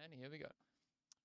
And here we go.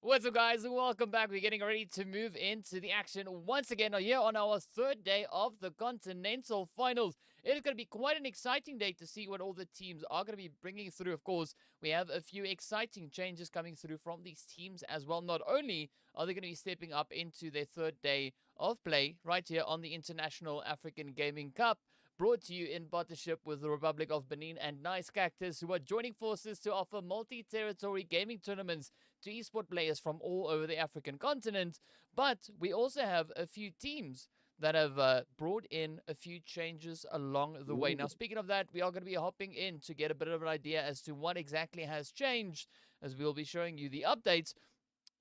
What's up, guys? Welcome back. We're getting ready to move into the action once again here on our third day of the Continental Finals. It is going to be quite an exciting day to see what all the teams are going to be bringing through. Of course, we have a few exciting changes coming through from these teams as well. Not only are they going to be stepping up into their third day of play right here on the International African Gaming Cup, brought to you in partnership with the Republic of Benin and Nice Cactus, who are joining forces to offer multi-territory gaming tournaments to esport players from all over the African continent. But we also have a few teams that have brought in a few changes along the way. Now, speaking of that, we are going to be hopping in to get a bit of an idea as to what exactly has changed, as we'll be showing you the updates.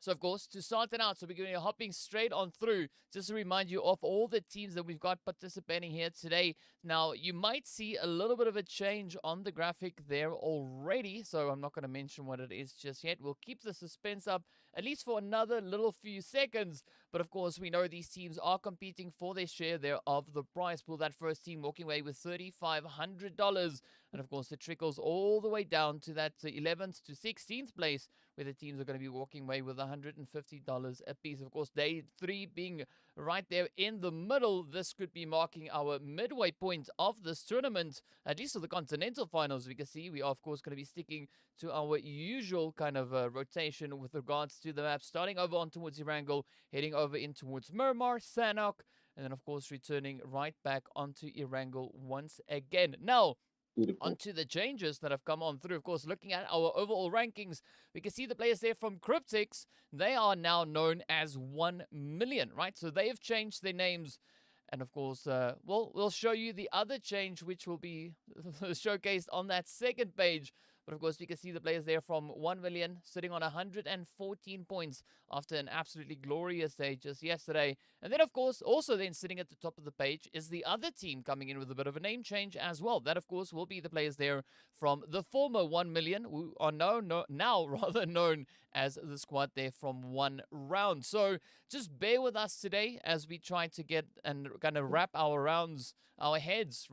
So, of course, to start it out, so we're going to be hopping straight on through, just to remind you of all the teams that we've got participating here today. Now, you might see a little bit of a change on the graphic there already, so I'm not going to mention what it is just yet. We'll keep the suspense up, at least for another little few seconds. But, of course, we know these teams are competing for their share there of the prize pool. That first team walking away with $3,500. And, of course, it trickles all the way down to that 11th to 16th place, where the teams are going to be walking away with $150 apiece. Of course, day 3 being right there in the middle. This could be marking our midway point of this tournament, at least for the Continental Finals. We can see we are, of course, going to be sticking to our usual kind of rotation with regards to the map, starting over on towards Erangel, heading over in towards Miramar, Sanhok, and then, of course, returning right back onto Erangel once again. Now, onto the changes that have come on through. Of course, looking at our overall rankings, we can see the players there from CRYPTICS. They are now known as 1 million, right? So they have changed their names. And of course, we'll show you the other change, which will be showcased on that second page. But of course, we can see the players there from 1 million sitting on 114 points after an absolutely glorious day just yesterday. And then, of course, also then sitting at the top of the page is the other team coming in with a bit of a name change as well. That, of course, will be the players there from the former 1 million, who are now rather known as the squad there from one round. So just bear with us today as we try to get and kind of wrap our heads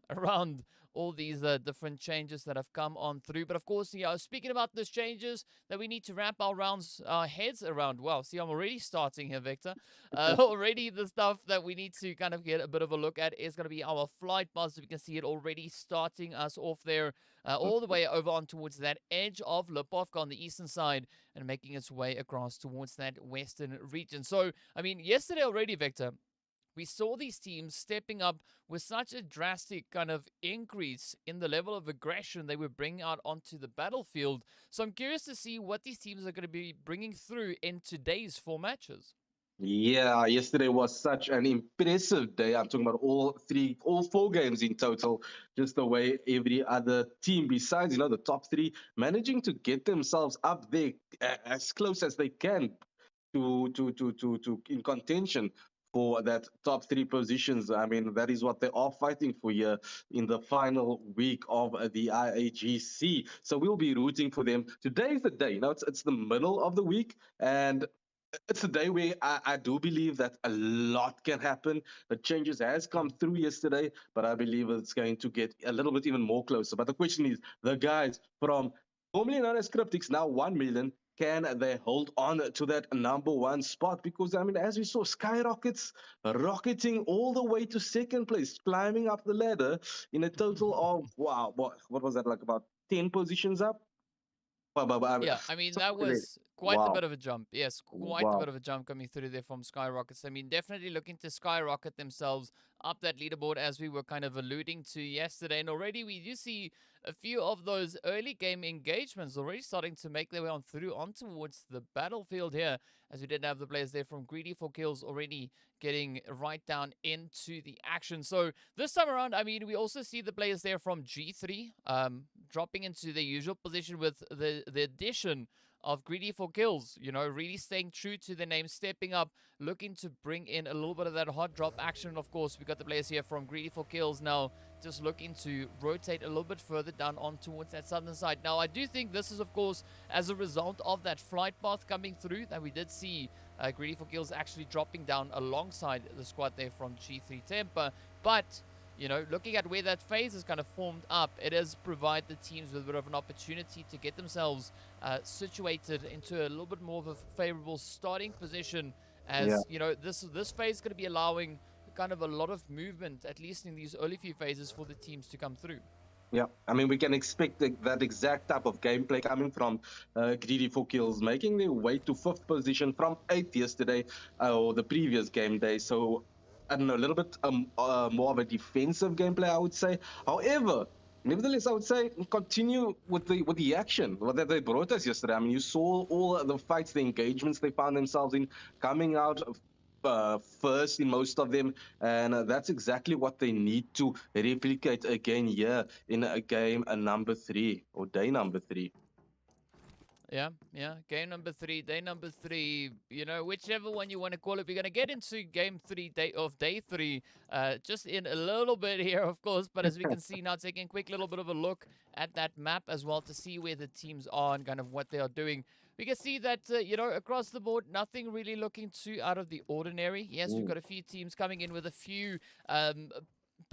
around all these different changes that have come on through. But of course, speaking about those changes that we need to wrap our heads around. Well, see, I'm already starting here, Victor. Already the stuff that we need to kind of get a bit of a look at is going to be our flight paths. We can see it already starting us off there all the way over on towards that edge of Lipovka on the eastern side and making its way across towards that western region. So, I mean, yesterday already, Victor, we saw these teams stepping up with such a drastic kind of increase in the level of aggression they were bringing out onto the battlefield. So I'm curious to see what these teams are going to be bringing through in today's 4 matches. Yeah, yesterday was such an impressive day. I'm talking about all 4 games in total. Just the way every other team, besides the top 3, managing to get themselves up there as close as they can to in contention for that top 3 positions. I mean, that is what they are fighting for here in the final week of the IAGC. So we'll be rooting for them. Today is the day. It's the middle of the week, and it's a day where I do believe that a lot can happen. The changes has come through yesterday, but I believe it's going to get a little bit even more closer. But the question is, the guys from formerly known as CRYPTICS, now 1 million, can they hold on to that number 1 spot? Because, I mean, as we saw, Skyrockets rocketing all the way to 2nd place, climbing up the ladder in a total of, wow, what was that, like about 10 positions up? Yeah, I mean, that was quite a bit of a jump. Yes, quite a bit of a jump coming through there from Skyrockets. I mean, definitely looking to skyrocket themselves up that leaderboard, as we were kind of alluding to yesterday. And already we do see a few of those early game engagements already starting to make their way on towards the battlefield here, as we did have the players there from Greedy for Kills already getting right down into the action. So this time around, I mean, we also see the players there from G3 dropping into their usual position with the addition of Greedy for Kills, really staying true to the name, stepping up, looking to bring in a little bit of that hot drop action. Of course, we got the players here from Greedy for Kills now just looking to rotate a little bit further down on towards that southern side. Now, I do think this is, of course, as a result of that flight path coming through that we did see Greedy for Kills actually dropping down alongside the squad there from G3 Temper. But you know, looking at where that phase is kind of formed up, it does provide the teams with a bit of an opportunity to get themselves situated into a little bit more of a favorable starting position. Yeah. As you know, this phase is going to be allowing kind of a lot of movement, at least in these early few phases, for the teams to come through. Yeah, I mean, we can expect that exact type of gameplay coming from Greedy for Kills, making their way to fifth position from eighth yesterday or the previous game day. So, I don't know, a little bit more of a defensive gameplay, I would say. However, nevertheless, I would say continue with the action what they brought us yesterday. I mean, you saw all the fights, the engagements they found themselves in, coming out first in most of them, and that's exactly what they need to replicate again here in a game number 3 or day number 3. Yeah, yeah. Game number 3, day number 3. You know, whichever one you want to call it. We're gonna get into game 3 day 3, just in a little bit here, of course. But as we can see now, taking a quick little bit of a look at that map as well to see where the teams are and kind of what they are doing. We can see that you know, across the board, nothing really looking too out of the ordinary. Yes, we've got a few teams coming in with a few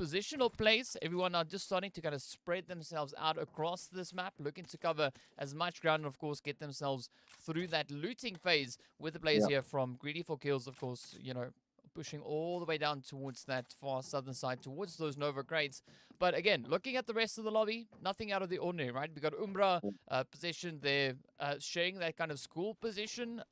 positional plays. Everyone are just starting to kind of spread themselves out across this map, looking to cover as much ground and, of course, get themselves through that looting phase with the players Yeah. here from Greedy for Kills, of course, you know, pushing all the way down towards that far southern side, towards those Nova crates. But again, looking at the rest of the lobby, nothing out of the ordinary, right? We got Umbra positioned there, sharing that kind of school position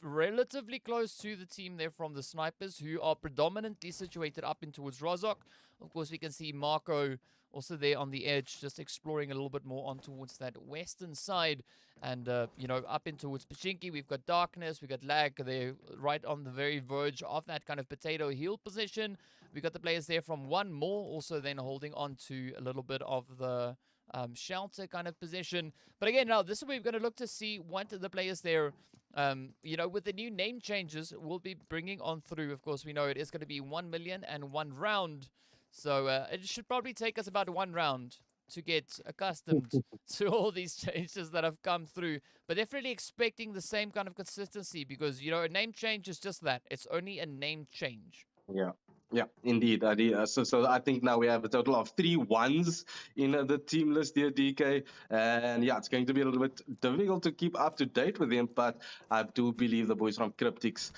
relatively close to the team there from the snipers, who are predominantly situated up in towards Rozok. Of course, we can see Marco also there on the edge, just exploring a little bit more on towards that western side. And, you know, up in towards Pachinki, we've got Darkness, we've got Lag there right on the very verge of that kind of potato heel position. We've got the players there from One More, also then holding on to a little bit of the shelter kind of position. But again, now this is where we're going to look to see what the players there, you know, with the new name changes, will be bringing on through. Of course, we know it is going to be 1 million and 1 round. So it should probably take us about 1 round to get accustomed to all these changes that have come through. But definitely expecting the same kind of consistency because, you know, a name change is just that. It's only a name change. Yeah. Yeah, indeed. Adi. So I think now we have a total of 3 ones in the team list here, DK. And yeah, it's going to be a little bit difficult to keep up to date with them, but I do believe the boys from CRYPTICS,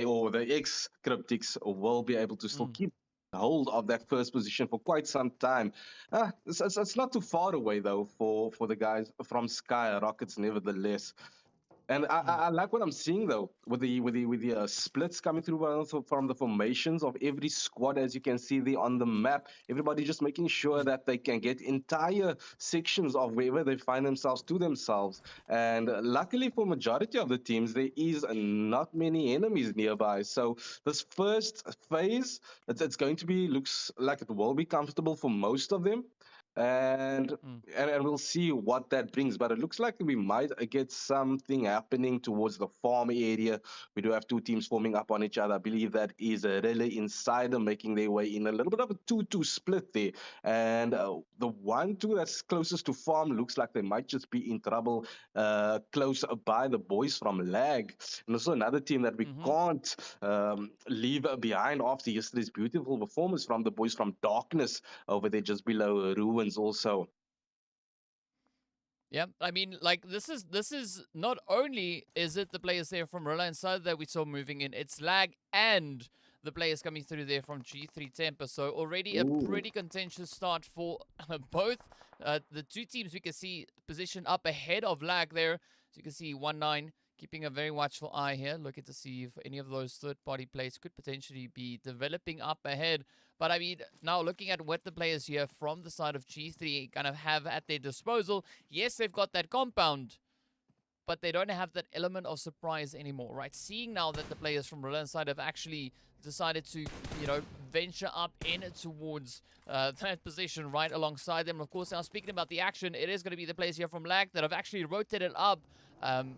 or the ex-CRYPTICS, will be able to still keep hold of that first position for quite some time. It's not too far away though for the guys from Skyrockets, nevertheless. And I like what I'm seeing though with the splits coming through from the formations of every squad, as you can see there on the map. Everybody just making sure that they can get entire sections of wherever they find themselves to themselves. And luckily for majority of the teams, there is not many enemies nearby. So this first phase, it's going to be, looks like it will be comfortable for most of them. And and we'll see what that brings. But it looks like we might get something happening towards the farm area. We do have 2 teams forming up on each other. I believe that is a RILA Insider making their way in, a little bit of a 2-2 split there. And the 1-2 that's closest to farm looks like they might just be in trouble close by the boys from Lag. And also another team that we can't leave behind after yesterday's beautiful performance from the boys from Darkness over there just below Ruins also. Yeah, I mean, like this is not only is it the players there from RILA Insider that we saw moving in, it's Lag and the players coming through there from G3 Temper. So already a pretty contentious start for both the 2 teams. We can see position up ahead of Lag there. So you can see 1-9 keeping a very watchful eye here, looking to see if any of those third-party plays could potentially be developing up ahead. But I mean, now looking at what the players here from the side of G3 kind of have at their disposal, yes, they've got that compound, but they don't have that element of surprise anymore, right? Seeing now that the players from RILA Inside have actually decided to, you know, venture up in towards that position right alongside them. Of course, now speaking about the action, it is going to be the players here from Lag that have actually rotated up,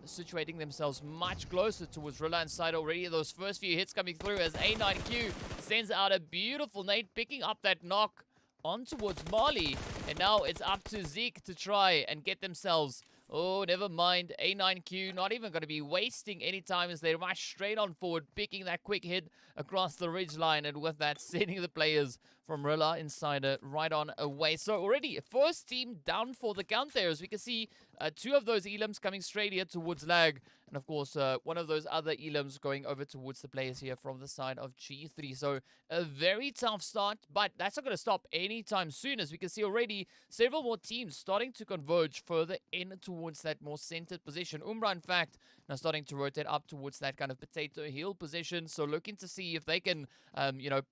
situating themselves much closer towards RILA Inside already. Those first few hits coming through as A9Q sends out a beautiful nade, picking up that knock on towards Marley. And now it's up to Zeke to try and get themselves Oh, never mind. A9Q not even going to be wasting any time as they rush straight on forward, picking that quick hit across the ridge line, and with that, sending the players from RILA Insider right on away. So already, first team down for the count there, as we can see two of those elims coming straight here towards Lag. And of course, one of those other elims going over towards the players here from the side of G3. So a very tough start, but that's not going to stop anytime soon, as we can see already several more teams starting to converge further in towards that more centered position. Umbra, in fact, now starting to rotate up towards that kind of potato hill position. So looking to see if they can, kind of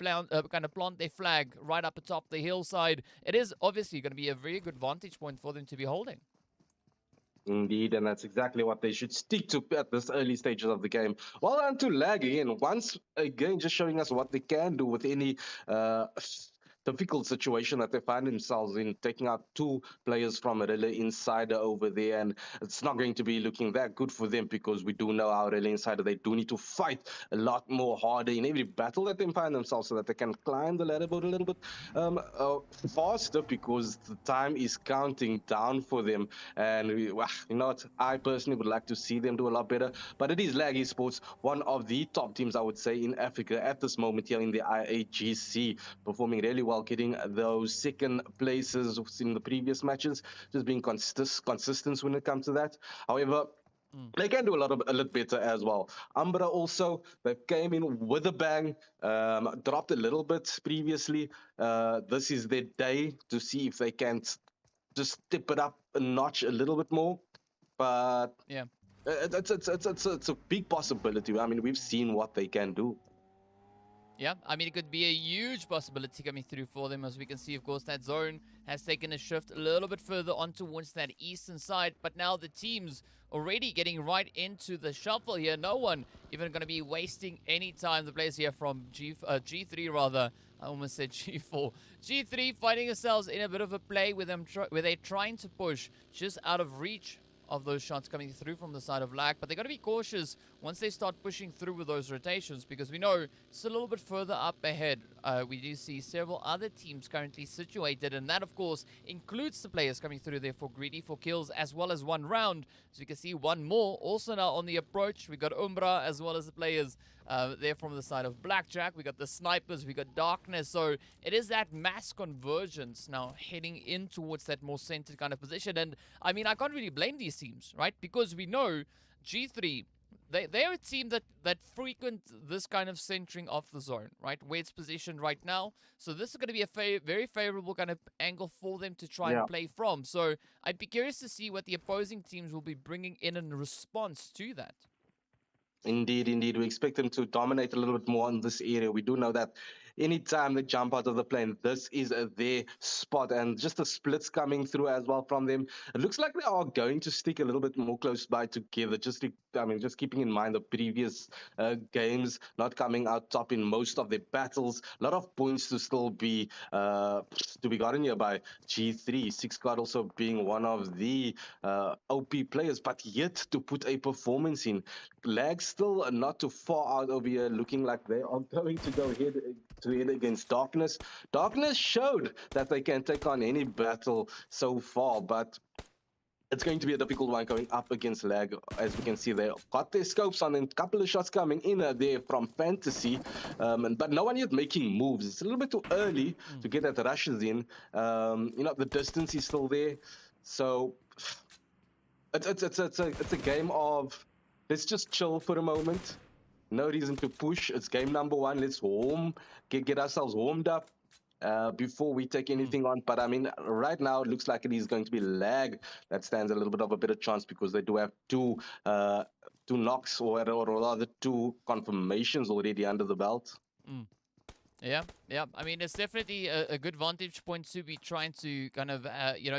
plant their flag right up atop the hillside. It is obviously going to be a very good vantage point for them to be holding. Indeed, and that's exactly what they should stick to at this early stages of the game. Well done to Lag again, once again, just showing us what they can do with any difficult situation that they find themselves in, taking out two players from RILA Insider over there, and it's not going to be looking that good for them because we do know our RILA Insider, they do need to fight a lot more harder in every battle that they find themselves so that they can climb the ladder board a little bit faster, because the time is counting down for them. And you know what, I personally would like to see them do a lot better, but it is Lag Esports, one of the top teams I would say in Africa at this moment here in the IAGC, performing really well, getting those second places in the previous matches, just being consistent when it comes to that. However, they can do a little better as well. Umbra also, they came in with a bang, dropped a little bit previously. This is their day to see if they can just step it up a notch a little bit more. But yeah, it's a big possibility. I mean, we've seen what they can do. Yeah, I mean, it could be a huge possibility coming through for them. As we can see, of course, that zone has taken a shift a little bit further on towards that eastern side. But now the team's already getting right into the shuffle here. No one even going to be wasting any time. The players here from G3, rather. I almost said G4. G3 finding themselves in a bit of a play with them where they're trying to push just out of reach of those shots coming through from the side of Lag, but they got to be cautious once they start pushing through with those rotations, because we know it's a little bit further up ahead. We do see several other teams currently situated, and that of course includes the players coming through there for greedy for kills as well as one round. As you can see, one more also now on the approach. We got Umbra as well as the players there from the side of Blackjack. We got the snipers, we got Darkness. So it is that mass convergence now heading in towards that more centered kind of position. And I mean, I can't really blame these teams, right? Because we know G3, they're a team that frequent this kind of centering of the zone, right? Where it's positioned right now. So this is going to be a very favorable kind of angle for them to try and play from. So I'd be curious to see what the opposing teams will be bringing in response to that. Indeed, indeed. We expect them to dominate a little bit more in this area. We do know that anytime they jump out of the plane, this is their spot. And just the splits coming through as well from them. It looks like they are going to stick a little bit more close by together. Just keeping in mind the previous games, not coming out top in most of their battles. A lot of points to still be gotten here by G3. Six God also being one of the OP players, but yet to put a performance in. Lag still not too far out over here, looking like they are going to go head to head against Darkness. Darkness showed that they can take on any battle so far, but it's going to be a difficult one going up against Lag. As we can see, they got their scopes on and a couple of shots coming in there from Fantasy, but no one yet making moves. It's a little bit too early to get that rushes in. The distance is still there, so it's a game of let's just chill for a moment. No reason to push. It's game number one. Let's get ourselves warmed up before we take anything on. But I mean, right now it looks like it is going to be Lag that stands a little bit of a better chance, because they do have two knocks or rather two confirmations already under the belt. Yeah. I mean, it's definitely a good vantage point to be trying to kind of,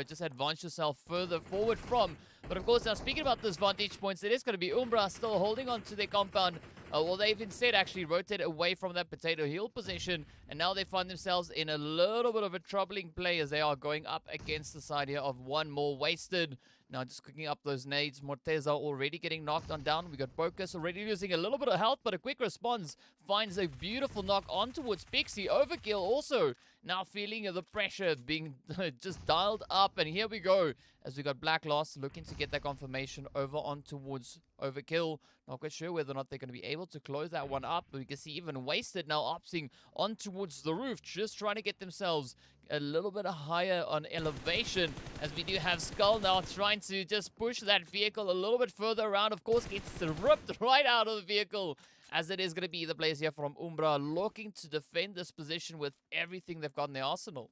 just advance yourself further forward from. But of course, now speaking about those vantage points, it is going to be Umbra still holding on to their compound. Well, they've instead actually rotated away from that potato hill position, and now they find themselves in a little bit of a troubling play as they are going up against the side here of one more wasted. Now just cooking up those nades. Morteza already getting knocked on down. We got Bokus already losing a little bit of health, but a quick response finds a beautiful knock on towards Pixie. Overkill also now feeling the pressure being just dialed up, and here we go. as we got Black Lost looking to get that confirmation over on towards Overkill. Not quite sure whether or not they're going to be able to close that one up, but we can see even Wasted now opting on towards the roof, just trying to get themselves a little bit higher on elevation, as we do have Skull now trying to just push that vehicle a little bit further around. Of course, gets ripped right out of the vehicle, as it is going to be the players here from Umbra looking to defend this position with everything they've got in their arsenal.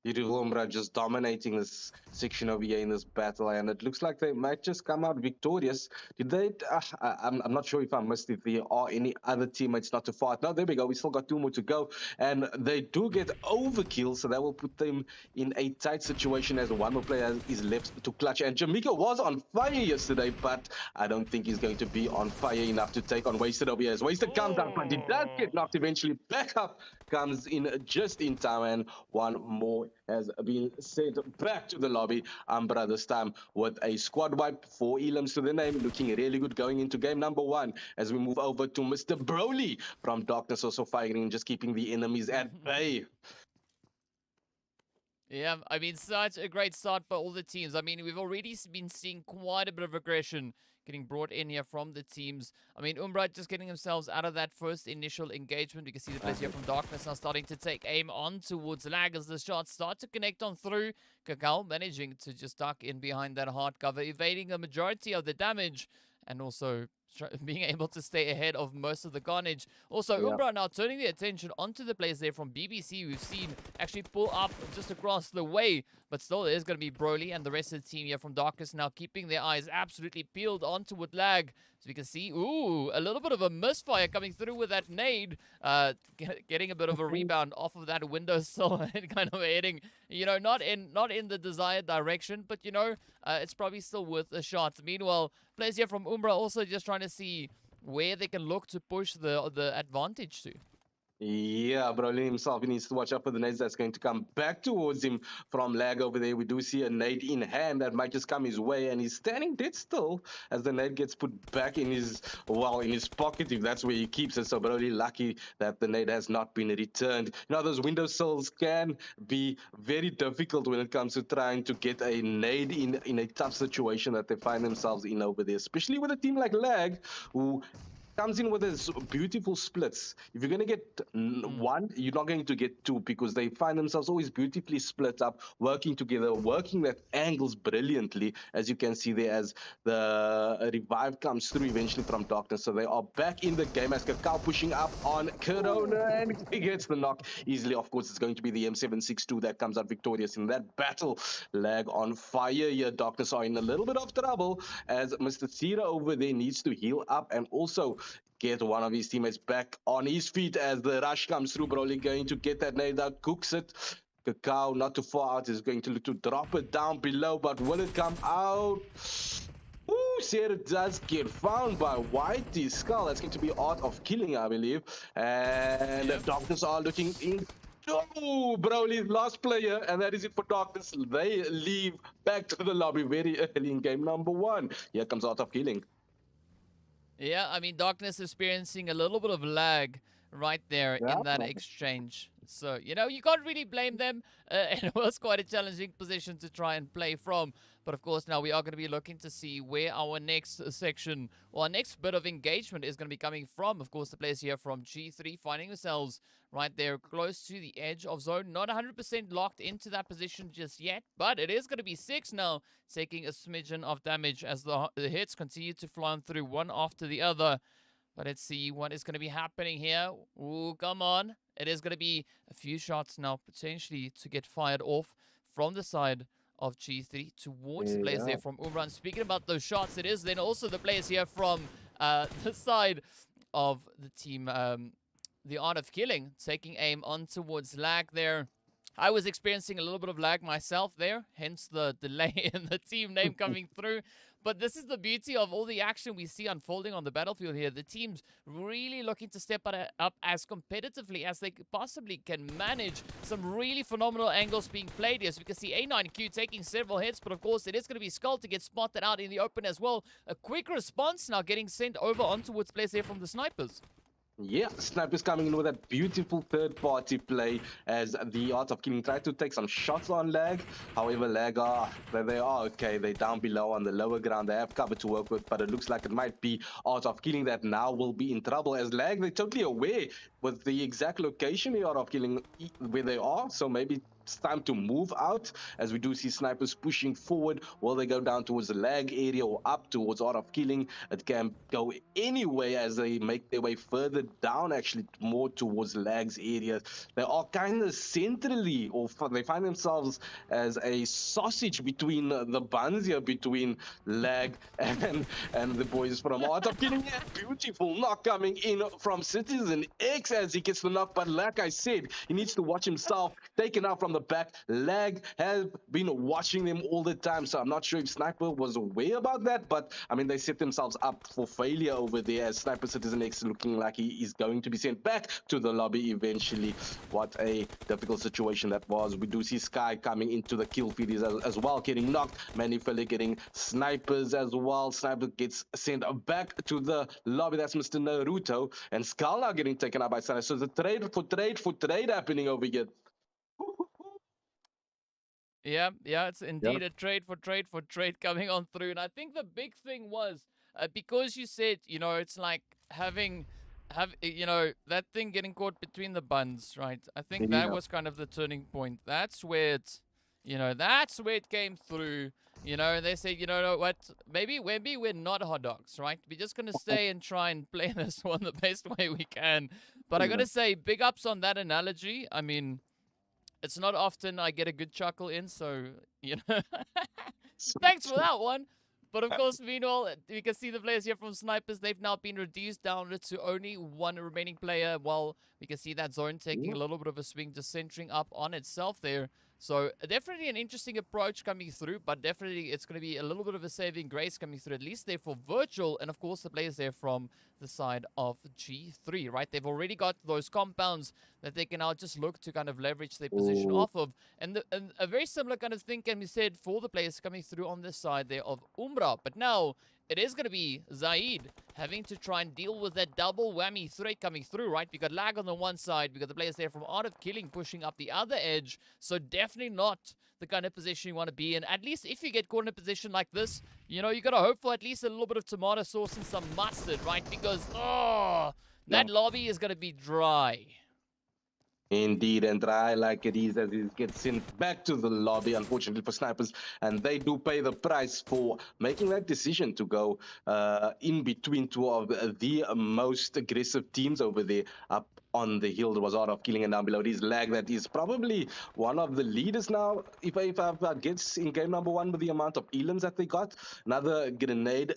Beautiful Umbra just dominating this section over here in this battle, and it looks like they might just come out victorious. Did they? I'm not sure if I missed if there are any other teammates not to fight. No, there we go. We still got 2 more to go, and they do get overkill, so that will put them in a tight situation as one more player is left to clutch. And Jamaica was on fire yesterday, but I don't think he's going to be on fire enough to take on Wasted over here. As Wasted comes down, but he does get knocked eventually. Back up comes in just in time, and one more has been sent back to the lobby. Umbra this time with a squad wipe, 4 elims to the name, looking really good going into game number 1. As we move over to Mr. Broly from Darkness, also firing, just keeping the enemies at bay. Yeah, I mean, such a great start by all the teams. I mean, we've already been seeing quite a bit of aggression getting brought in here from the teams. I mean, Umbra just getting themselves out of that first initial engagement. We can see the players here from Darkness now starting to take aim on towards Lag as the shots start to connect on through. Kakao managing to just duck in behind that hard cover, evading a majority of the damage, and also being able to stay ahead of most of the carnage. Also, Umbra now turning their attention onto the players there from BBC, we've seen actually pull up just across the way. But still, there's going to be Broly and the rest of the team here from Darkness now keeping their eyes absolutely peeled onto with Lag. So we can see, ooh, a little bit of a misfire coming through with that nade. Getting a bit of a rebound off of that windowsill and kind of heading, you know, not in the desired direction. But, you know, it's probably still worth a shot. Meanwhile, players here from Umbra also just trying to see where they can look to push the advantage to. Yeah, Broly himself, he needs to watch out for the nades that's going to come back towards him from Lag over there. We do see a nade in hand that might just come his way, and he's standing dead still as the nade gets put back in his, well, in his pocket, if that's where he keeps it. So Broly lucky that the nade has not been returned. You know, those windowsills can be very difficult when it comes to trying to get a nade in a tough situation that they find themselves in over there, especially with a team like Lag, who comes in with his beautiful splits. If you're going to get 1, you're not going to get 2, because they find themselves always beautifully split up, working together, working that angles brilliantly, as you can see there as the revive comes through eventually from Darkness. So they are back in the game as Kakao pushing up on Corona, and he gets the knock easily. Of course, it's going to be the M762 that comes out victorious in that battle. Lag on fire here. Darkness are in a little bit of trouble as Mr. Sira over there needs to heal up and also get one of his teammates back on his feet as the rush comes through. Broly going to get that nade out, cooks it. Kakao not too far out is going to look to drop it down below, but will it come out? Ooh, Sarah does get found by Whitey Skull. That's going to be Art of Killing, I believe. And the Doctors are looking in. Oh, Broly's last player, and that is it for Darkness. They leave back to the lobby very early in game number 1. Here comes Art of Killing. Yeah, I mean, Darkness experiencing a little bit of lag right there in that exchange. So, you know, you can't really blame them. It was quite a challenging position to try and play from. But of course, now we are going to be looking to see where our next section, or our next bit of engagement is going to be coming from. Of course, the players here from G3 finding themselves right there close to the edge of zone. Not 100% locked into that position just yet, but it is going to be 6 now, taking a smidgen of damage as the hits continue to fly on through one after the other. But let's see what is going to be happening here. Ooh, come on. It is going to be a few shots now, potentially, to get fired off from the side of G3 towards the players there from Umbra. And speaking about those shots, it is then also the players here from the side of the team, the Art of Killing, taking aim on towards Lag there. I was experiencing a little bit of lag myself there, hence the delay in the team name coming through. But this is the beauty of all the action we see unfolding on the battlefield here. The teams really looking to step up as competitively as they possibly can manage. Some really phenomenal angles being played here. So we can see A9Q taking several hits, but of course it is going to be Skull to get spotted out in the open as well. A quick response now getting sent over on towards players here from the snipers. Yeah, Snipers coming in with that beautiful third-party play as the Art of Killing tried to take some shots on Lag. However, Lag are there they are okay. They're down below on the lower ground. They have cover to work with, but it looks like it might be Art of Killing that now will be in trouble as Lag. They're totally aware with the exact location the Art of Killing where they are. So maybe it's time to move out as we do see Snipers pushing forward. Will they go down towards the Lag area or up towards Art of Killing? It can go anyway as they make their way further down, actually more towards Lag's area. They are kind of centrally, or they find themselves as a sausage between the buns here, between Lag and the boys from Art of Killing. Beautiful knock coming in from Citizen X as he gets the knock, but like I said, he needs to watch himself taken out from the back. Lag has been watching them all the time, so I'm not sure if Sniper was aware about that, but I mean, they set themselves up for failure over there as Sniper Citizen X looking like he is going to be sent back to the lobby eventually. What a difficult situation that was. We do see Sky coming into the kill feed as well, getting knocked. Manifella getting snipers as well. Sniper gets sent back to the lobby. That's Mr. Naruto. And Skull now getting taken out by Sana. So the trade for trade happening over here. Yeah, it's Yeah. indeed a trade for trade coming on through. And I think the big thing was because you said, it's like that thing getting caught between the buns, right? I think that Yeah. was kind of the turning point. That's where it came through. They said, no, what? Maybe we're not hot dogs, right? We're just gonna stay and try and play this one the best way we can. But I gotta say, big ups on that analogy. I mean, it's not often I get a good chuckle in, so thanks for that one. But of course, meanwhile, we can see the players here from Snipers. They've now been reduced down to only one remaining player. While we can see that zone taking a little bit of a swing, just centering up on itself there. So definitely an interesting approach coming through, but definitely it's going to be a little bit of a saving grace coming through, at least there for Virtual, and of course the players there from the side of G3, right? They've already got those compounds that they can now just look to kind of leverage their position Oh, off of. And a very similar kind of thing can be said for the players coming through on this side there of Umbra. But now it is going to be Zaid having to try and deal with that double whammy threat coming through, right? We got Lag on the one side, we got the players there from Art of Killing pushing up the other edge. So definitely not the kind of position you want to be in. At least if you get caught in a position like this, you got to hope for at least a little bit of tomato sauce and some mustard, right? Because, that lobby is going to be dry. indeed, and dry like it is as it gets sent back to the lobby, unfortunately for Snipers, and they do pay the price for making that decision to go in between two of the most aggressive teams over there up on the hill. There was Art of Killing, and down below it is Lag that is probably one of the leaders now, if I guess, in game number one with the amount of elims that they got. Another grenade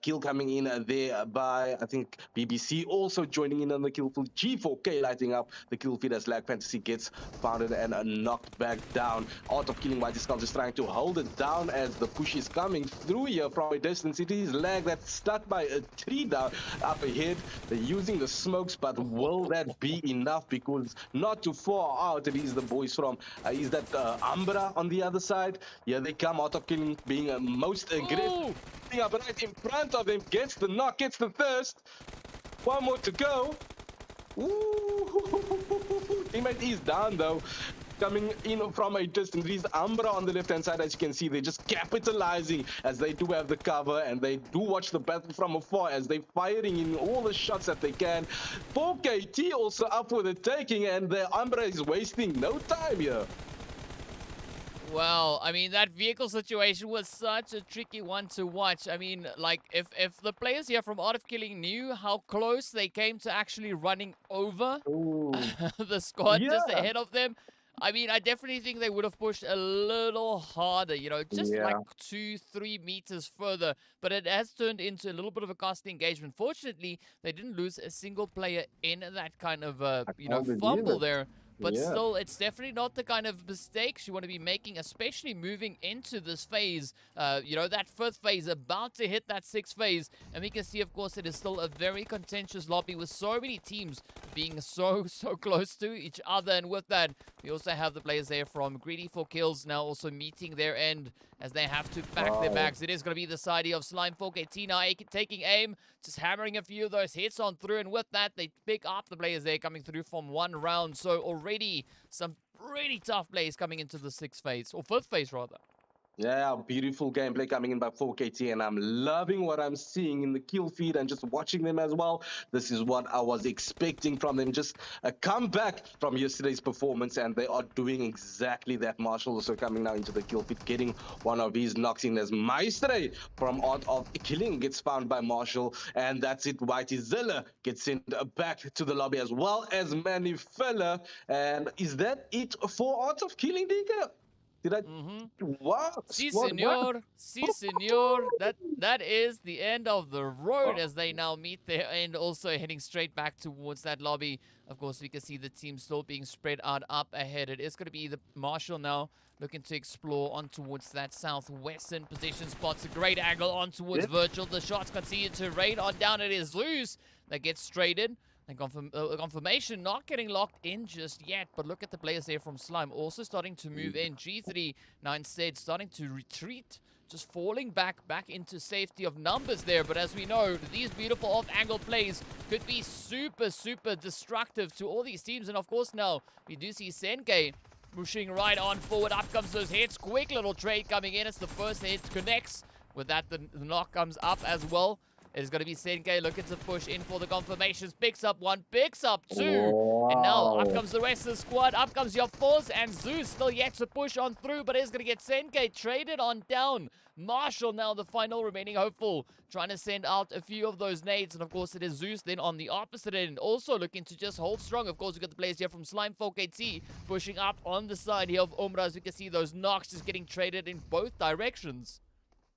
kill coming in there by, I think, BBC also joining in on the kill feed. G4K lighting up the kill feed as Lag Fantasy gets founded and knocked back down. Art of Killing, Whitey Skull just trying to hold it down as the push is coming through here from a distance. It is Lag that's stuck by a tree down up ahead. They're using the smokes, but will that be enough? Because not too far out, it is the boys from, is that Umbra on the other side? Yeah, they come. Out of Killing being most aggressive. Up right in front of him, gets the knock, gets the thirst. One more to go. Ooh, teammate is down though. Coming in from a distance, it is Umbra on the left-hand side. As you can see, they're just capitalizing as they do have the cover, and they do watch the battle from afar as they're firing in all the shots that they can. 4KT also up for the taking, and the Umbra is wasting no time here. Well, I mean, that vehicle situation was such a tricky one to watch. I mean, like, if the players here from Art of Killing knew how close they came to actually running over the squad just Yeah. ahead of them, I mean, I definitely think they would have pushed a little harder, just like 2-3 meters further. But it has turned into a little bit of a costly engagement. Fortunately, they didn't lose a single player in that kind of, fumble there. But Yeah. still, it's definitely not the kind of mistakes you want to be making, especially moving into this phase. That fifth phase, about to hit that sixth phase. And we can see, of course, it is still a very contentious lobby with so many teams being so close to each other. And with that, we also have the players there from Greedy for Kills now also meeting their end as they have to back their Wow. backs. It is going to be the side here of Slime 4KT now taking aim, just hammering a few of those hits on through. And with that, they pick up the players there coming through from one round. So already some pretty tough plays coming into the sixth phase, or fifth phase rather. Yeah, beautiful gameplay coming in by 4KT, and I'm loving what I'm seeing in the kill feed and just watching them as well. This is what I was expecting from them, just a comeback from yesterday's performance, and they are doing exactly that. Marshall also coming now into the kill feed, getting one of his knocks in as Maestre from Art of Killing gets found by Marshall, and that's it. Whitey Zilla gets sent back to the lobby as well as Manny Fella. And is that it for Art of Killing, Dika? Did I? Wow, Si, squad one. senor. Si, senor. That is the end of the road as they now meet their end, also heading straight back towards that lobby. Of course, we can see the team still being spread out up ahead. It is going to be the Marshall now looking to explore on towards that southwestern position spot. It's a great angle on towards Yep. Virtual. The shots continue to rain on down. It is Zeus that gets traded. And confirmation not getting locked in just yet. But look at the players there from Slime also starting to move in. G3 now instead starting to retreat. Just falling back into safety of numbers there. But as we know, these beautiful off-angle plays could be super destructive to all these teams. And of course now, we do see Senke pushing right on forward. Up comes those hits. Quick little trade coming in. It's the first hit. Connects. With that, the knock comes up as well. It is going to be Senke looking to push in for the confirmations. Picks up one, picks up two. Wow. And now up comes the rest of the squad. Up comes your force and Zeus still yet to push on through, but is going to get Senke traded on down. Marshall now the final remaining hopeful, trying to send out a few of those nades. And of course it is Zeus then on the opposite end, also looking to just hold strong. Of course we got the players here from Slime 4KT pushing up on the side here of Umbra, as we can see those knocks just getting traded in both directions.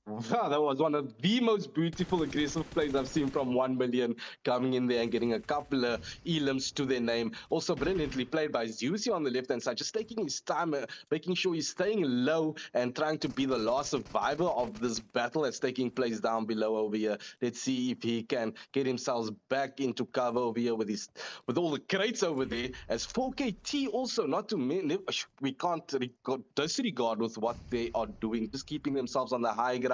Wow, that was one of the most beautiful aggressive plays I've seen from 1 million, coming in there and getting a couple of elims to their name. Also brilliantly played by Zeus on the left-hand side, just taking his time, making sure he's staying low and trying to be the last survivor of this battle that's taking place down below over here. Let's see if he can get himself back into cover over here with all the crates over there. As 4KT also, not to mention, we can't disregard with what they are doing, just keeping themselves on the high ground,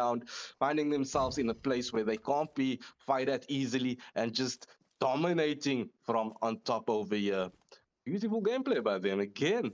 finding themselves in a place where they can't be fight at easily and just dominating from on top over here. Beautiful gameplay by them again.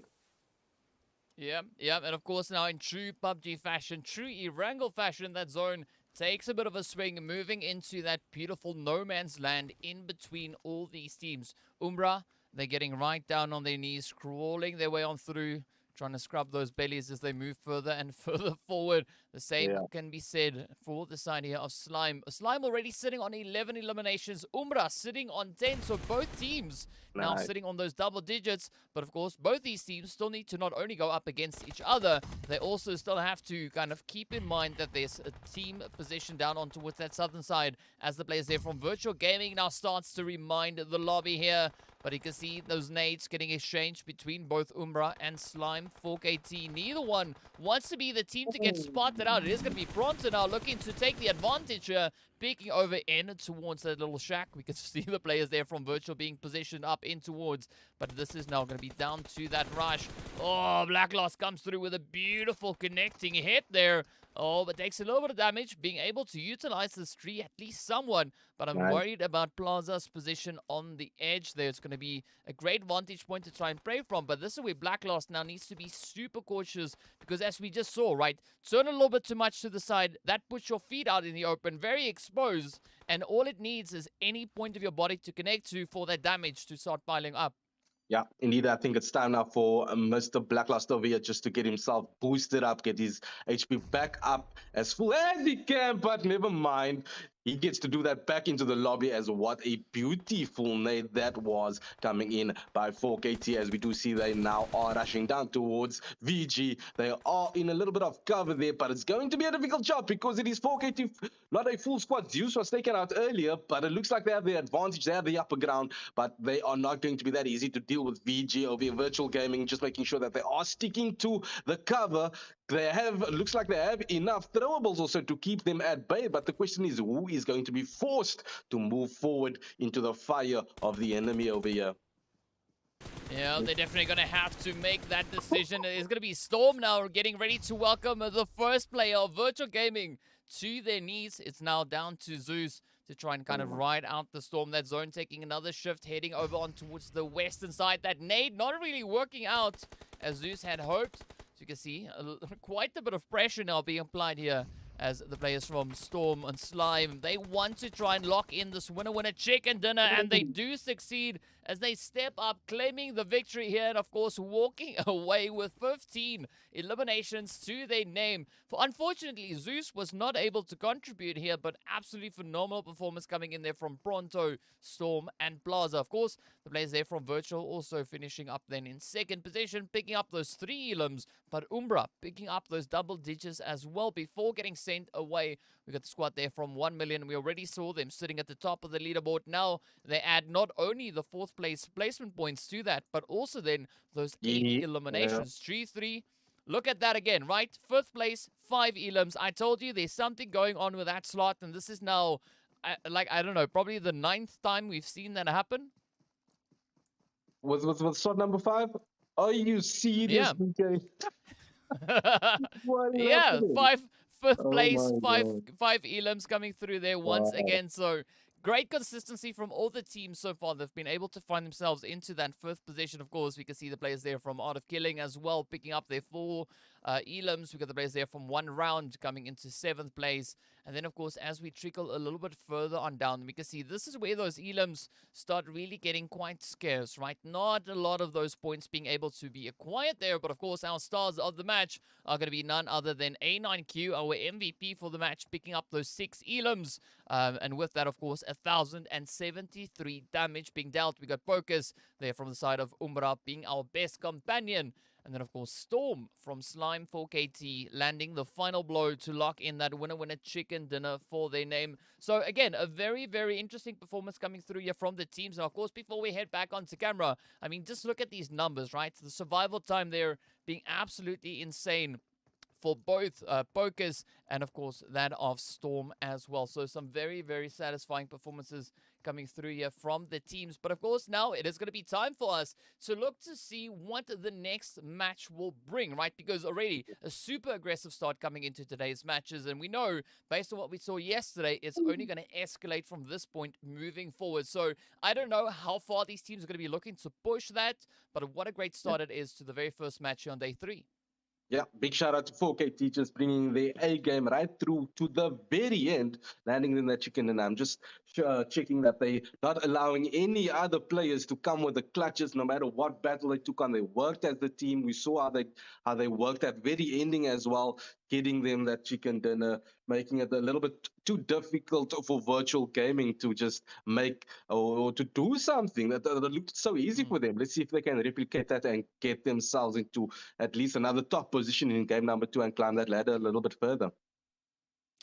Yeah, and of course now in true PUBG fashion, true Erangel fashion, that zone takes a bit of a swing, moving into that beautiful no man's land in between all these teams. Umbra, they're getting right down on their knees, crawling their way on through, trying to scrub those bellies as they move further and further forward. The same can be said for the side here of Slime. Slime already sitting on 11 eliminations. Umbra sitting on 10. So both teams now sitting on those double digits. But of course, both these teams still need to not only go up against each other, they also still have to kind of keep in mind that there's a team position down on towards that southern side as the players there from Virtual Gaming now starts to remind the lobby here. But you can see those nades getting exchanged between both Umbra and Slime 4KT. Neither one wants to be the team to get spotted out. It is going to be Pronto now looking to take the advantage here, peeking over in towards that little shack. We can see the players there from Virtual being positioned up in towards. But this is now going to be down to that rush. Oh, Black Loss comes through with a beautiful connecting hit there. Oh, but takes a little bit of damage, being able to utilize this tree at least somewhat. But I'm worried about Plaza's position on the edge there. It's going to be a great vantage point to try and pray from. But this is where Black Lost now needs to be super cautious. Because as we just saw, right, turn a little bit too much to the side. That puts your feet out in the open, very exposed. And all it needs is any point of your body to connect to for that damage to start piling up. Yeah, indeed. I think it's time now for Mr. Blacklust over here just to get himself boosted up, get his HP back up as full as he can, but never mind. He gets to do that back into the lobby as what a beautiful nade that was coming in by 4KT as we do see they now are rushing down towards VG. They are in a little bit of cover there, but it's going to be a difficult job because it is 4KT, not a full squad. Zeus was taken out earlier, but it looks like they have the advantage. They have the upper ground, but they are not going to be that easy to deal with VG over here. Virtual Gaming just making sure that they are sticking to the cover. They have, looks like they have enough throwables also to keep them at bay, but the question is who is going to be forced to move forward into the fire of the enemy over here. Yeah, they're definitely going to have to make that decision. It's going to be Storm now getting ready to welcome the first player of Virtual Gaming to their knees. It's now down to Zeus to try and kind of ride out the Storm. That zone taking another shift, heading over on towards the western side. That nade not really working out as Zeus had hoped. So you can see quite a bit of pressure now being applied here as the players from Storm and Slime, they want to try and lock in this winner chicken dinner, and they do succeed as they step up, claiming the victory here, and of course walking away with 15 eliminations to their name. For unfortunately, Zeus was not able to contribute here, but absolutely phenomenal performance coming in there from Pronto, Storm, and Plaza. Of course, the players there from Virtual also finishing up then in second position, picking up those 3 elims, but Umbra picking up those double digits as well before getting sent away. We got the squad there from 1 million. We already saw them sitting at the top of the leaderboard. Now they add not only the 4th place placement points to that, but also then those 8 eliminations. 3-3. Look at that again, right? 5th place, 5 elims. I told you there's something going on with that slot, and this is now, I don't know, probably the 9th time we've seen that happen. Was slot number 5? Are you serious, Yeah. BK? Yeah, fifth place, God. five elims coming through there once again. So great consistency from all the teams so far. They've been able to find themselves into that 5th position. Of course, we can see the players there from Art of Killing as well, picking up their 4 elims. We got the players there from 1 round coming into 7th place. And then, of course, as we trickle a little bit further on down, we can see this is where those elims start really getting quite scarce, right? Not a lot of those points being able to be acquired there. But, of course, our stars of the match are going to be none other than A9Q, our MVP for the match, picking up those 6 elims. And with that, of course, 1,073 damage being dealt. We got Focus there from the side of Umbra being our best companion. And then, of course, Storm from Slime 4KT landing the final blow to lock in that winner chicken dinner for their name. So, again, a very, very interesting performance coming through here from the teams. Now, of course, before we head back onto camera, I mean, just look at these numbers, right? The survival time there being absolutely insane for both Pokers and, of course, that of Storm as well. So some very, very satisfying performances coming through here from the teams. But, of course, now it is going to be time for us to look to see what the next match will bring, right? Because already a super aggressive start coming into today's matches. And we know, based on what we saw yesterday, it's only going to escalate from this point moving forward. So I don't know how far these teams are going to be looking to push that. But what a great start it is to the very first match here on day 3. Yeah, big shout out to 4K teachers bringing the A game right through to the very end, landing in that chicken. And I'm just checking that they not allowing any other players to come with the clutches, no matter what battle they took on. They worked as the team. We saw how they worked at very ending as well, getting them that chicken dinner, making it a little bit too difficult for virtual gaming to just make or to do something that looked so easy for them. Let's see if they can replicate that and get themselves into at least another top position in game number 2 and climb that ladder a little bit further.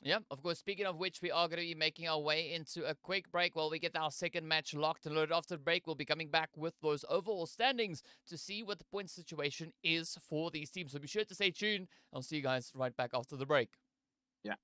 Yeah, of course, speaking of which, we are going to be making our way into a quick break while we get our second match locked and loaded. After the break, we'll be coming back with those overall standings to see what the point situation is for these teams. So be sure to stay tuned. I'll see you guys right back after the break. Yeah.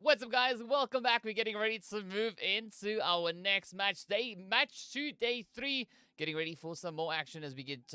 What's up, guys? Welcome back. We're getting ready to move into our next match 2, day 3. Getting ready for some more action as we get,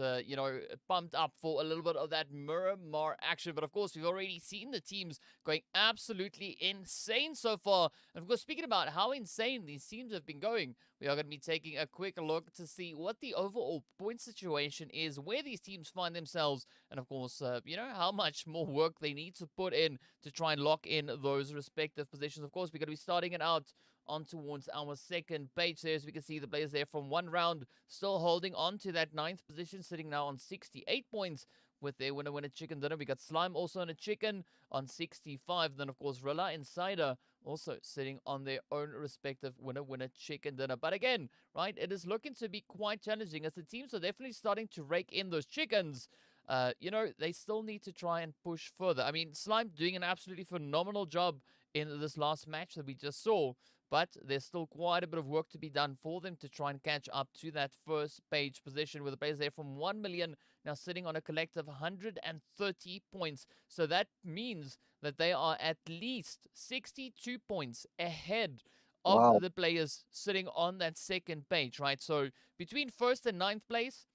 pumped up for a little bit of that Miramar action. But of course, we've already seen the teams going absolutely insane so far. And of course, speaking about how insane these teams have been going, we are going to be taking a quick look to see what the overall point situation is, where these teams find themselves, and of course, how much more work they need to put in to try and lock in those respective positions. Of course, we're going to be starting it out on towards our second page there. As we can see, the players there from one round still holding on to that ninth position, sitting now on 68 points with their winner chicken dinner. We got Slime also on a chicken on 65. Then, of course, RILA Insider also sitting on their own respective winner chicken dinner. But again, right, it is looking to be quite challenging as the teams are definitely starting to rake in those chickens. They still need to try and push further. I mean, Slime doing an absolutely phenomenal job in this last match that we just saw, but there's still quite a bit of work to be done for them to try and catch up to that first page position with the players there from 1 million now sitting on a collective 130 points. So that means that they are at least 62 points ahead of Wow. the players sitting on that second page, right? So between first and ninth place,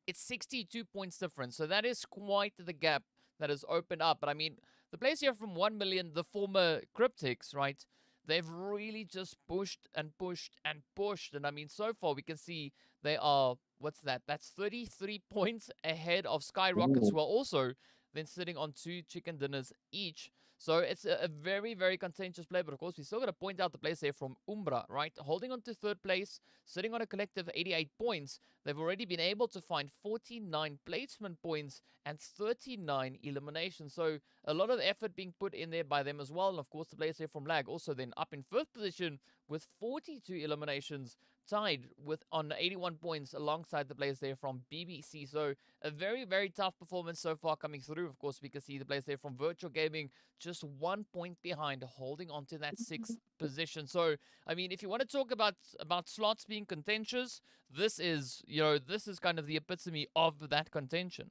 it's 62 points difference. So that is quite the gap that has opened up. But I mean, the players here from 1 million, the former CRYPTICS, right? They've really just pushed and pushed and pushed. And I mean, so far we can see they are, what's that? That's 33 points ahead of Skyrockets, Ooh. who are also then sitting on 2 chicken dinners each. So it's a very, very contentious play. But of course, we still got to point out the players there from Umbra, right? Holding on to third place, sitting on a collective 88 points. They've already been able to find 49 placement points and 39 eliminations. So a lot of effort being put in there by them as well. And of course, the players here from Lag also then up in fifth position with 42 eliminations, tied with on 81 points alongside the players there from BBC. So a very, very tough performance so far coming through. Of course, we can see the players there from Virtual Gaming just 1 point behind, holding on to that sixth position. So I mean, if you want to talk about slots being contentious, this is kind of the epitome of that contention.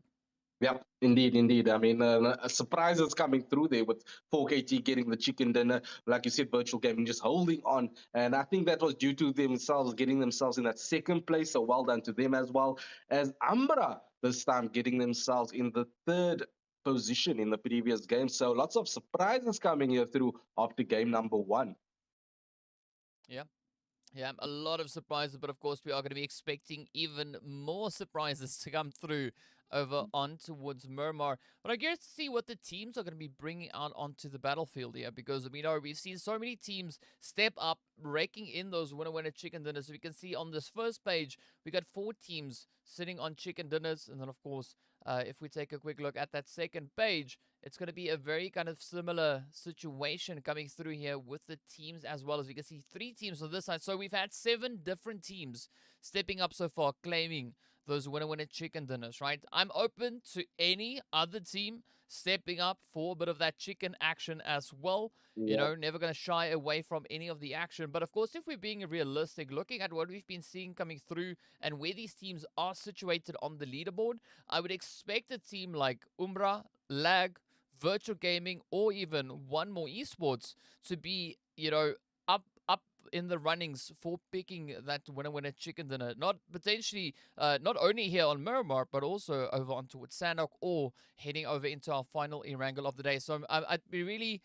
Yeah, indeed. I mean, a surprise is coming through there with 4KT getting the chicken dinner. Like you said, virtual gaming just holding on. And I think that was due to themselves getting themselves in that second place. So well done to them as well as Umbra this time getting themselves in the third position in the previous game. So lots of surprises coming here through after game number 1. Yeah. Yeah, a lot of surprises, but of course, we are going to be expecting even more surprises to come through over on towards Miramar. But I'm curious to see what the teams are going to be bringing out onto the battlefield here, because we know we've seen so many teams step up, raking in those winner chicken dinners. So we can see on this first page, we got 4 teams sitting on chicken dinners, and then of course, if we take a quick look at that second page, it's going to be a very kind of similar situation coming through here with the teams as well. As we can see 3 teams on this side. So we've had 7 different teams stepping up so far, claiming those winner chicken dinners, right? I'm open to any other team stepping up for a bit of that chicken action as well. Yeah. Never going to shy away from any of the action. But of course, if we're being realistic, looking at what we've been seeing coming through and where these teams are situated on the leaderboard, I would expect a team like Umbra, Lag, Virtual Gaming, or even one more esports to be, up in the runnings for picking that winner chicken dinner. Not potentially, not only here on Miramar, but also over on towards Sanhok or heading over into our final Erangel of the day. So I'd be really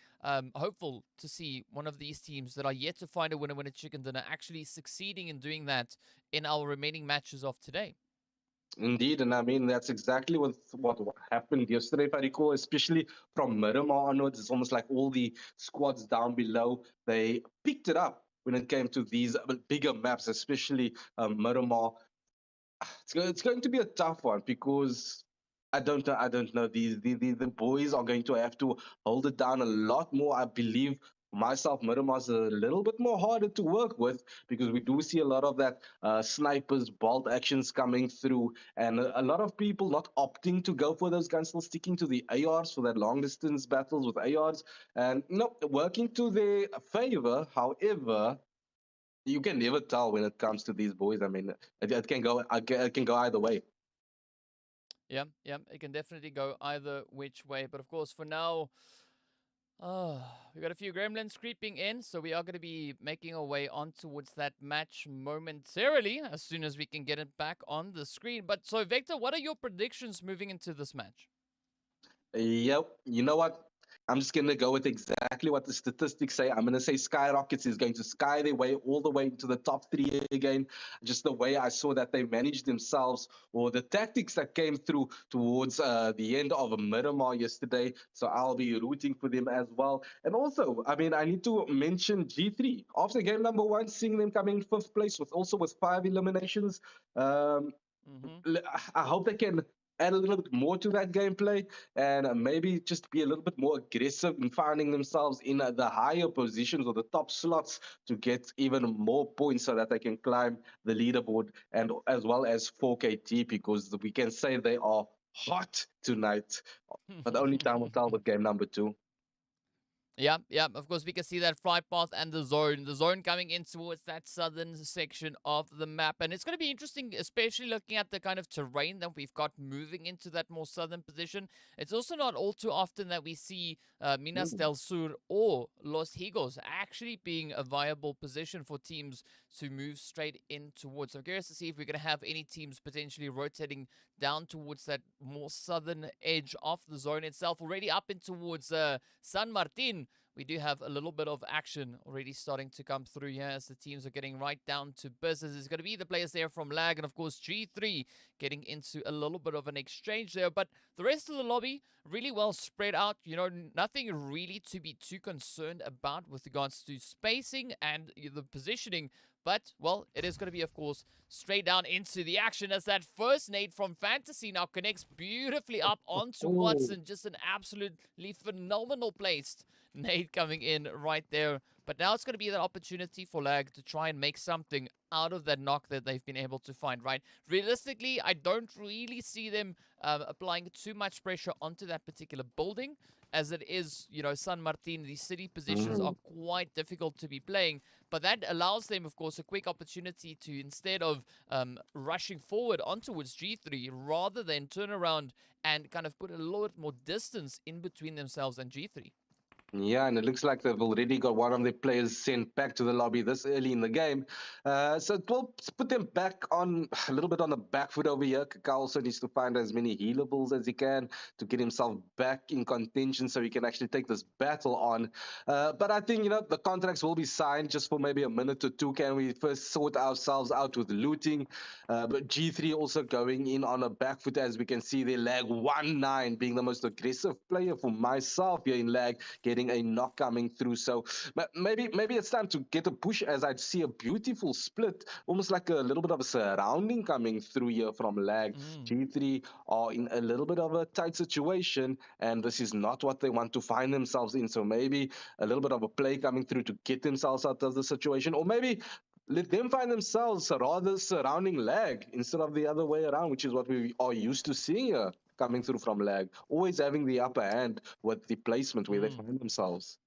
hopeful to see one of these teams that are yet to find a winner chicken dinner actually succeeding in doing that in our remaining matches of today. Indeed, and I mean that's exactly what happened yesterday, if I recall, especially from Miramar onwards. It's almost like all the squads down below they picked it up when it came to these bigger maps, especially Miramar. It's going to be a tough one because I don't know. The boys are going to have to hold it down a lot more. I believe myself, Miramar's a little bit more harder to work with because we do see a lot of that snipers, bolt actions coming through, and a lot of people not opting to go for those guns, still sticking to the ARs for that long distance battles with ARs, and working to their favor. However, you can never tell when it comes to these boys. I mean, it can go either way. Yeah, it can definitely go either which way. But of course, for now, Oh, we got a few gremlins creeping in, so we are going to be making our way on towards that match momentarily as soon as we can get it back on the screen. But so, Vector, what are your predictions moving into this match? Yep. You know what? I'm just going to go with exactly what the statistics say. I'm going to say Skyrockets is going to sky their way all the way into the top three again. Just the way I saw that they managed themselves, or the tactics that came through towards the end of Miramar yesterday. So I'll be rooting for them as well. And also, I mean, I need to mention G3. After game number one, seeing them coming in fifth place with 5 eliminations. Um, Mm-hmm. I hope they can add a little bit more to that gameplay and maybe just be a little bit more aggressive in finding themselves in the higher positions or the top slots to get even more points so that they can climb the leaderboard and as well as 4KT because we can say they are hot tonight. But only time will tell with game number two. Yeah, yeah. Of course, we can see that flight path and the zone. The zone coming in towards that southern section of the map. And it's going to be interesting, especially looking at the kind of terrain that we've got moving into that more southern position. It's also not all too often that we see Minas Mm. del Sur or Los Higos actually being a viable position for teams to move straight in towards. So I'm curious to see if we're going to have any teams potentially rotating down towards that more southern edge of the zone itself, already up in towards San Martin. We do have a little bit of action already starting to come through here as the teams are getting right down to business. It's going to be the players there from Lag and, of course, G3 getting into a little bit of an exchange there. But the rest of the lobby really well spread out. You know, nothing really to be too concerned about with regards to spacing and the positioning. But, well, it is going to be, of course, straight down into the action as that first nade from Fantasy now connects beautifully up onto Oh. Watson. Just an absolutely phenomenal placed nade coming in right there. But now it's going to be that opportunity for Lag to try and make something out of that knock that they've been able to find, right? Realistically, I don't really see them applying too much pressure onto that particular building, as it is, you know, San Martin. These city positions are Mm. quite difficult to be playing, but that allows them, of course, a quick opportunity to, instead of rushing forward ontowards G3, rather than turn around and kind of put a little bit more distance in between themselves and G3. Yeah, and it looks like they've already got one of their players sent back to the lobby this early in the game. So it will put them back on a little bit on the back foot over here. Kaká also needs to find as many healables as he can to get himself back in contention so he can actually take this battle on. But I think, you know, the contracts will be signed just for maybe a minute or two. Can we first sort ourselves out with looting? But G3 also going in on a back foot, as we can see, their Lag 1-9 being the most aggressive player for myself here in Lag, getting a knock coming through. So maybe it's time to get a push as I see a beautiful split, almost like a little bit of a surrounding coming through here from Lag. Mm. G3 are in a little bit of a tight situation, and this is not what they want to find themselves in. So maybe a little bit of a play coming through to get themselves out of the situation, or maybe let them find themselves rather surrounding Lag instead of the other way around, which is what we are used to seeing here coming through from Lag, always having the upper hand with the placement where they Mm. find themselves.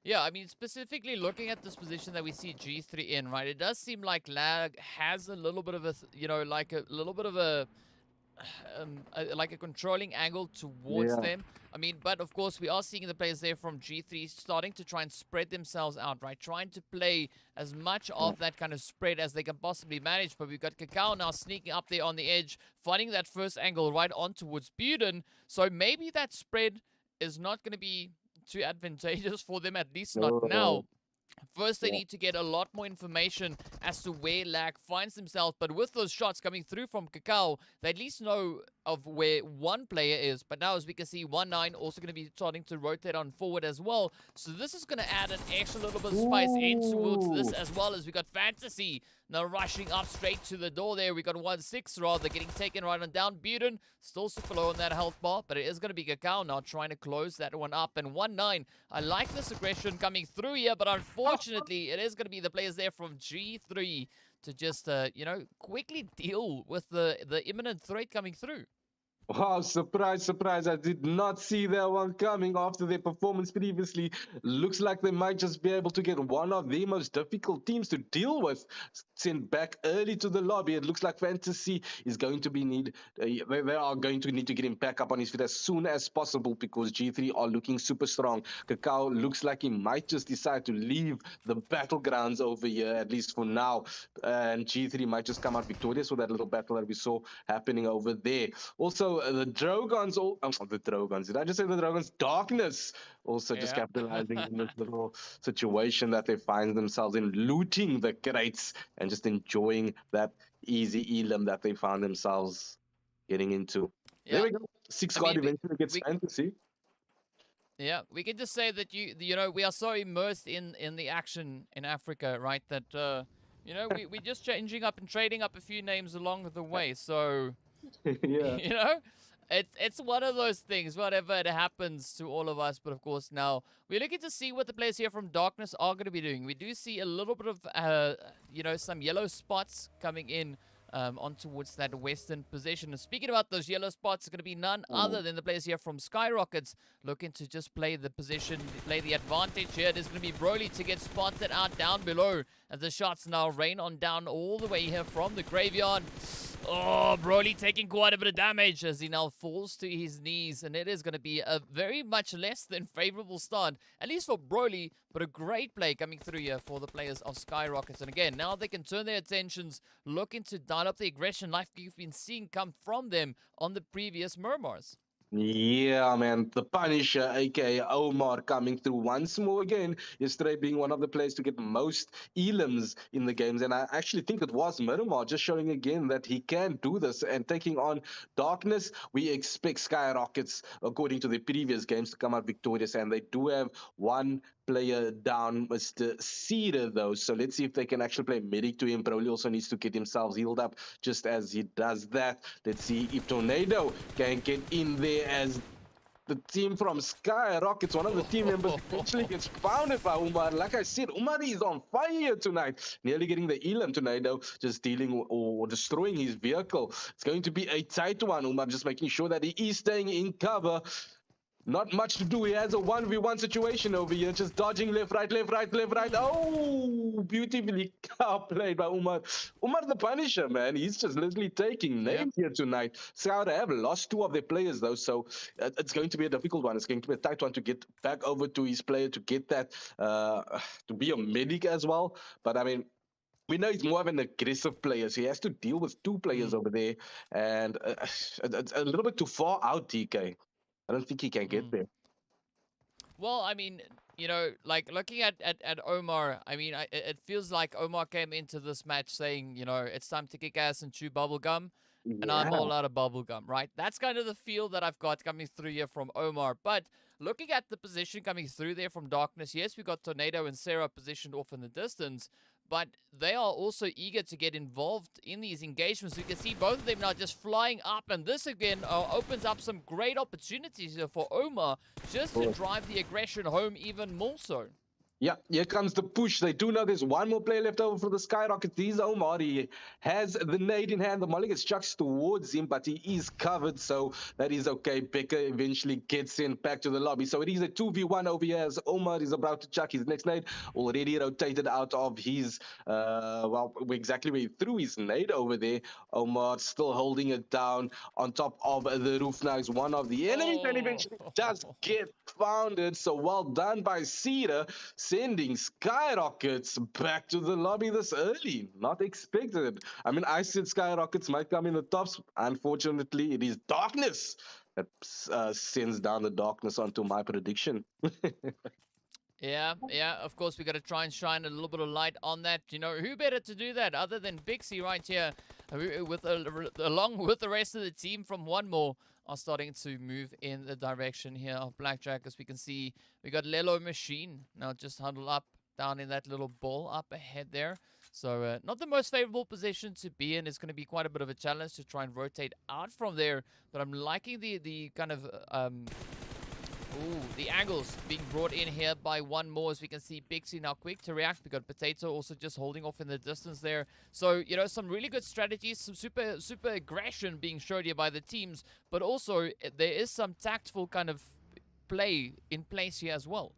Yeah, I mean, specifically looking at this position that we see G3 in, right? It does seem like Lag has a little bit of a, you know, like a little bit of like a controlling angle towards Yeah. them. I mean, but of course, we are seeing the players there from G3 starting to try and spread themselves out, right? Trying to play as much of that kind of spread as they can possibly manage. But we've got Kaká now sneaking up there on the edge, finding that first angle right on towards Buden. So maybe that spread is not going to be too advantageous for them, at least not Oh, now. First, they yeah. need to get a lot more information as to where Lag finds himself. But with those shots coming through from Kaká, they at least know of where one player is. But now, as we can see, 1-9 also going to be starting to rotate on forward as well. So this is going to add an extra little bit of spice in towards this, Ooh. as well as we got Fantasy now rushing up straight to the door there. We got 1-6 rather getting taken right on down. Buden still super low on that health bar, but it is going to be Kaká now trying to close that one up. And 1-9, I like this aggression coming through here, but unfortunately, it is going to be the players there from G3 to just, you know, quickly deal with the imminent threat coming through. Wow, surprise, surprise. I did not see that one coming after their performance previously. Looks like they might just be able to get one of the most difficult teams to deal with sent back early to the lobby. It looks like Fantasy is going to be they are going to need to get him back up on his feet as soon as possible because G3 are looking super strong. Cacao looks like he might just decide to leave the battlegrounds over here, at least for now. And G3 might just come out victorious with that little battle that we saw happening over there. Also, the Drogons, the Drogons, did I just say the Drogons? Darkness also just Yeah. capitalizing on this little situation that they find themselves in, looting the crates and just enjoying that easy elim that they found themselves getting into. There Yeah. we go. Six I card mean, eventually gets we fantasy. yeah, we can just say that you know we are so immersed in the action in Africa, right? That you know we just changing up and trading up a few names along the way. So Yeah. you know, it's one of those things. Whatever it happens to all of us, but of course now we're looking to see what the players here from Darkness are going to be doing. We do see a little bit of you know, some yellow spots coming in. On towards that western position. And speaking about those yellow spots, it's going to be none other than the players here from Skyrockets looking to just play the position, play the advantage here. There's going to be Broly to get spotted out down below as the shots now rain on down all the way here from the graveyard. Oh, Broly taking quite a bit of damage as he now falls to his knees, and it is going to be a very much less than favorable start, at least for Broly, but a great play coming through here for the players of Skyrockets. And again, now they can turn their attentions, looking to dial up the aggression like you've been seeing come from them on the previous Miramars. Yeah, man. The Punisher, aka Omar, coming through once more again. Yesterday being one of the players to get most elims in the games. And I actually think it was Miramar just showing again that he can do this and taking on Darkness. We expect Skyrockets, according to the previous games, to come out victorious. And they do have one player down, Mr. Cedar, though. So let's see if they can actually play medic to him. Broly also needs to get himself healed up just as he does that. Let's see if Tornado can get in there as the team from Skyrockets, one of the team members, eventually gets founded by Umar. Like I said, Umar is on fire tonight, nearly getting the elim tonight, though, just dealing or destroying his vehicle. It's going to be a tight one. Umar just making sure that he is staying in cover. Not much to do. He has a 1v1 situation over here, just dodging left, right, left, right, left, right. Oh, beautifully played by Umar. Umar the Punisher, man. He's just literally taking names here tonight. Scout have lost two of their players, though, so it's going to be a difficult one. It's going to be a tight one to get back over to his player to get that, to be a medic as well. But I mean, we know he's more of an aggressive player, so he has to deal with two players over there, and it's a little bit too far out, DK. I don't think he can get there. Well, I mean, you know, like looking at Omar, I mean, it feels like Omar came into this match saying, you know, it's time to kick ass and chew bubblegum, and I'm Yeah. all out of bubblegum, right? That's kind of the feel that I've got coming through here from Omar. But looking at the position coming through there from Darkness, yes, we got Tornado and Sarah positioned off in the distance, but they are also eager to get involved in these engagements. You can see both of them now just flying up, and this again opens up some great opportunities here for Omar just to drive the aggression home even more so. Yeah, here comes the push. They do know there's one more player left over for the Skyrockets. These Omar, he has the nade in hand. The molly gets chucked towards him, but he is covered, so that is okay. Becker eventually gets in back to the lobby. So it is a 2v1 over here as Omar is about to chuck his next nade. Already rotated out of his, well, exactly where he threw his nade over there. Omar still holding it down on top of the roof now. Is one of the enemies and eventually does get founded. So well done by Cedar, sending Skyrockets back to the lobby this early. Not expected. I mean, I said Skyrockets might come in the tops. Unfortunately, it is Darkness that sends down the Darkness onto my prediction. Yeah, of course, we got to try and shine a little bit of light on that. You know, who better to do that other than Bixie right here, along with the rest of the team from One More, are starting to move in the direction here of Blackjack. As we can see, we got Lelo Machine now just huddled up down in that little ball up ahead there. So not the most favorable position to be in. It's going to be quite a bit of a challenge to try and rotate out from there. But I'm liking the kind of Ooh, the angles being brought in here by one more, as we can see Pixie now quick to react. We got Potato also just holding off in the distance there. So, you know, some really good strategies, some super aggression being showed here by the teams, but also there is some tactful kind of play in place here as well.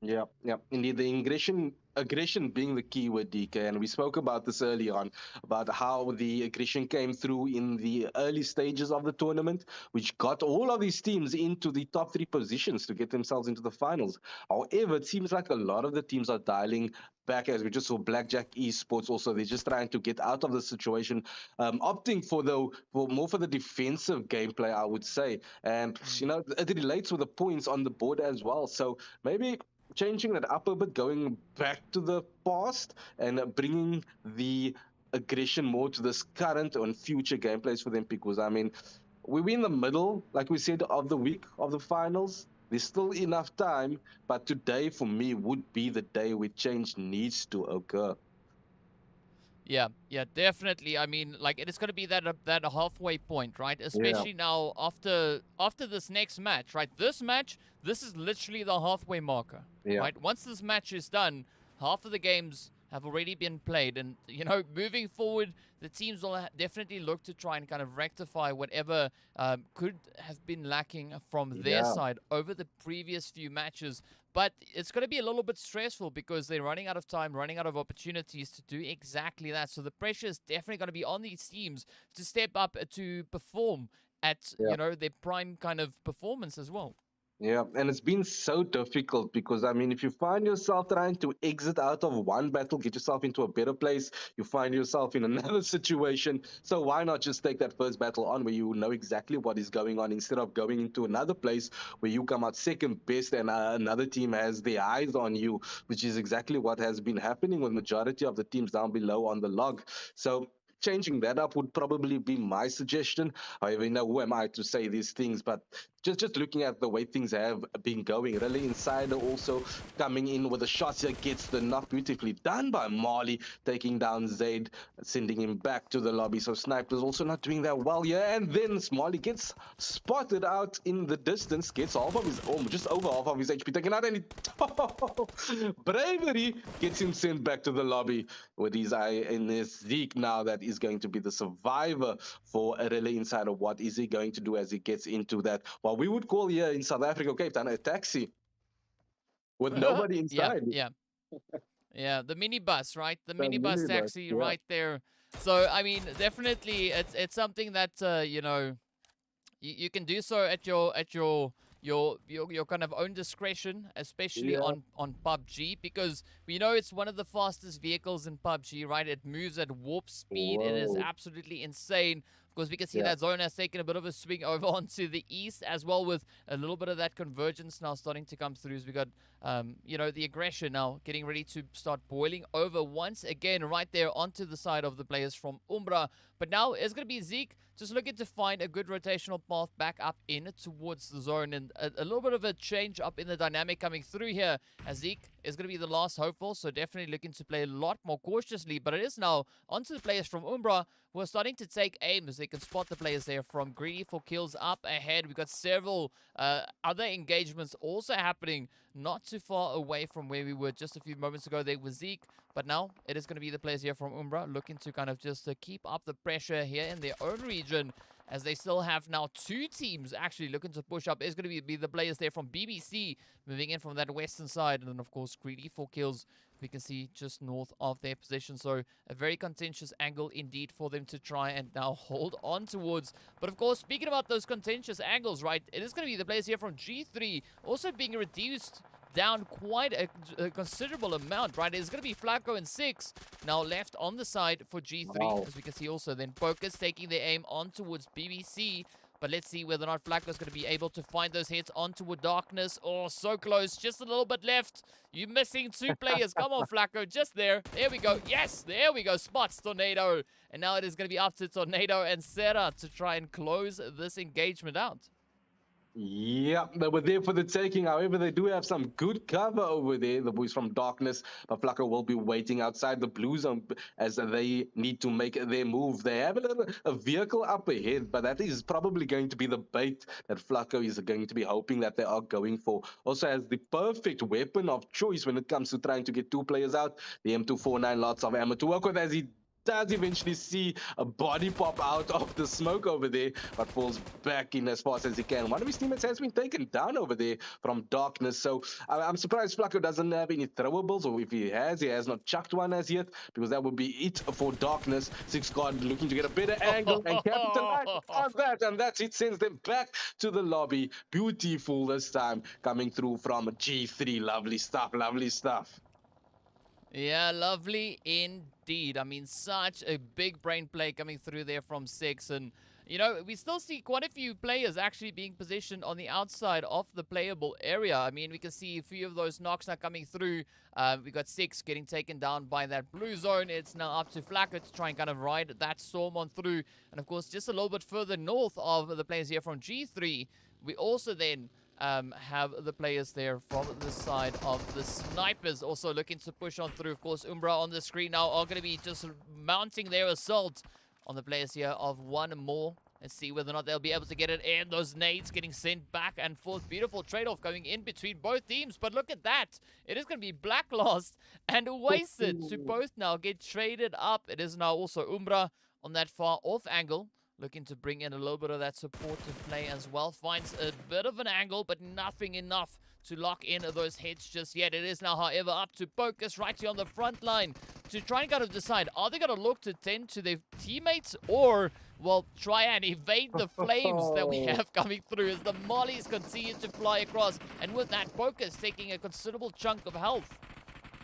Yeah, yeah, indeed. The aggression being the key word, DK, and we spoke about this early on about how the aggression came through in the early stages of the tournament, which got all of these teams into the top three positions to get themselves into the finals. However, it seems like a lot of the teams are dialing back, as we just saw Blackjack Esports. Also, they're just trying to get out of the situation, opting for the defensive gameplay, I would say, and you know it relates with the points on the board as well. So maybe changing that up a bit, going back to the past and bringing the aggression more to this current and future gameplays for them. Because I mean, we're in the middle, like we said, of the week of the finals. There's still enough time, but today for me would be the day where change needs to occur. Yeah, definitely. I mean, like it is going to be that halfway point, right? Yeah, Especially now after this next match, right? This match, this is literally the halfway marker, yeah, right? Once this match is done, half of the games have already been played, and you know, moving forward, the teams will definitely look to try and kind of rectify whatever could have been lacking from their yeah, side over the previous few matches. But it's going to be a little bit stressful because they're running out of time, running out of opportunities to do exactly that. So the pressure is definitely going to be on these teams to step up to perform at, yeah. you know, their prime kind of performance as well. Yeah, and it's been so difficult because I mean, if you find yourself trying to exit out of one battle, get yourself into a better place, you find yourself in another situation. So why not just take that first battle on where you know exactly what is going on instead of going into another place where you come out second best and another team has their eyes on you, which is exactly what has been happening with majority of the teams down below on the log. So changing that up would probably be my suggestion. However, you know, who am I to say these things? But just looking at the way things have been going, really Insider also coming in with the shots here, gets the knock beautifully done by Marley, taking down Zaid, sending him back to the lobby. So Sniper's also not doing that well here. And then Marley gets spotted out in the distance, gets half of his, just over half of his HP taken out, and bravery gets him sent back to the lobby with his eye in his Zeke now that is going to be the survivor for a Relay Insider. What is he going to do as he gets into that? Well, we would call here in South Africa, Cape Town, a taxi with nobody Yeah, inside. yeah. Yeah, the minibus, right? The The minibus minibus, taxi yeah. right there. So, I mean, definitely it's something that you know, you can do so at your kind of own discretion, especially Yeah. on PUBG, because we know it's one of the fastest vehicles in PUBG, right? It moves at warp speed. It is Whoa. absolutely insane. Of course, we can see Yeah. that zone has taken a bit of a swing over onto the east as well, with a little bit of that convergence now starting to come through. As we got, you know, the aggression now getting ready to start boiling over once again, right there onto the side of the players from Umbra. But now it's going to be Zeke just looking to find a good rotational path back up in towards the zone, and a little bit of a change up in the dynamic coming through here, as Zeke is going to be the last hopeful, so definitely looking to play a lot more cautiously. But it is now onto the players from Umbra, who are starting to take aim as they can spot the players there from Greedy for Kills up ahead. We've got several other engagements also happening not too far away from where we were just a few moments ago there with Zeke. But now it is going to be the players here from Umbra looking to kind of just keep up the pressure here in their own region, as they still have now two teams actually looking to push up. It's going to be the players there from BBC moving in from that western side. And then, of course, Greedy for Kills, we can see just north of their position. So a very contentious angle indeed for them to try and now hold on towards. But, of course, speaking about those contentious angles, right, it is going to be the players here from G3 also being reduced down quite a considerable amount, right? It's going to be Flacco and 6 now left on the side for G3. Wow. As we can see also then Focus taking their aim on towards BBC. But let's see whether or not Flacco's going to be able to find those hits onto Darkness. Oh, so close. Just a little bit left. You're missing two players. Come on, Flacco. Just there. There we go. Yes, there we go. Spots Tornado. And now it is going to be up to Tornado and Serra to try and close this engagement out. Yeah, they were there for the taking. However, they do have some good cover over there, the boys from Darkness. But Flacco will be waiting outside the blue zone as they need to make their move. They have a vehicle up ahead, but that is probably going to be the bait that Flacco is going to be hoping that they are going for. Also has the perfect weapon of choice when it comes to trying to get two players out. The M249, lots of ammo to work with as he does eventually see a body pop out of the smoke over there, but falls back in as fast as he can. One of his teammates has been taken down over there from Darkness, so I'm surprised Flacco doesn't have any throwables, or if he has not chucked one as yet, because that would be it for Darkness. Six God looking to get a better angle and capitalize on that, and that's it. Sends them back to the lobby. Beautiful this time, coming through from G3. Lovely stuff, lovely stuff. Yeah, lovely indeed. I mean, such a big brain play coming through there from Six. And, you know, we still see quite a few players actually being positioned on the outside of the playable area. I mean, we can see a few of those knocks now coming through. We got Six getting taken down by that blue zone. It's now up to Flacco to try and kind of ride that storm on through. And, of course, just a little bit further north of the players here from G3, we also then have the players there from the side of the snipers also looking to push on through. Of course, Umbra on the screen now are going to be just mounting their assault on the players here of one more. Let's see whether or not they'll be able to get it in. Those nades getting sent back and forth. Beautiful trade-off going in between both teams. But look at that. It is going to be Black Lost and Wasted to both now get traded up. It is now also Umbra on that far off angle, looking to bring in a little bit of that supportive play as well. Finds a bit of an angle, but nothing enough to lock in those hits just yet. It is now, however, up to Focus right here on the front line to try and kind of decide, are they going to look to tend to their teammates or, well, try and evade the flames that we have coming through as the mollies continue to fly across. And with that, Focus taking a considerable chunk of health.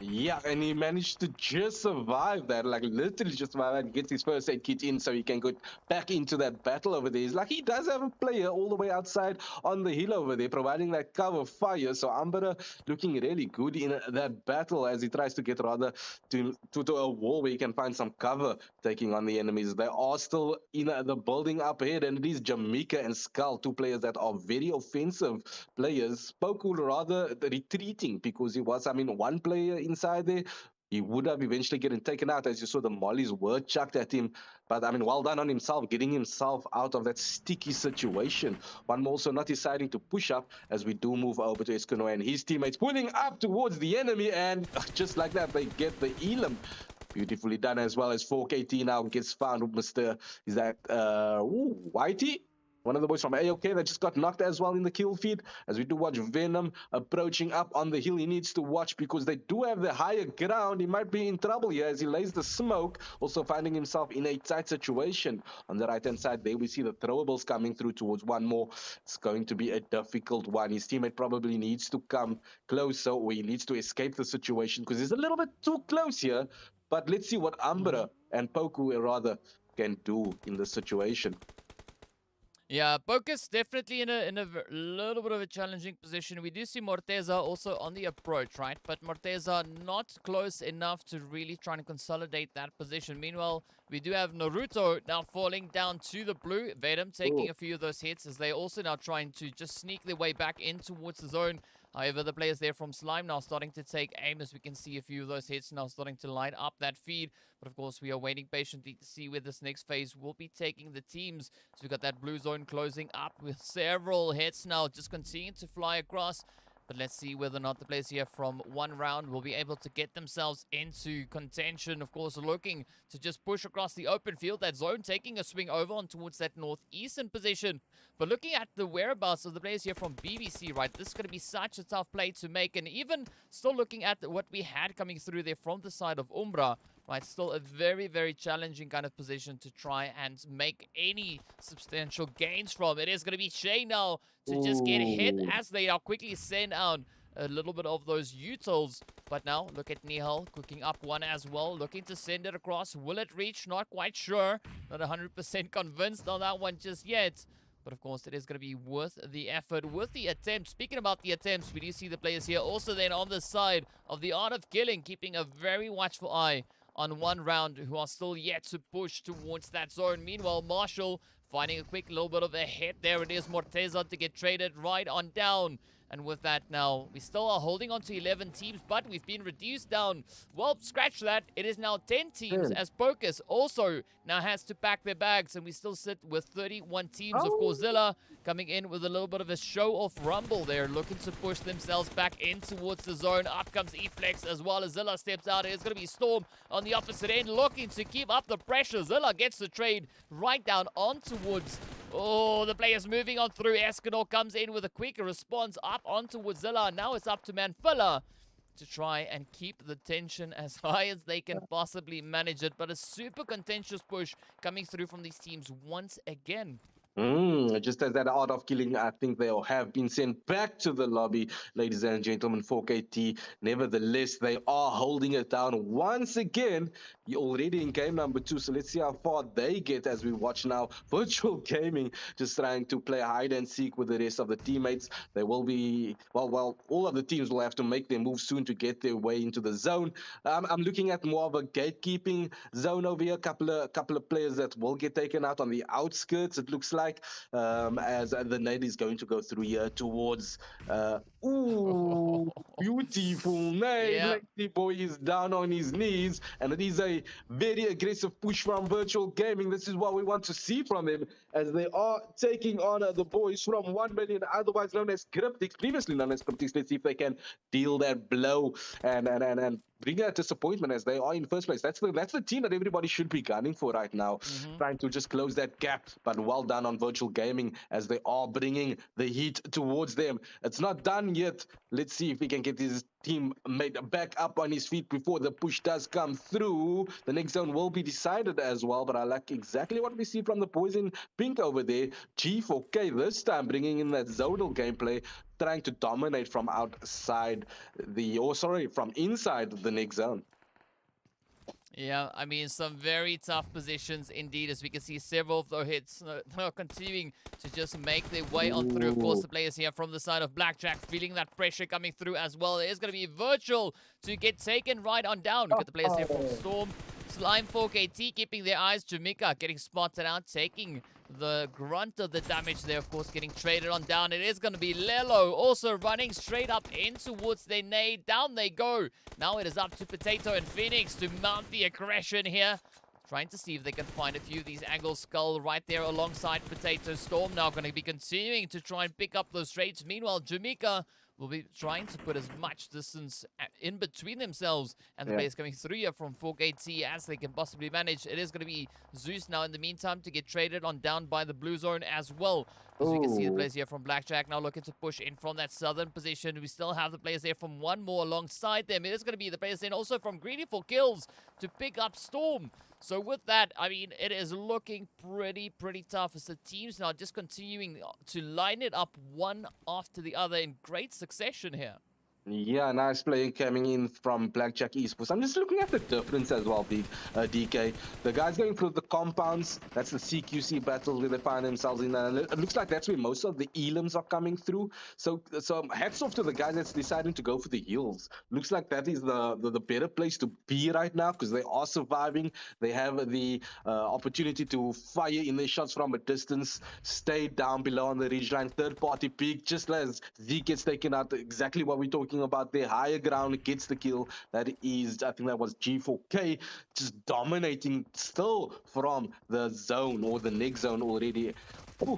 Yeah, and he managed to just survive that, like literally just survive and gets his first aid kit in so he can go back into that battle over there. He's like, he does have a player all the way outside on the hill over there, providing that cover fire. So Umbra looking really good in that battle as he tries to get rather to a wall where he can find some cover taking on the enemies. They are still in the building up ahead, and it is Jamaica and Skull, two players that are very offensive players. Poku rather retreating because he was, I mean, one player inside there, he would have eventually getting taken out. As you saw, the mollies were chucked at him. But I mean, well done on himself, getting himself out of that sticky situation. One more also not deciding to push up as we do move over to Escano and his teammates pulling up towards the enemy. And just like that, they get the elim. Beautifully done as well as 4KT now gets found. Mr. Is that Whitey? One of the boys from AOK that just got knocked as well in the kill feed. As we do watch Venom approaching up on the hill. He needs to watch because they do have the higher ground. He might be in trouble here as he lays the smoke. Also finding himself in a tight situation. On the right-hand side there we see the throwables coming through towards one more. It's going to be a difficult one. His teammate probably needs to come closer or he needs to escape the situation because he's a little bit too close here. But let's see what Umbra and Poku rather can do in this situation. Yeah, Focus definitely in a little bit of a challenging position. We do see Morteza also on the approach, right? But Morteza not close enough to really try and consolidate that position. Meanwhile, we do have Naruto now falling down to the blue. Venom taking a few of those hits as they also now trying to just sneak their way back in towards the zone. However, the players there from Slime now starting to take aim as we can see a few of those hits now starting to line up that feed. But of course, we are waiting patiently to see where this next phase will be taking the teams. So we've got that blue zone closing up with several hits now just continuing to fly across. But let's see whether or not the players here from one round will be able to get themselves into contention. Of course, looking to just push across the open field. That zone taking a swing over on towards that northeastern position. But looking at the whereabouts of the players here from BBC, right, this is going to be such a tough play to make. And even still looking at what we had coming through there from the side of Umbra, right, still a very, very challenging kind of position to try and make any substantial gains from. It is going to be Shay now to just get hit as they are quickly send out a little bit of those utils. But now, look at Nihal cooking up one as well, looking to send it across. Will it reach? Not quite sure. Not 100% convinced on that one just yet. But of course, it is going to be worth the effort, worth the attempt. Speaking about the attempts, we do see the players here also then on the side of the art of killing, keeping a very watchful eye on one round, who are still yet to push towards that zone. Meanwhile, Marshall finding a quick little bit of a hit. There it is, Morteza to get traded right on down. And with that now, we still are holding on to 11 teams, but we've been reduced down. Well, scratch that. It is now 10 teams as Pocus also now has to pack their bags, and we still sit with 31 teams. Of course, Zilla coming in with a little bit of a show-off rumble there, looking to push themselves back in towards the zone. Up comes E-Flex as well as Zilla steps out. It's going to be Storm on the opposite end, looking to keep up the pressure. Zilla gets the trade right down on towards... Oh, the players moving on through. Escanor comes in with a quick response up onto Zilla. Now it's up to Manfilla to try and keep the tension as high as they can possibly manage it. But a super contentious push coming through from these teams once again. Just as that art of killing, I think they'll have been sent back to the lobby, ladies and gentlemen, 4KT. Nevertheless, they are holding it down once again. You're already in game number 2, so let's see how far they get as we watch now. Virtual Gaming just trying to play hide and seek with the rest of the teammates. They will be, well, all of the teams will have to make their move soon to get their way into the zone. I'm looking at more of a gatekeeping zone over here. Couple of players that will get taken out on the outskirts, it looks like, as the nade is going to go through here towards beautiful nade. Yeah. Lexi boy is down on his knees, and it is a very aggressive push from Virtual Gaming. This is what we want to see from them, as they are taking on the boys from 1 million, otherwise known as CRYPTICS, previously known as CRYPTICS. Let's see if they can deal that blow and bring that disappointment, as they are in first place. That's the team that everybody should be gunning for right now, trying to just close that gap. But well done on Virtual Gaming, as they are bringing the heat towards them. It's not done yet. Let's see if we can get his team made back up on his feet before the push does come through. The next zone will be decided as well, but I like exactly what we see from the boys in pink over there. G4K this time bringing in that zonal gameplay, trying to dominate from outside from inside the next zone. Yeah, I mean, some very tough positions indeed, as we can see several of those hits are continuing to just make their way on through. Of course, the players here from the side of Blackjack feeling that pressure coming through as well. It is going to be Virtual to get taken right on down. Look at the players here from Storm. Slime 4KT keeping their eyes. Jamaica getting spotted out, taking the grunt of the damage there, of course, getting traded on down. It is going to be Lelo also running straight up in towards their nade. Down they go. Now it is up to Potato and Phoenix to mount the aggression here. Trying to see if they can find a few of these angle skull right there alongside Potato. Storm now going to be continuing to try and pick up those trades. Meanwhile, Jamaica will be trying to put as much distance in between themselves and the players coming through here from 4KT as they can possibly manage. It is going to be Zeus now in the meantime to get traded on down by the blue zone as well. As we can see the players here from Blackjack now looking to push in from that southern position. We still have the players there from one more alongside them. It is going to be the players then also from Greedy for kills to pick up Storm. So with that, I mean, it is looking pretty tough as the teams now just continuing to line it up one after the other in great succession here. Yeah, nice play coming in from Blackjack Esports. I'm just looking at the difference as well, DK. The guys going through the compounds, that's the CQC battles where they find themselves in. It looks like that's where most of the elims are coming through. So hats off to the guys that's deciding to go for the heals. Looks like that is the better place to be right now, because they are surviving. They have the opportunity to fire in their shots from a distance, stay down below on the ridgeline, third-party peak, just as Zeke gets taken out. Exactly what we're talking about there. Higher ground gets the kill. That is, I think that was G4K, just dominating still from the zone, or the next zone already. There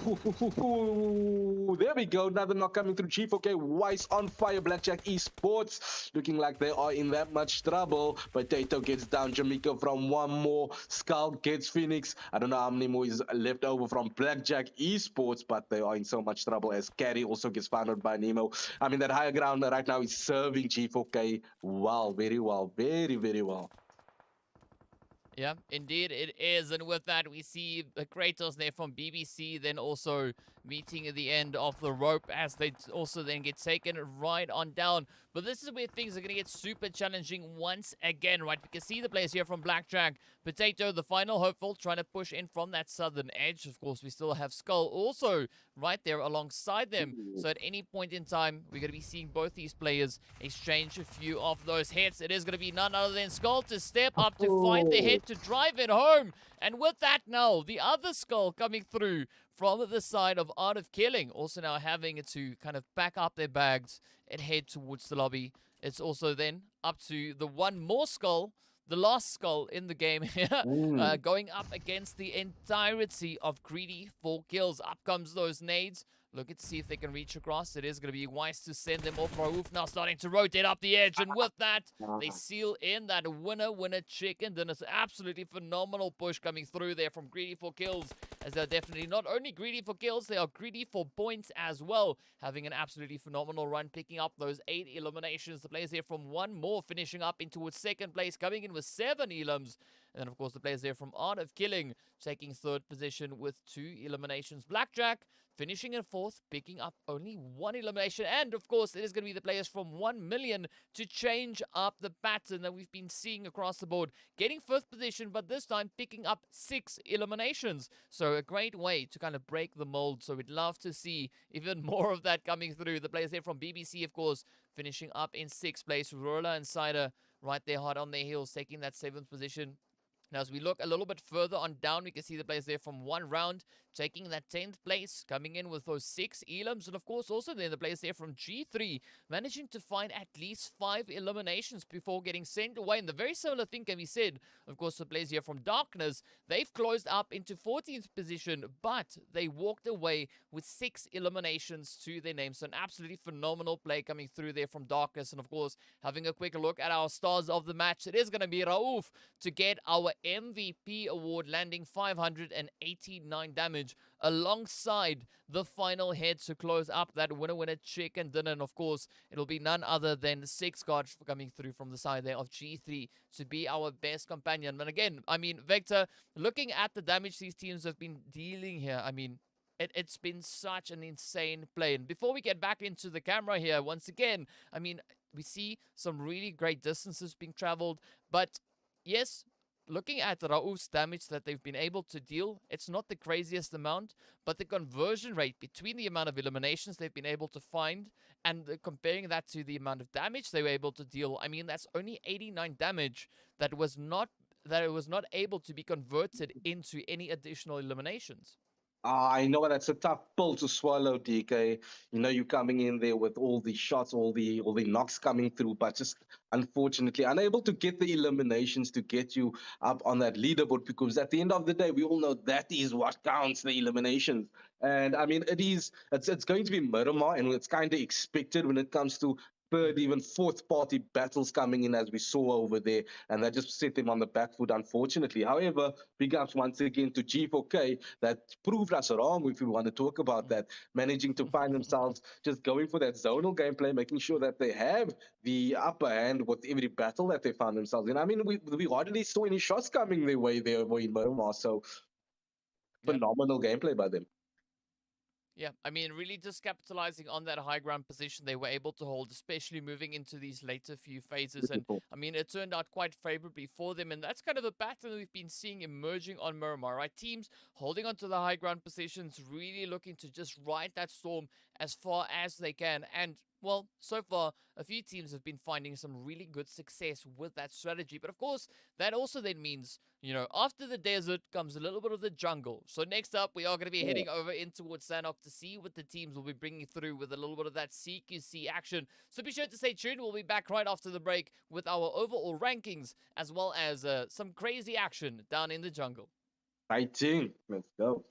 we go. Another knock coming through. G4K Weiss on fire. Blackjack Esports looking like they are in that much trouble. Potato gets down. Jamaica from one more. Skull gets Phoenix. I don't know how many more is left over from Blackjack Esports, but they are in so much trouble, as Carry also gets found out by Nemo. I mean, that higher ground right now is serving G4K well, very well, very well. Yeah, indeed it is. And with that, we see Kratos there from BBC then also meeting at the end of the rope, as they also then get taken right on down. But this is where things are going to get super challenging once again, right? We can see the players here from Blackjack Potato, the final hopeful, trying to push in from that southern edge. Of course, we still have Skull also right there alongside them. Ooh. So at any point in time, we're going to be seeing both these players exchange a few of those hits. It is going to be none other than Skull to step up to find the Oh. hit to drive it home. And with that now, the other Skull coming through from the side of Art of Killing, also now having to kind of pack up their bags and head towards the lobby. It's also then up to the one more Skull, the last Skull in the game here, Mm. going up against the entirety of Greedy for kills. Up comes those nades. Looking to see if they can reach across. It is going to be wise to send them off. Raouf now starting to rotate up the edge. And with that, they seal in that winner chicken. Then it's an absolutely phenomenal push coming through there from Greedy for kills. As they're definitely not only greedy for kills, they are greedy for points as well. Having an absolutely phenomenal run, picking up those 8 eliminations. The players here from one more finishing up into its second place, coming in with 7 elims. And then, of course, the players there from Art of Killing taking third position with 2 eliminations. Blackjack finishing in fourth, picking up only 1 elimination. And, of course, it is going to be the players from 1 million to change up the pattern that we've been seeing across the board. Getting fifth position, but this time picking up 6 eliminations. So a great way to kind of break the mold. So we'd love to see even more of that coming through. The players there from BBC, of course, finishing up in 6th place. RILA and Cider right there hard on their heels, taking that 7th position. Now, as we look a little bit further on down, we can see the players there from one round taking that 10th place, coming in with those 6 elims. And, of course, also then the players there from G3 managing to find at least 5 eliminations before getting sent away. And the very similar thing can be said, of course, the players here from Darkness. They've closed up into 14th position, but they walked away with 6 eliminations to their name. So an absolutely phenomenal play coming through there from Darkness. And, of course, having a quick look at our stars of the match, it is going to be Raouf to get our MVP award, landing 589 damage alongside the final head to close up that winner chicken dinner. And of course, it'll be none other than 6 God coming through from the side there of G3 to be our best companion. And again, I mean, Vector, looking at the damage these teams have been dealing here, I mean, it's been such an insane play. And before we get back into the camera here, once again, I mean, we see some really great distances being traveled, but yes, looking at Raouf's damage that they've been able to deal, it's not the craziest amount, but the conversion rate between the amount of eliminations they've been able to find and comparing that to the amount of damage they were able to deal, I mean, that's only 89 damage that was not able to be converted into any additional eliminations. I know that's a tough pill to swallow, DK. You know, you're coming in there with all the shots, all the knocks coming through, but just unfortunately unable to get the eliminations to get you up on that leaderboard. Because at the end of the day, we all know that is what counts, the eliminations. And I mean, it's going to be Miramar, and it's kind of expected when it comes to third, even fourth party battles coming in, as we saw over there, and that just set them on the back foot, unfortunately. However, big ups once again to G4K that proved us wrong, if we want to talk about that, managing to find themselves just going for that zonal gameplay, making sure that they have the upper hand with every battle that they found themselves in. I mean, we hardly saw any shots coming their way there in Miramar, so Yeah. phenomenal gameplay by them. Yeah, I mean, really just capitalizing on that high ground position they were able to hold, especially moving into these later few phases. And Beautiful. I mean, it turned out quite favorably for them. And that's kind of a pattern we've been seeing emerging on Miramar, right? Teams holding onto the high ground positions, really looking to just ride that storm as far as they can. And well, so far, a few teams have been finding some really good success with that strategy. But of course, that also then means, you know, after the desert comes a little bit of the jungle. So next up, we are going to be heading over in towards Sanhok to see what the teams will be bringing through with a little bit of that CQC action. So be sure to stay tuned. We'll be back right after the break with our overall rankings, as well as some crazy action down in the jungle. Fighting. Let's go.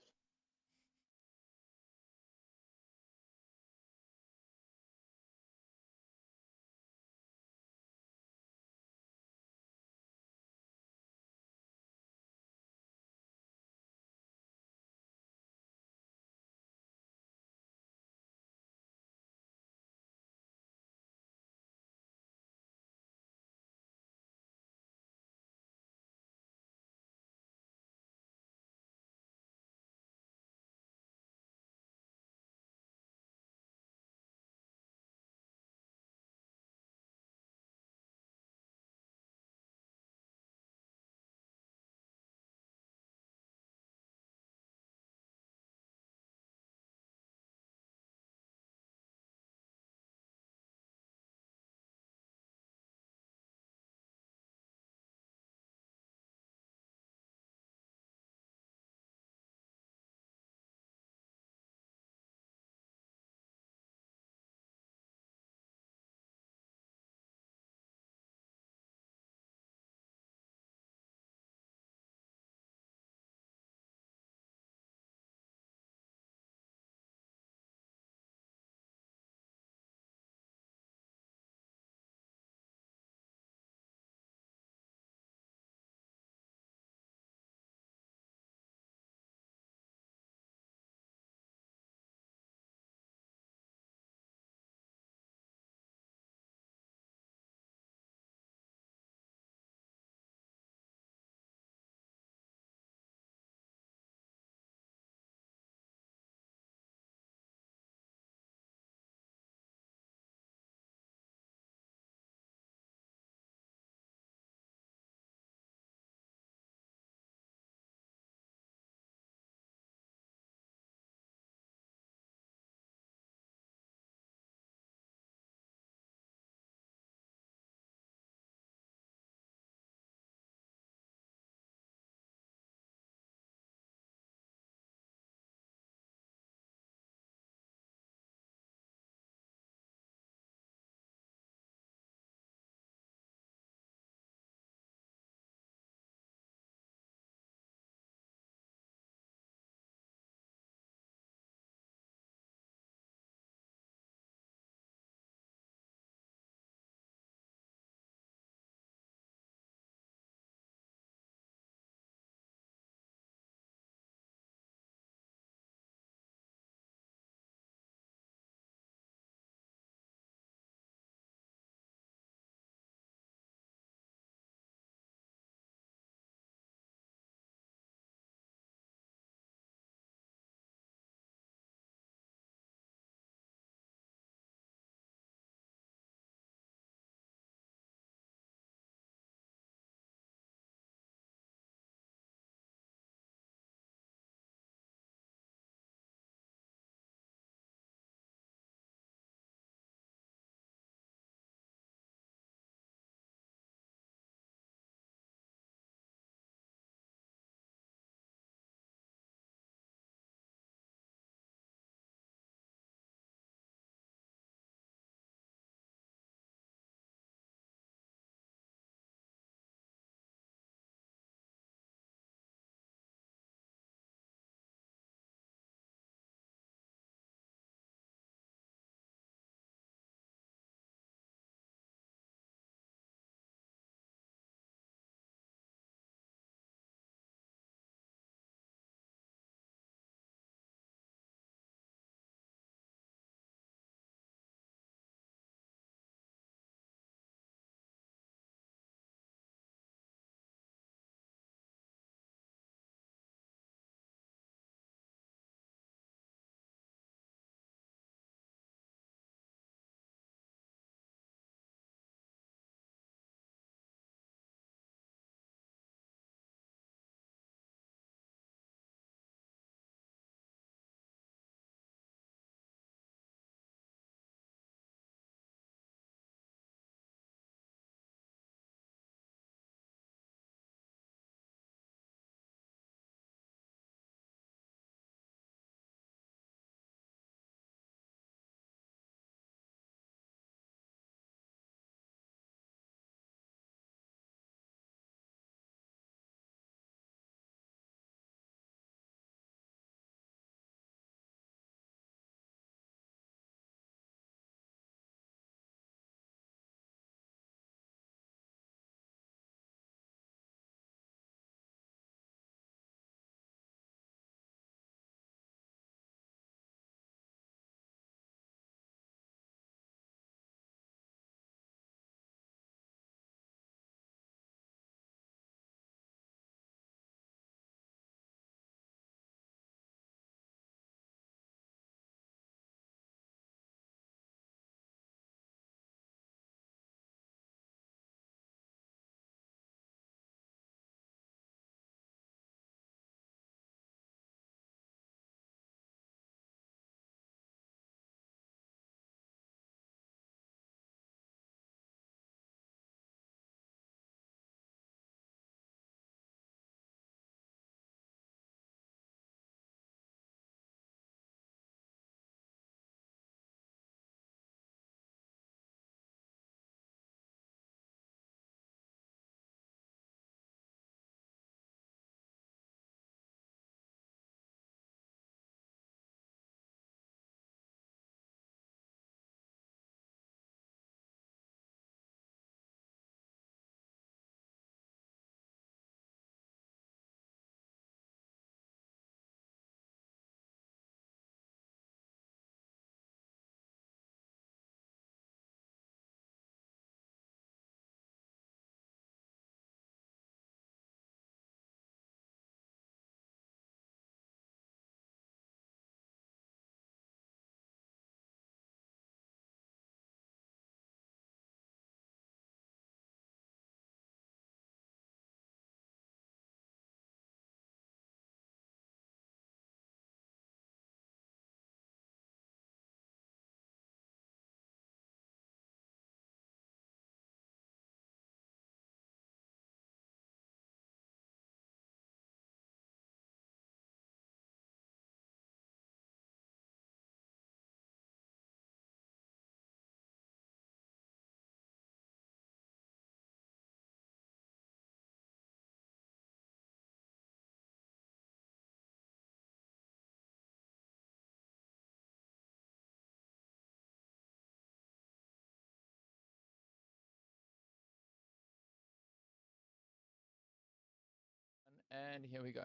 And here we go.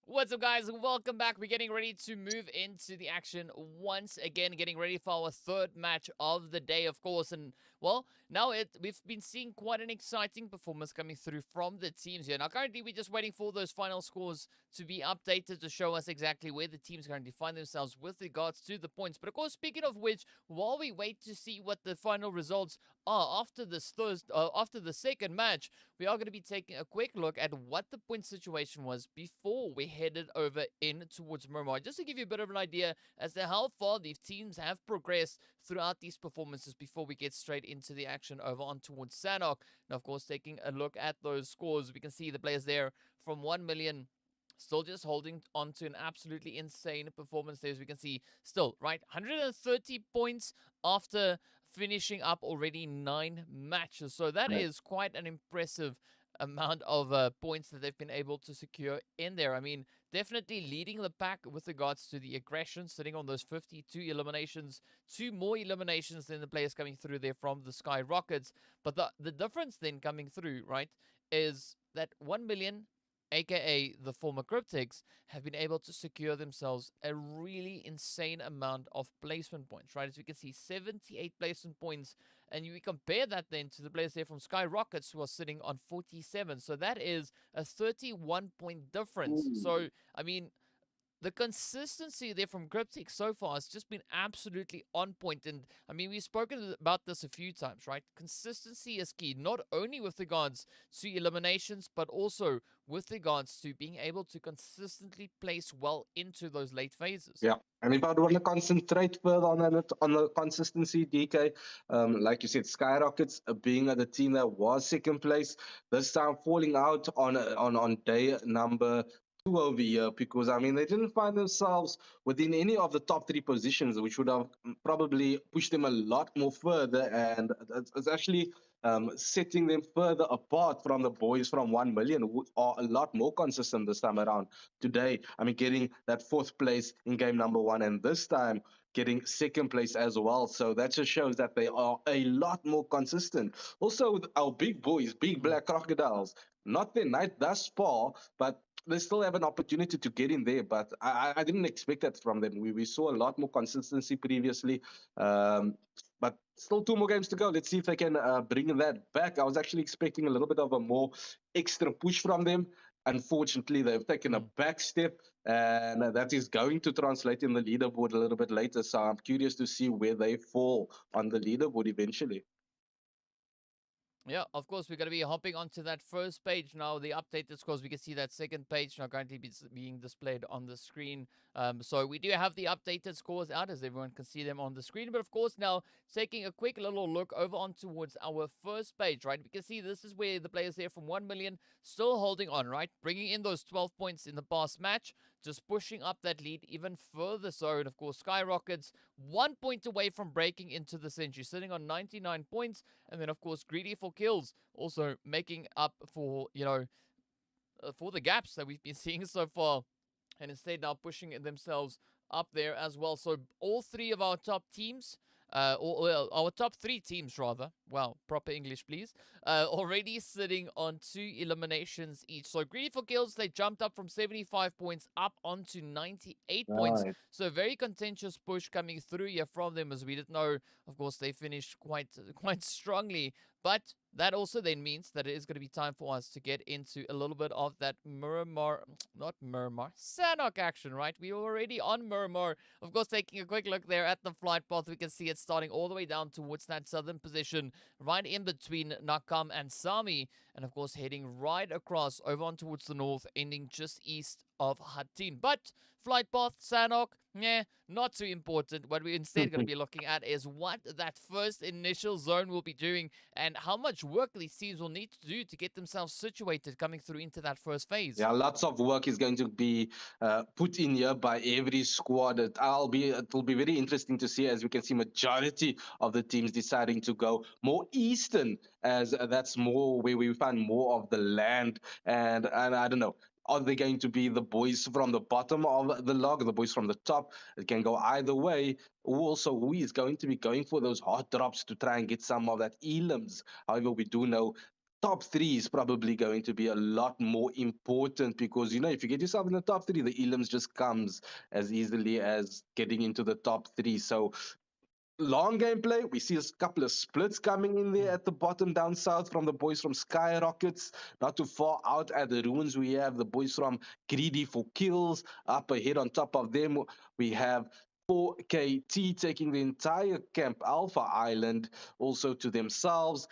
What's up, guys? Welcome back. We're getting ready to move into the action once again, getting ready for our third match of the day, of course. And well, now we've been seeing quite an exciting performance coming through from the teams here. Now, currently, we're just waiting for those final scores to be updated to show us exactly where the teams currently find themselves with regards to the points. But of course, speaking of which, while we wait to see what the final results are after this after the second match, we are going to be taking a quick look at what the point situation was before we headed over in towards Miramar, just to give you a bit of an idea as to how far these teams have progressed throughout these performances before we get straight into the action over on towards Sanhok. And of course, taking a look at those scores, we can see the players there from 1 million still just holding on to an absolutely insane performance there, as we can see. Still, right, 130 points after finishing up already 9 matches. So that is quite an impressive amount of points that they've been able to secure in there. I mean, definitely leading the pack with regards to the aggression, sitting on those 52 eliminations, 2 more eliminations than the players coming through there from the Skyrockets. But the difference then coming through, right, is that 1 million, aka the former CRYPTICS, have been able to secure themselves a really insane amount of placement points, right? As we can see, 78 placement points, and you compare that then to the players there from Skyrockets who are sitting on 47. So that is a 31-point difference. Ooh. So, I mean, the consistency there from CRYPTICS so far has just been absolutely on point. And I mean, we've spoken about this a few times, right? Consistency is key, not only with regards to eliminations, but also with regards to being able to consistently place well into those late phases. Yeah. And if I want to concentrate further on the consistency, DK, like you said, Skyrockets being the team that was second place, this time falling out on day number 2 over here, because I mean they didn't find themselves within any of the top 3 positions, which would have probably pushed them a lot more further, and it's actually setting them further apart from the boys from 1 million, who are a lot more consistent this time around. Today, I mean, getting that fourth place in game number 1, and this time getting second place as well. So that just shows that they are a lot more consistent. Also, with our big boys, big black crocodiles, not their night thus far, but they still have an opportunity to get in there. But I didn't expect that from them. We saw a lot more consistency previously. But still 2 more games to go. Let's see if they can bring that back. I was actually expecting a little bit of a more extra push from them. Unfortunately, they've taken a back step, and that is going to translate in the leaderboard a little bit later. So I'm curious to see where they fall on the leaderboard eventually. Yeah, of course, we're going to be hopping onto that first page now. The updated scores, we can see that second page now currently being displayed on the screen. So we do have the updated scores out, as everyone can see them on the screen. But of course, now taking a quick little look over on towards our first page, right? We can see this is where the players here from 1 million still holding on, right? Bringing in those 12 points in the past match, just pushing up that lead even further. So, and of course, Skyrockets 1 point away from breaking into the century, sitting on 99 points. And then, of course, Greedy for kills, also making up for, for the gaps that we've been seeing so far. And instead now pushing themselves up there as well. So all 3 of our top teams, or our top 3 teams rather, wow, proper English please, already sitting on 2 eliminations each. So Greedy for kills, they jumped up from 75 points up onto 98 points. Right. So very contentious push coming through here from them, as we did know, of course, they finished quite strongly. But that also then means that it is going to be time for us to get into a little bit of that Miramar, not Miramar, Sanhok action, right? We were already on Miramar. Of course, taking a quick look there at the flight path, we can see it starting all the way down towards that southern position, right in between Nakam and Sami, and of course heading right across over on towards the north, ending just east of Hatin. But flight path, Sanhok, not too important. What we're instead going to be looking at is what that first initial zone will be doing and how much work these teams will need to do to get themselves situated coming through into that first phase. Yeah, lots of work is going to be put in here by every squad. It will be very interesting to see, as we can see majority of the teams deciding to go more eastern, as that's more where we find more of the land. And I don't know. Are they going to be the boys from the bottom of the log, the boys from the top? It can go either way. Also, who is going to be going for those hot drops to try and get some of that elims? However, we do know top three is probably going to be a lot more important because if you get yourself in the top three, the elims just comes as easily as getting into the top three. So long gameplay. We see a couple of splits coming in there Mm. at the bottom down south from the boys from Skyrockets. Not too far out at the ruins, we have the boys from Greedy for Kills. Up ahead on top of them, we have 4KT taking the entire Camp Alpha Island also to themselves.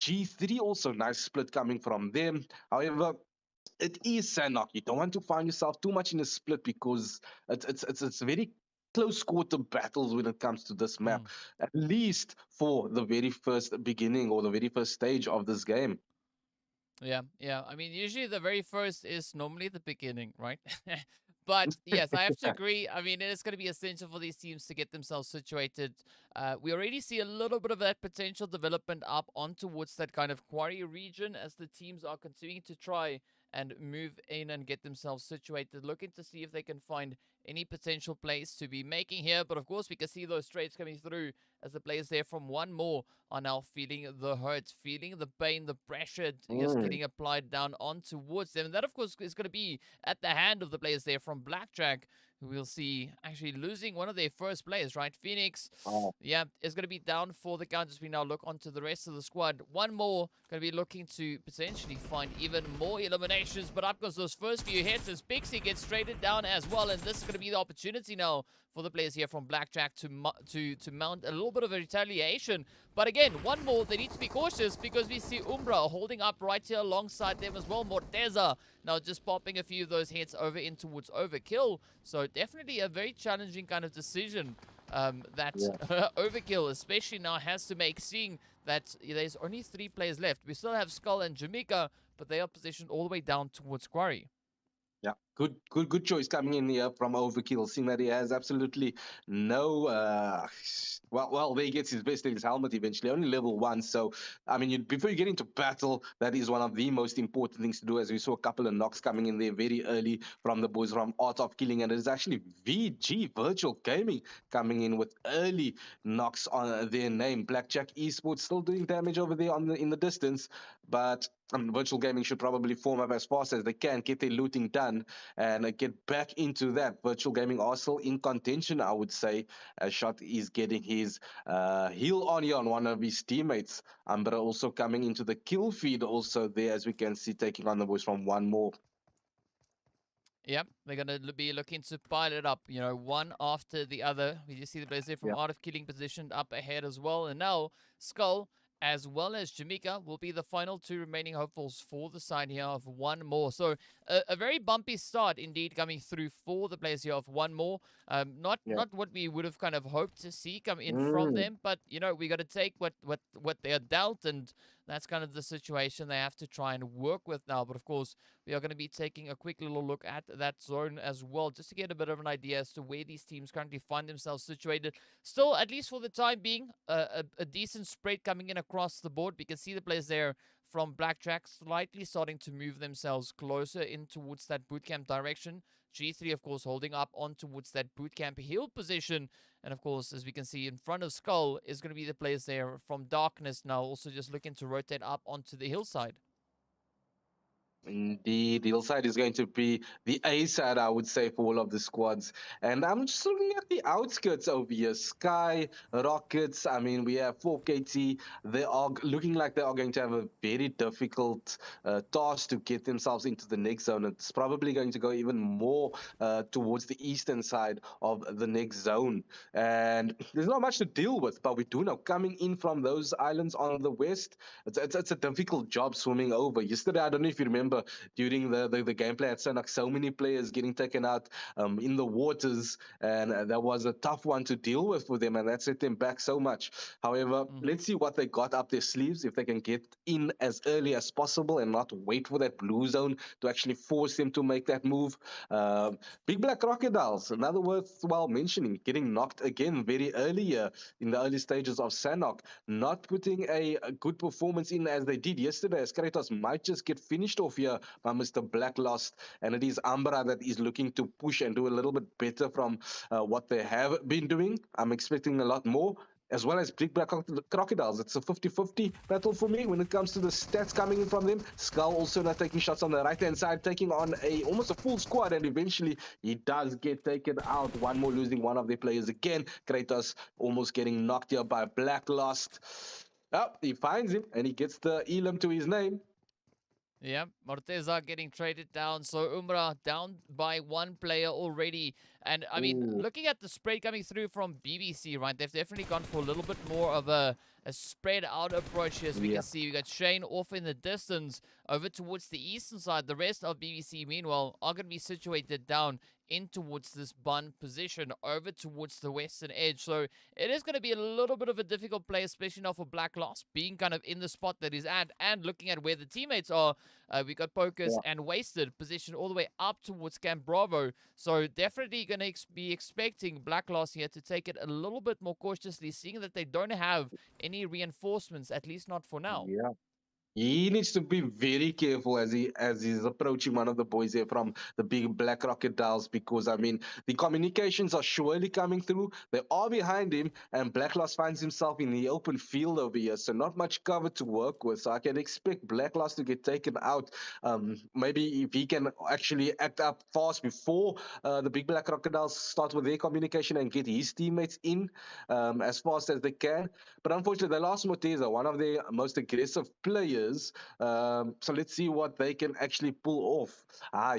G3 also nice split coming from them. However, it is Sanhok. You don't want to find yourself too much in a split because it's very close quarter battles when it comes to this map. Mm. At least for the very first beginning or the very first stage of this game. Yeah, yeah. I mean, usually the very first is normally the beginning, right? But yes, I have to agree. I mean, it is going to be essential for these teams to get themselves situated. We already see a little bit of that potential development up on towards that kind of quarry region as the teams are continuing to try and move in and get themselves situated, looking to see if they can find any potential place to be making here. But of course, we can see those trades coming through as the players there from one more are now feeling the hurt, feeling the pain, the pressure just Mm. getting applied down on towards them. And that, of course, is going to be at the hand of the players there from Blackjack, who we'll see actually losing one of their first players, right? Phoenix, Oh, yeah, is going to be down for the count as we now look onto the rest of the squad. One more going to be looking to potentially find even more eliminations, but up goes those first few hits as Pixie gets traded down as well. And this is going to be the opportunity now for the players here from Blackjack to mount a little bit of a retaliation. But again, one more, they need to be cautious because we see Umbra holding up right here alongside them as well. Morteza now just popping a few of those hits over in towards overkill. So definitely a very challenging kind of decision that yeah. overkill especially now has to make, seeing that there's only 3 players left. We still have Skull and Jamaica, but they are positioned all the way down towards Quarry. Yeah, good choice coming in here from Overkill, seeing that he has absolutely no. Well, there he gets his best in his helmet eventually, only level one. So, I mean, before you get into battle, that is one of the most important things to do. As we saw a couple of knocks coming in there very early from the boys from Art of Killing, and it is actually VG Virtual Gaming coming in with early knocks on their name. Blackjack Esports still doing damage over there in the distance, but virtual gaming should probably form up as fast as they can, get their looting done, and get back into that. Virtual gaming are still in contention, I would say, as Shot is getting his heel on here on one of his teammates. Umbra also coming into the kill feed, also there, as we can see, taking on the boys from one more. Yep, they're going to be looking to pile it up, one after the other. We just see the players there from Yeah. Art of Killing positioned up ahead as well. And now Skull as well as Jamaica will be the final 2 remaining hopefuls for the side here of one more. So a very bumpy start indeed coming through for the players here of one more. Not Yeah. not what we would have kind of hoped to see come in from Mm. them, but we got to take what they're dealt, and that's kind of the situation they have to try and work with now. But of course, we are going to be taking a quick little look at that zone as well, just to get a bit of an idea as to where these teams currently find themselves situated. Still, at least for the time being, a decent spread coming in across the board. We can see the players there from Blackjack slightly starting to move themselves closer in towards that bootcamp direction. G3, of course, holding up on towards that bootcamp hill position. And of course, as we can see in front of Skull, is going to be the players there from Darkness now, also just looking to rotate up onto the hillside. Indeed, the hillside is going to be the A side, I would say, for all of the squads. And I'm just looking at the outskirts over here. Sky, Rockets. I mean, we have 4KT. They are looking like they are going to have a very difficult task to get themselves into the next zone. It's probably going to go even more towards the eastern side of the next zone. And there's not much to deal with, but we do know coming in from those islands on the west, it's a difficult job swimming over. Yesterday, I don't know if you remember during the gameplay at Sanhok, so many players getting taken out in the waters, and that was a tough one to deal with for them, and that set them back so much. However, Mm-hmm. let's see what they got up their sleeves, if they can get in as early as possible and not wait for that blue zone to actually force them to make that move. Um, Big Black Crocodiles, another worthwhile mentioning, getting knocked again very early in the early stages of Sanhok, not putting a good performance in as they did yesterday, as Kratos might just get finished off here by Mr. Blacklost, and it is Umbra that is looking to push and do a little bit better from what they have been doing. I'm expecting a lot more. as well as Big Black Crocodiles. It's a 50-50 battle for me when it comes to the stats coming in from them. Skull also not taking shots on the right-hand side, taking on almost a full squad, and eventually he does get taken out. One more losing one of their players again. Kratos almost getting knocked here by Black Lost. Oh, he finds him, and he gets the Elam to his name. Yeah, Morteza getting traded down. So Umbra down by one player already. And I mean, Ooh, looking at the spread coming through from BBC, right? They've definitely gone for a little bit more of a spread out approach here. As we yeah. can see, we got Shane off in the distance over towards the eastern side. The rest of BBC, meanwhile, are going to be situated down in towards this bun position over towards the western edge. So it is going to be a little bit of a difficult play, especially now for Black Lost being kind of in the spot that he's at and looking at where the teammates are. We got Pocus and Wasted positioned all the way up towards Camp Bravo. So definitely going to be expecting Black Lost here to take it a little bit more cautiously, seeing that they don't have any reinforcements, at least not for now. Yeah. He needs to be very careful as he's approaching one of the boys here from the big black crocodiles, because I mean the communications are surely coming through. They are behind him, and Black Lost finds himself in the open field over here, so not much cover to work with. So I can expect Black Lost to get taken out. Maybe if he can actually act up fast before the big black crocodiles start with their communication and get his teammates in as fast as they can. But unfortunately, they lost Morteza, one of their most aggressive players. So let's see what they can actually pull off.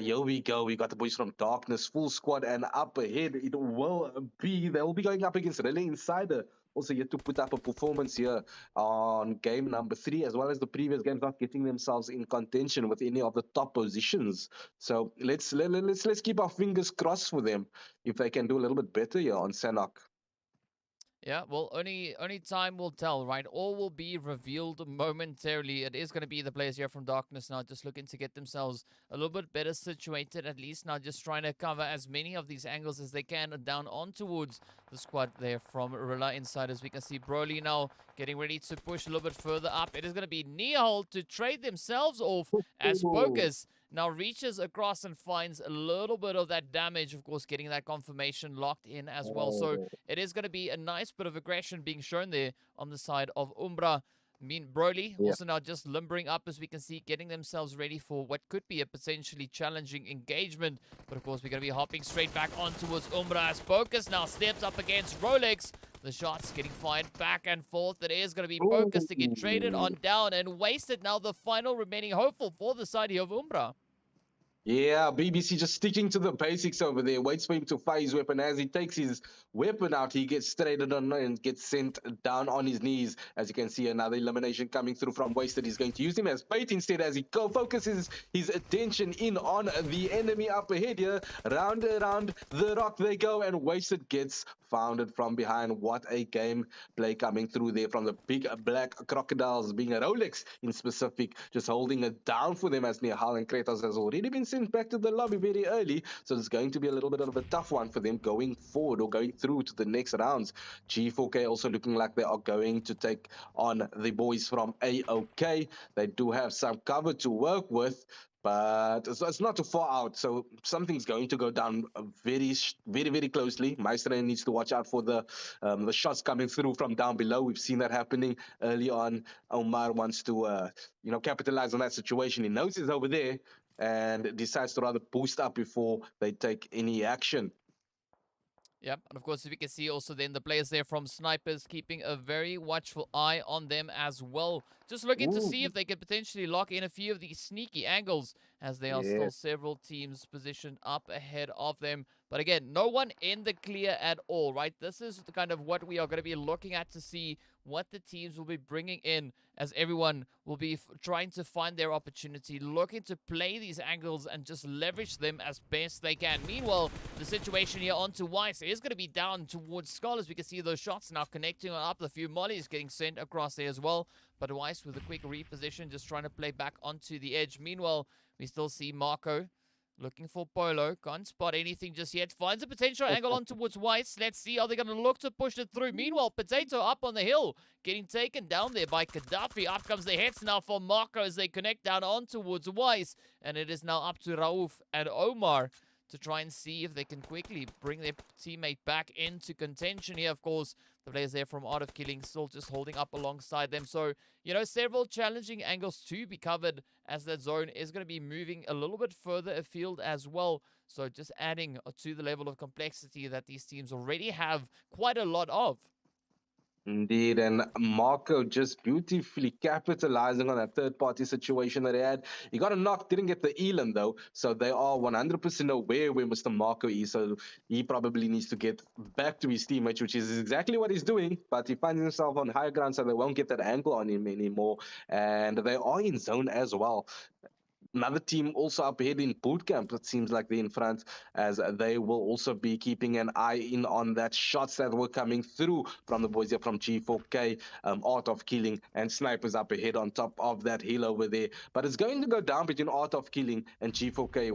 Here we go. We got the boys from Darkness, full squad, and up ahead it will be. They'll be going up against RILA Insider. Also yet to put up a performance here on game number 3, as well as the previous games, not getting themselves in contention with any of the top positions. So let's keep our fingers crossed for them if they can do a little bit better here on Sanhok. Yeah, well, only time will tell, right? All will be revealed momentarily. It is going to be the players here from Darkness now, just looking to get themselves a little bit better situated, at least now, just trying to cover as many of these angles as they can down on towards the squad there from RILA Inside. As we can see, Broly now getting ready to push a little bit further up. It is going to be Neil to trade themselves off as Pocus now reaches across and finds a little bit of that damage, of course, getting that confirmation locked in as well. So it is going to be a nice bit of aggression being shown there on the side of Umbra. I mean, Broly also now just limbering up, as we can see, getting themselves ready for what could be a potentially challenging engagement. But of course, we're going to be hopping straight back on towards Umbra as Pocus now steps up against Rolex. The shots getting fired back and forth. It is going to be Pocus to get traded on down and Wasted now, the final remaining hopeful for the side here of Umbra. Yeah, BBC just sticking to the basics over there. Waits for him to fire his weapon. As he takes his weapon out, he gets traded on and gets sent down on his knees. As you can see, another elimination coming through from Wasted. He's going to use him as bait instead, as he focuses his attention in on the enemy up ahead here. Round around the rock they go, and Wasted gets founded from behind. What a game play coming through there from the big black crocodiles, being a Rolex in specific, just holding it down for them, as Nihal and Kratos has already been sent back to the lobby very early. So it's going to be a little bit of a tough one for them going forward or going through to the next rounds. G4K also looking like they are going to take on the boys from AOK. They do have some cover to work with, but it's not too far out, so something's going to go down very, very closely. Maestro needs to watch out for the shots coming through from down below. We've seen that happening early on. Omar wants to, capitalize on that situation. He knows he's over there and decides to rather boost up before they take any action. Yep, and of course, as we can see also then the players there from Snipers keeping a very watchful eye on them as well. Just looking to see if they could potentially lock in a few of these sneaky angles, as there are still several teams positioned up ahead of them. But again, no one in the clear at all, right? This is the kind of what we are going to be looking at to see what the teams will be bringing in, as everyone will be trying to find their opportunity, looking to play these angles and just leverage them as best they can. Meanwhile, the situation here onto Weiss is going to be down towards Skull, as we can see those shots now connecting up. A few mollies getting sent across there as well. But Weiss with a quick reposition, just trying to play back onto the edge. Meanwhile, we still see Marco looking for Polo. Can't spot anything just yet. Finds a potential angle on towards Weiss. Let's see how they're going to look to push it through. Meanwhile, Potato up on the hill, getting taken down there by Gaddafi. Up comes the hits now for Marco as they connect down on towards Weiss. And it is now up to Rauf and Omar to try and see if they can quickly bring their teammate back into contention here. Of course, the players there from Art of Killing still just holding up alongside them. So, several challenging angles to be covered as that zone is going to be moving a little bit further afield as well. So just adding to the level of complexity that these teams already have quite a lot of. Indeed, and Marco just beautifully capitalizing on that third-party situation that he had. He got a knock, didn't get the elan though, so they are 100% aware where Mr. Marco is. So he probably needs to get back to his teammates, which is exactly what he's doing. But he finds himself on higher ground, so they won't get that angle on him anymore. And they are in zone as well. Another team also up ahead in boot camp. It seems like they're in front, as they will also be keeping an eye in on that shots that were coming through from the boys here from G4K, Art of Killing, and Snipers up ahead on top of that hill over there. But it's going to go down between Art of Killing and G4K.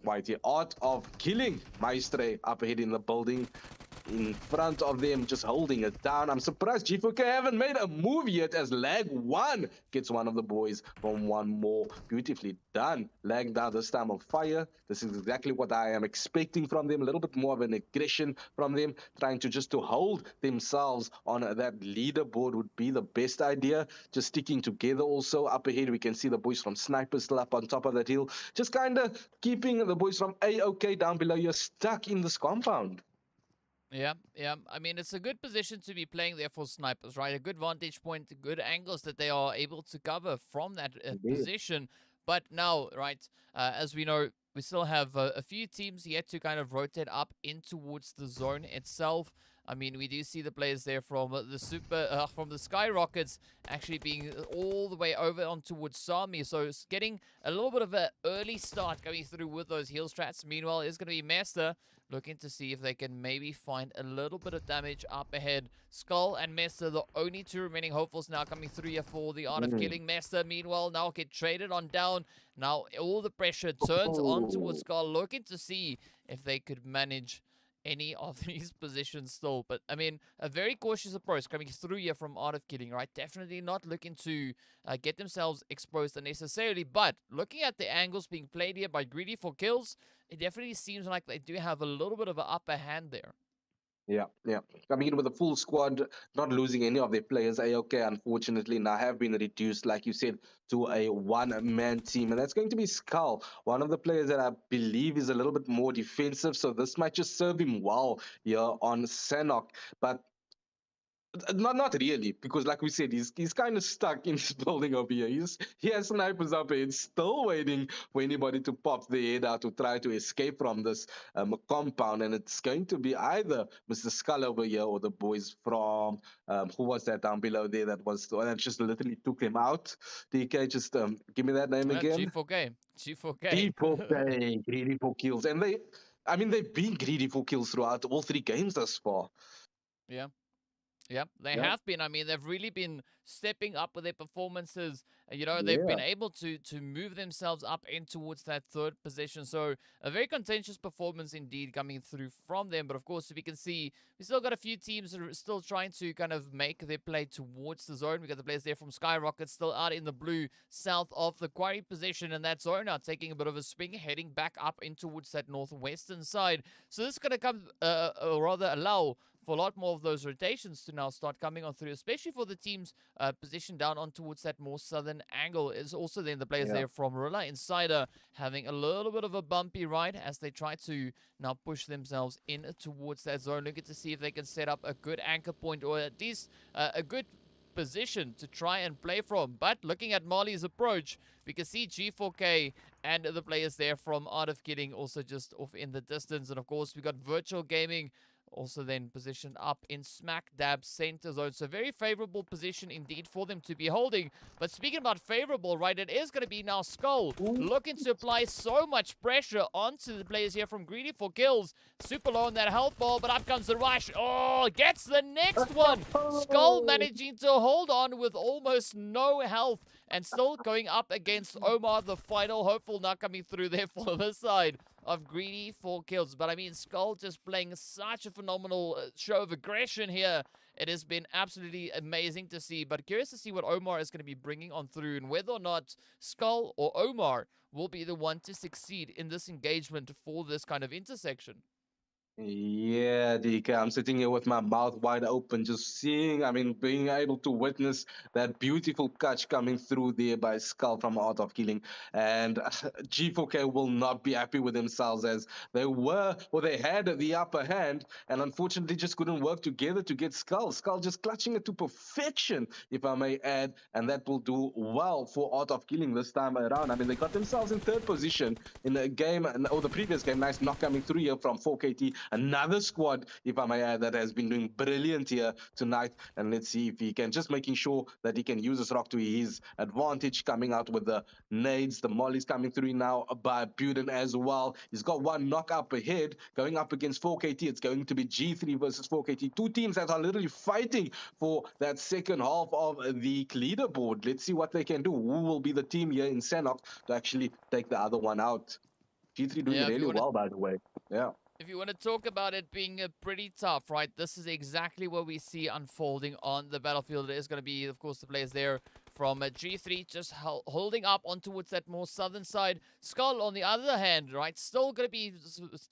Whitey, Art of Killing, Maestre up ahead in the building, in front of them, just holding it down. I'm surprised G4K haven't made a move yet, as Lag 1 gets one of the boys from one more. Beautifully done. Lag down this time on fire. This is exactly what I am expecting from them. A little bit more of an aggression from them, trying to just to hold themselves on that leaderboard would be the best idea. Just sticking together also. Up ahead, we can see the boys from Snipers still up on top of that hill. Just kind of keeping the boys from AOK down below. You're stuck in this compound. Yeah. I mean, it's a good position to be playing there for Snipers, right? A good vantage point, good angles that they are able to cover from that position. But now, right, as we know, we still have a few teams yet to kind of rotate up in towards the zone itself. I mean, we do see the players there from from the Skyrockets actually being all the way over on towards Sami. So it's getting a little bit of an early start coming through with those heal strats. Meanwhile, it's going to be Mester looking to see if they can maybe find a little bit of damage up ahead. Skull and Mester, the only two remaining hopefuls now coming through here for the Art of Killing. Mester, meanwhile, now get traded on down. Now all the pressure turns on towards Skull, looking to see if they could manage any of these positions still. But I mean, a very cautious approach coming through here from Art of Killing, right? Definitely not looking to get themselves exposed unnecessarily, but looking at the angles being played here by Greedy for kills, it definitely seems like they do have a little bit of an upper hand there. Yeah. Coming in with a full squad, not losing any of their players. AOK, unfortunately, now have been reduced, like you said, to a one-man team. And that's going to be Skull, one of the players that I believe is a little bit more defensive. So this might just serve him well here on Sanhok. But not really, because like we said, he's kind of stuck in this building over here. He has snipers up here, still waiting for anybody to pop their head out to try to escape from this compound. And it's going to be either Mr. Skull over here or the boys from who was that down below there that just literally took him out. DK, just give me that name again. G4K. G4K, greedy for kills, and they've been greedy for kills throughout all three games thus far. Yeah, they have been. I mean, they've really been stepping up with their performances. They've been able to move themselves up in towards that third position. So a very contentious performance indeed coming through from them. But of course, we can see we still got a few teams that are still trying to kind of make their play towards the zone. We got the players there from Skyrockets still out in the blue south of the quarry position, and that zone now taking a bit of a swing, heading back up in towards that northwestern side. So this is going to come, or rather allow for a lot more of those rotations to now start coming on through, especially for the teams positioned down on towards that more southern angle. Is also then the players there from RILA Insider having a little bit of a bumpy ride as they try to now push themselves in towards that zone, looking to see if they can set up a good anchor point or at least a good position to try and play from. But looking at Marley's approach, we can see G4K and the players there from Art of Killing also just off in the distance. And of course, we got Virtual Gaming also then positioned up in smack dab center zone. So very favorable position indeed for them to be holding. But speaking about favorable, right, it is going to be now Skull looking to apply so much pressure onto the players here from Greedy for kills. Super low on that health ball, but up comes the rush. Oh, gets the next one. Skull managing to hold on with almost no health and still going up against Omar, the final hopeful, now coming through there for the side of greedy for kills. But I mean, Skull just playing such a phenomenal show of aggression here. It has been absolutely amazing to see, but curious to see what Omar is going to be bringing on through and whether or not Skull or Omar will be the one to succeed in this engagement for this kind of intersection. Yeah, DK, I'm sitting here with my mouth wide open, just seeing, I mean, being able to witness that beautiful catch coming through there by Skull from Art of Killing. And G4K will not be happy with themselves as they were, or they had the upper hand, and unfortunately just couldn't work together to get Skull. Skull just clutching it to perfection, if I may add, and that will do well for Art of Killing this time around. I mean, they got themselves in third position in the game, or the previous game. Nice knock coming through here from 4KT. Another squad, if I may add, that has been doing brilliant here tonight. And let's see if he can, just making sure that he can use this rock to his advantage, coming out with the nades, the mollies coming through now by Buden as well. He's got one knock up ahead, going up against 4KT. It's going to be G3 versus 4KT. Two teams that are literally fighting for that second half of the leaderboard. Let's see what they can do. Who will be the team here in Sanhok to actually take the other one out? G3 doing really well, by the way. Yeah. If you want to talk about it being pretty tough, right, this is exactly what we see unfolding on the battlefield. It is going to be, of course, the players there from G3 just holding up on towards that more southern side. Skull, on the other hand, right, still going to be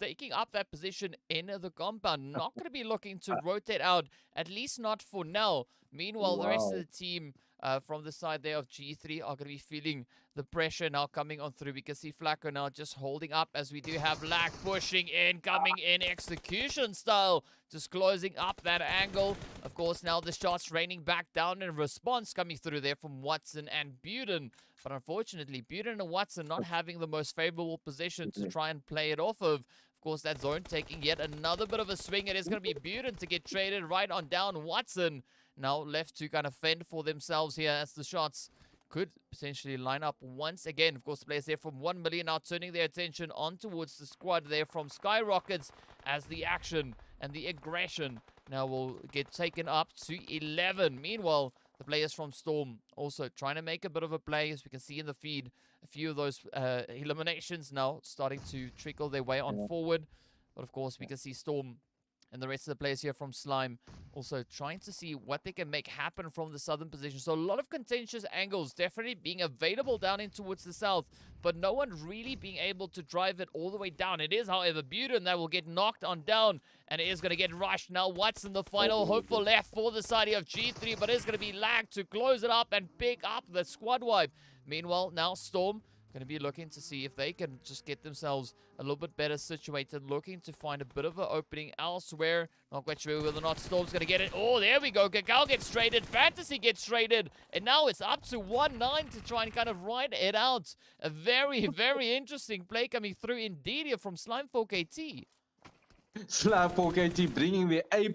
taking up that position in the compound. Not going to be looking to rotate out, at least not for now. Meanwhile, the rest of the team from the side there of G3 are going to be feeling the pressure now coming on through. We can see Flacco now just holding up as we do have Lack pushing in, coming in execution style, just closing up that angle. Of course, now the shots raining back down in response coming through there from Watson and Buden. But unfortunately, Buden and Watson not having the most favorable position to try and play it off of. Of course, that zone taking yet another bit of a swing. It is going to be Buden to get traded right on down. Watson now left to kind of fend for themselves here as the shots could potentially line up once again. Of course, the players there from 1 million now turning their attention on towards the squad there from Skyrockets as the action and the aggression now will get taken up to 11. Meanwhile, the players from Storm also trying to make a bit of a play, as we can see in the feed. A few of those eliminations now starting to trickle their way on forward. But of course, we can see Storm and the rest of the players here from Slime also trying to see what they can make happen from the southern position. So a lot of contentious angles definitely being available down in towards the south, but no one really being able to drive it all the way down. It is, however, Buden that will get knocked on down, and it is going to get rushed. Now Watson, the final hopeful left for the side of G3, but it's going to be Lag to close it up and pick up the squad wipe. Meanwhile, now Storm going to be looking to see if they can just get themselves a little bit better situated, looking to find a bit of an opening elsewhere. Not quite sure whether or not Storm's going to get it. Oh, there we go. Cacao gets traded. Fantasy gets traded. And now it's up to 1-9 to try and kind of ride it out. A very, very interesting play coming through indeed here from Slime 4KT. Slime 4KT bringing the A++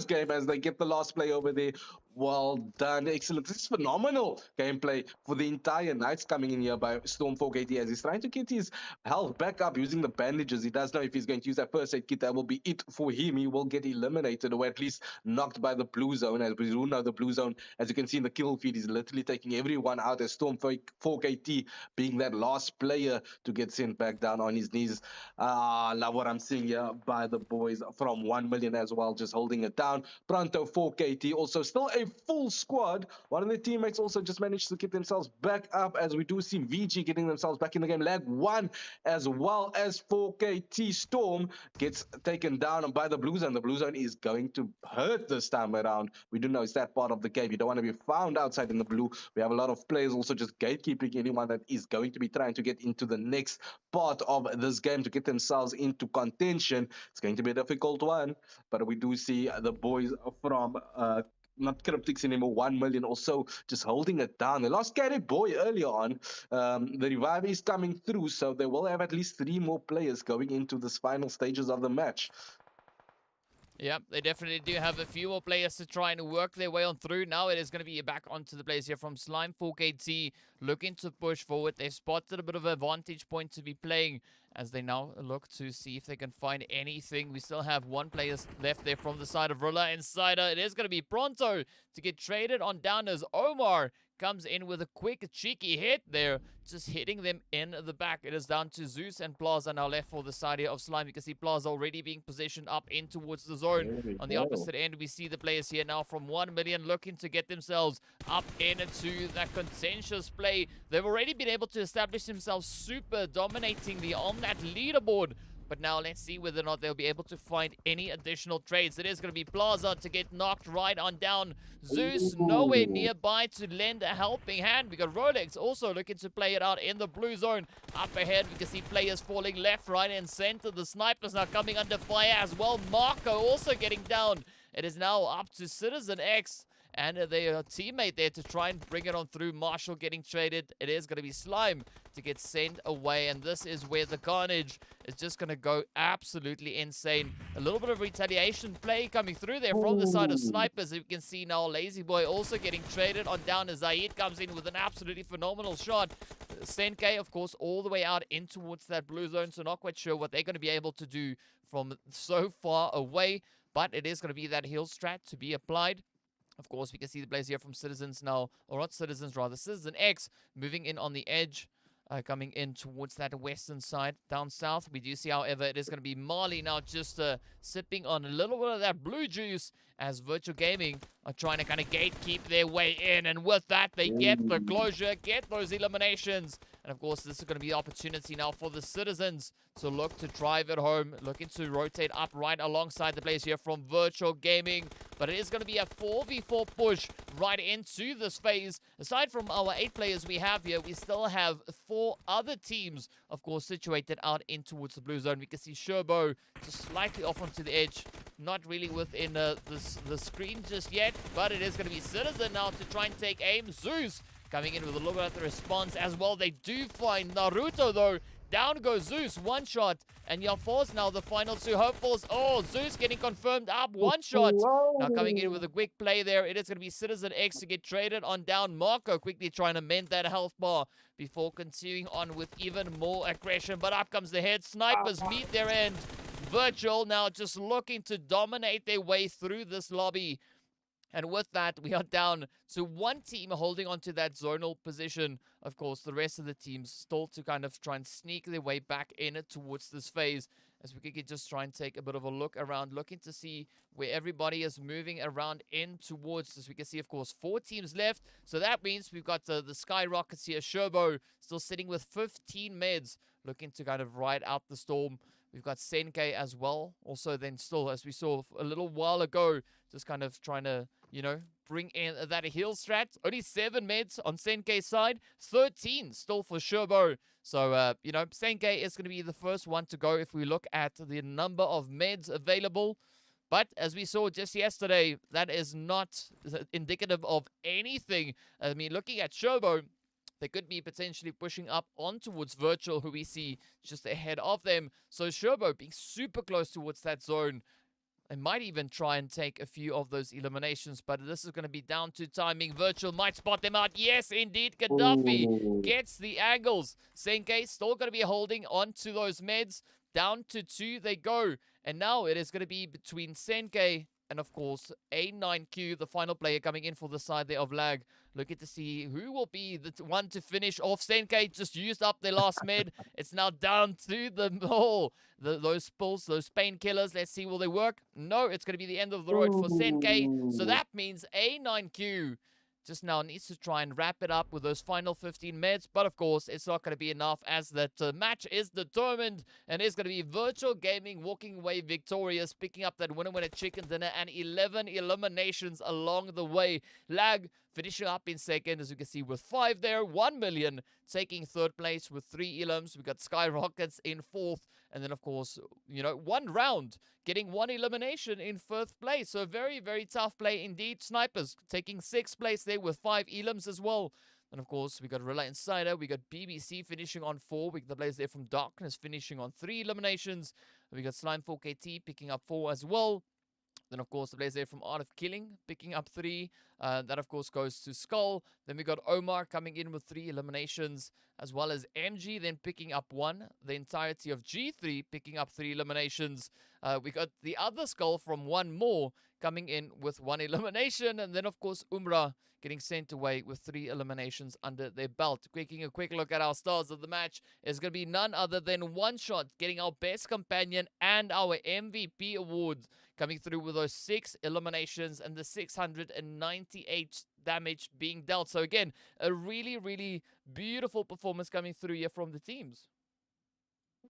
game as they get the last play over there. Well done. Excellent. This is phenomenal gameplay for the entire nights coming in here by Storm 4KT as he's trying to get his health back up using the bandages. He does know if he's going to use that first aid kit, that will be it for him. He will get eliminated or at least knocked by the blue zone. As we all know, the blue zone, as you can see in the kill feed, is literally taking everyone out as Storm 4KT being that last player to get sent back down on his knees. Love what I'm seeing here by the boys from 1 million as well, just holding it down. Pronto 4KT also still a full squad. One of the teammates also just managed to get themselves back up as we do see VG getting themselves back in the game. Lag 1 as well as 4KT Storm gets taken down by the blue zone. The blue zone is going to hurt this time around. We do know it's that part of the game. You don't want to be found outside in the blue. We have a lot of players also just gatekeeping anyone that is going to be trying to get into the next part of this game to get themselves into contention. It's going to be a difficult one, but we do see the boys from not CRYPTICS anymore, 1 million also just holding it down. They lost Carry Boy earlier on. The revive is coming through, so they will have at least 3 more players going into the final stages of the match. Yep, they definitely do have a few more players to try and work their way on through. Now it is going to be back onto the players here from Slime 4KT, looking to push forward. They've spotted a bit of a vantage point to be playing as they now look to see if they can find anything. We still have 1 player left there from the side of RILA Insider. It is going to be Pronto to get traded on down as Omar comes in with a quick, cheeky hit there, just hitting them in the back. It is down to Zeus and Plaza now left for the side here of Slime. You can see Plaza already being positioned up in towards the zone. There we On the go. opposite end, we see the players here now from 1 million looking to get themselves up into that contentious play. They've already been able to establish themselves super dominating on that leaderboard. But now let's see whether or not they'll be able to find any additional trades. It is going to be Plaza to get knocked right on down. Zeus nowhere nearby to lend a helping hand. We got Rolex also looking to play it out in the blue zone. Up ahead, we can see players falling left, right, and center. The snipers now coming under fire as well. Marco also getting down. It is now up to Citizen X and their teammate there to try and bring it on through. Marshall getting traded. It is going to be Slime to get sent away, and this is where the carnage is just going to go absolutely insane. A little bit of retaliation play coming through there from the side of Snipers. You can see now Lazy Boy also getting traded on down as Zaid comes in with an absolutely phenomenal shot. Senke, of course, all the way out in towards that blue zone, so not quite sure what they're going to be able to do from so far away, but it is going to be that heal strat to be applied. Of course, we can see the players here from Citizens now, or not Citizens, rather, Citizen X moving in on the edge, coming in towards that western side. Down south, we do see, however, it is going to be Marley now just sipping on a little bit of that blue juice as Virtual Gaming are trying to kind of gatekeep their way in. And with that, they get the closure, get those eliminations. And of course, this is going to be the opportunity now for the Citizens to look to drive it home, looking to rotate up right alongside the players here from Virtual Gaming. But it is going to be a 4v4 push right into this phase. Aside from our 8 players we have here, we still have 4 other teams, of course, situated out in towards the blue zone. We can see Sherbo just slightly off onto the edge, not really within the screen just yet, but it is going to be Citizen now to try and take aim. Zeus coming in with a little bit of the response as well. They do find Naruto, though. Down goes Zeus, one shot. And Yafor's now the final 2 hopefuls. Oh, Zeus getting confirmed up, one shot. Now coming in with a quick play there. It is going to be Citizen X to get traded on down. Marco quickly trying to mend that health bar before continuing on with even more aggression. But up comes the head. Snipers meet their end. Virtual now just looking to dominate their way through this lobby. And with that, we are down to 1 team holding on to that zonal position. Of course, the rest of the teams still to kind of try and sneak their way back in towards this phase. As we could just try and take a bit of a look around, looking to see where everybody is moving around in towards. As we can see, of course, 4 teams left. So that means we've got the Skyrockets here. Sherbo still sitting with 15 meds, looking to kind of ride out the storm. We've got Senke as well. Also then still, as we saw a little while ago, just kind of trying to, you know, bring in that heal strat. Only 7 meds on Senke's side. 13 still for Sherbo. So, you know, Senke is going to be the first one to go if we look at the number of meds available. But as we saw just yesterday, that is not indicative of anything. I mean, looking at Sherbo, they could be potentially pushing up on towards Virtual, who we see just ahead of them. So Sherbo being super close towards that zone. They might even try and take a few of those eliminations, but this is going to be down to timing. Virtual might spot them out. Yes, indeed, Gaddafi gets the angles. Senke still going to be holding on to those meds. Down to 2 they go. And now it is going to be between Senke and, of course, A9Q, the final player coming in for the side there of Lag. Looking to see who will be the one to finish off. Senke just used up their last med. It's now down to those spills, those painkillers. Let's see, will they work? No, it's going to be the end of the road for Senke. So that means A9Q just now needs to try and wrap it up with those final 15 meds. But of course, it's not going to be enough as that match is determined. And it's going to be Virtual Gaming walking away victorious, picking up that winner chicken dinner and 11 eliminations along the way. Lag finishing up in second, as you can see, with 5 there. 1 million taking third place with 3 elims. We got Skyrockets in fourth. And then, of course, you know, 1 round, getting 1 elimination in 5th place. So very, very tough play indeed. Snipers taking 6th place there with 5 elims as well. And, of course, we got RILA Insider. We got BBC finishing on 4. We got the players there from Darkness finishing on 3 eliminations. We got Slime 4KT picking up 4 as well. Then, of course, the players there from Art of Killing picking up 3. That, of course, goes to Skull. Then we got Omar coming in with 3 eliminations, as well as MG then picking up 1. The entirety of G3 picking up 3 eliminations. We got the other skull from one more coming in with one elimination, and then of course Umbra getting sent away with 3 eliminations under their belt. Taking a quick look at our stars of the match is going to be none other than One Shot getting our best companion and our MVP award, coming through with those 6 eliminations and the 698 damage being dealt. So again, a really, really beautiful performance coming through here from the teams.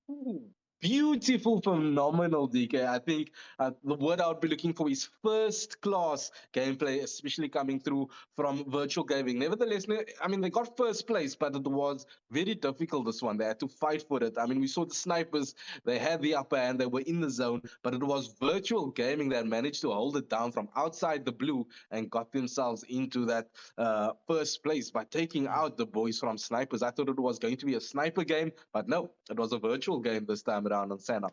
Ooh, beautiful, phenomenal, DK. I think the word I would be looking for is first class gameplay, especially coming through from virtual gaming. Nevertheless, I mean, they got first place, but it was very difficult this one. They had to fight for it. I mean, we saw the snipers, they had the upper hand, they were in the zone, but it was virtual gaming that managed to hold it down from outside the blue and got themselves into that first place by taking out the boys from snipers. I thought it was going to be a sniper game, but no, it was a virtual game this time around on Sanhok.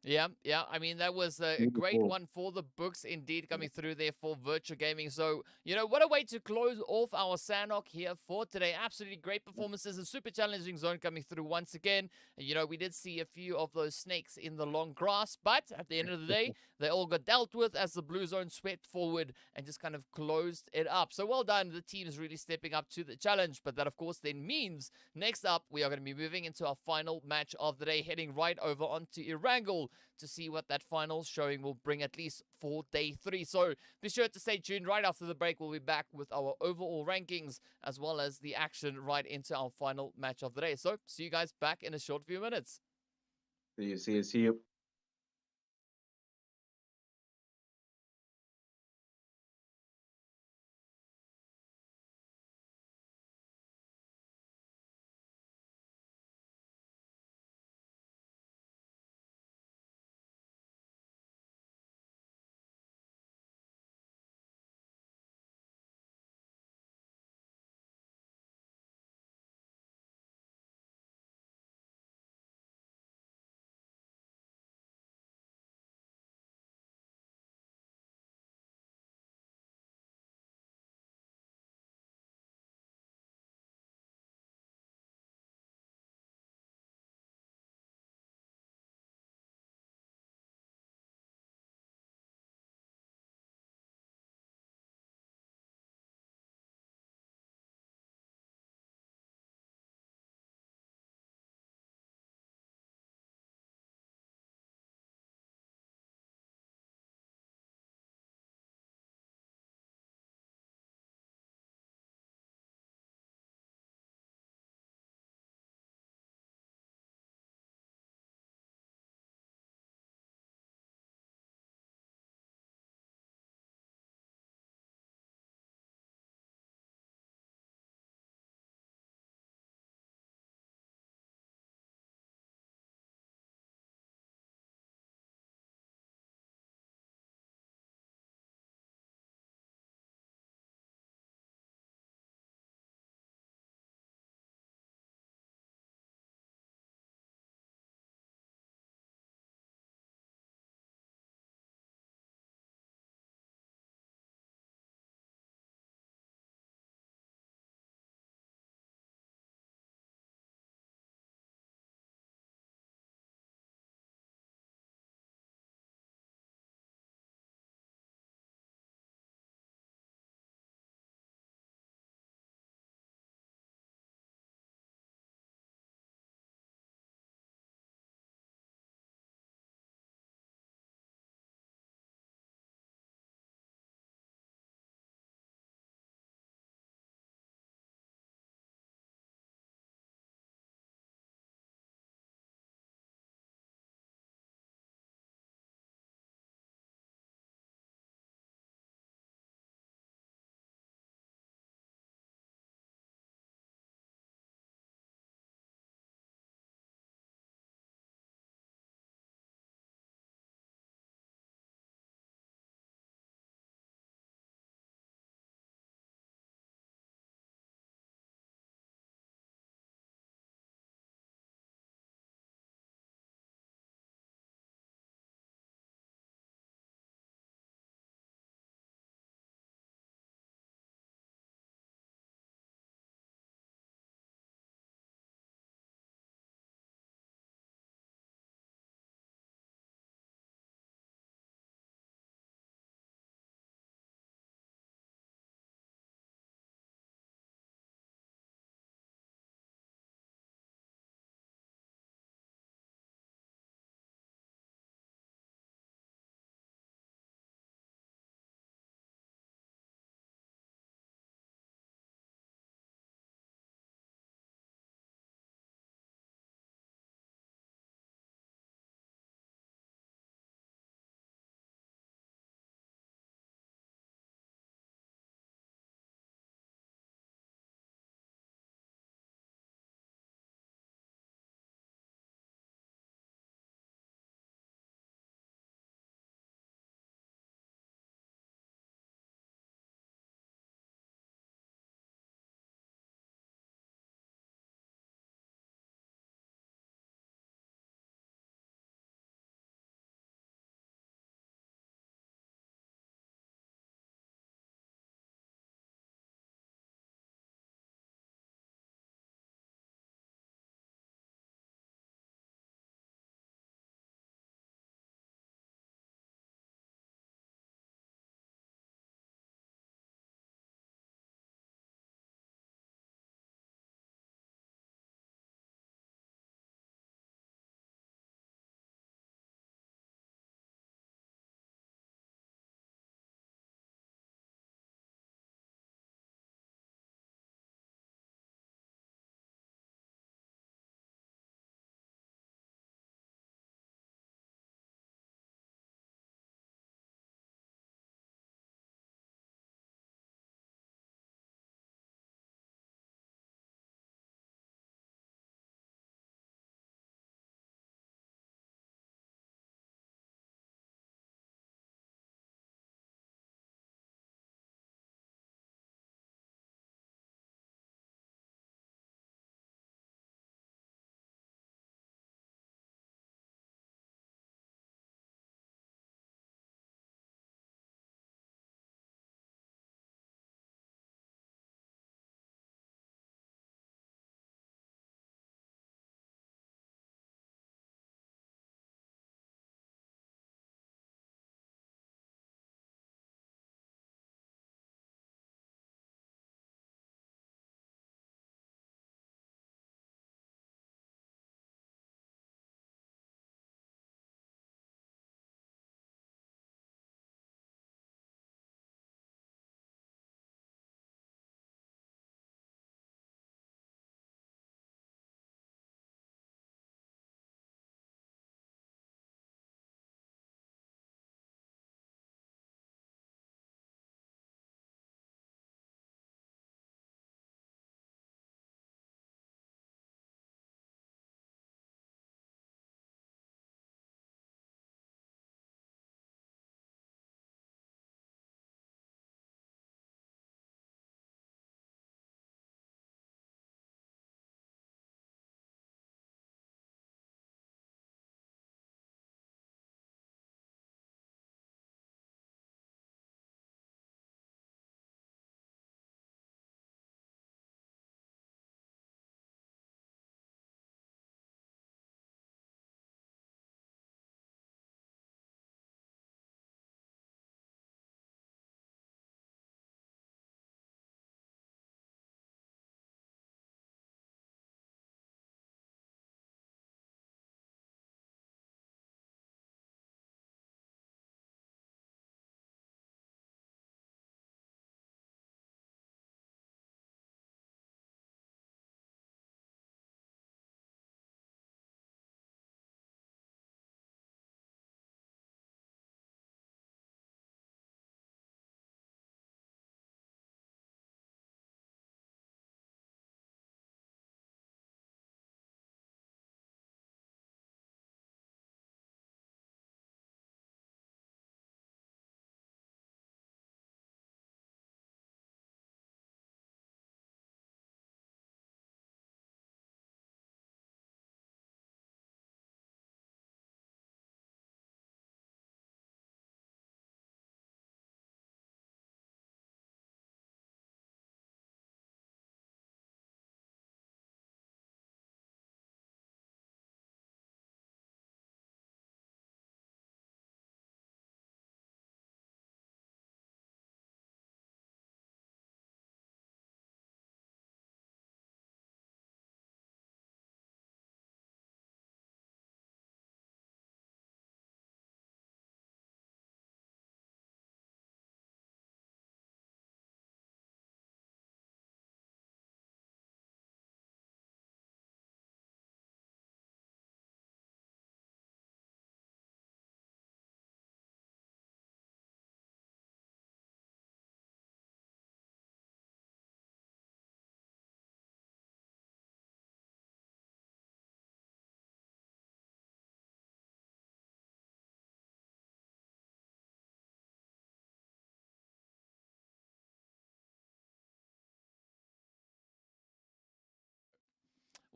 Yeah, yeah. I mean, that was a great Beautiful. one for the books, indeed, coming through there for virtual gaming. So, what a way to close off our Sanhok here for today. Absolutely great performances. A super challenging zone coming through once again. We did see a few of those snakes in the long grass, but at the end of the day, they all got dealt with as the blue zone swept forward and just kind of closed it up. So, well done. The team's really stepping up to the challenge. But that, of course, then means next up, we are going to be moving into our final match of the day, heading right over onto Erangel to see what that final showing will bring, at least for day 3. So be sure to stay tuned. Right after the break, we'll be back with our overall rankings as well as the action right into our final match of the day. So see you guys back in a short few minutes. See you.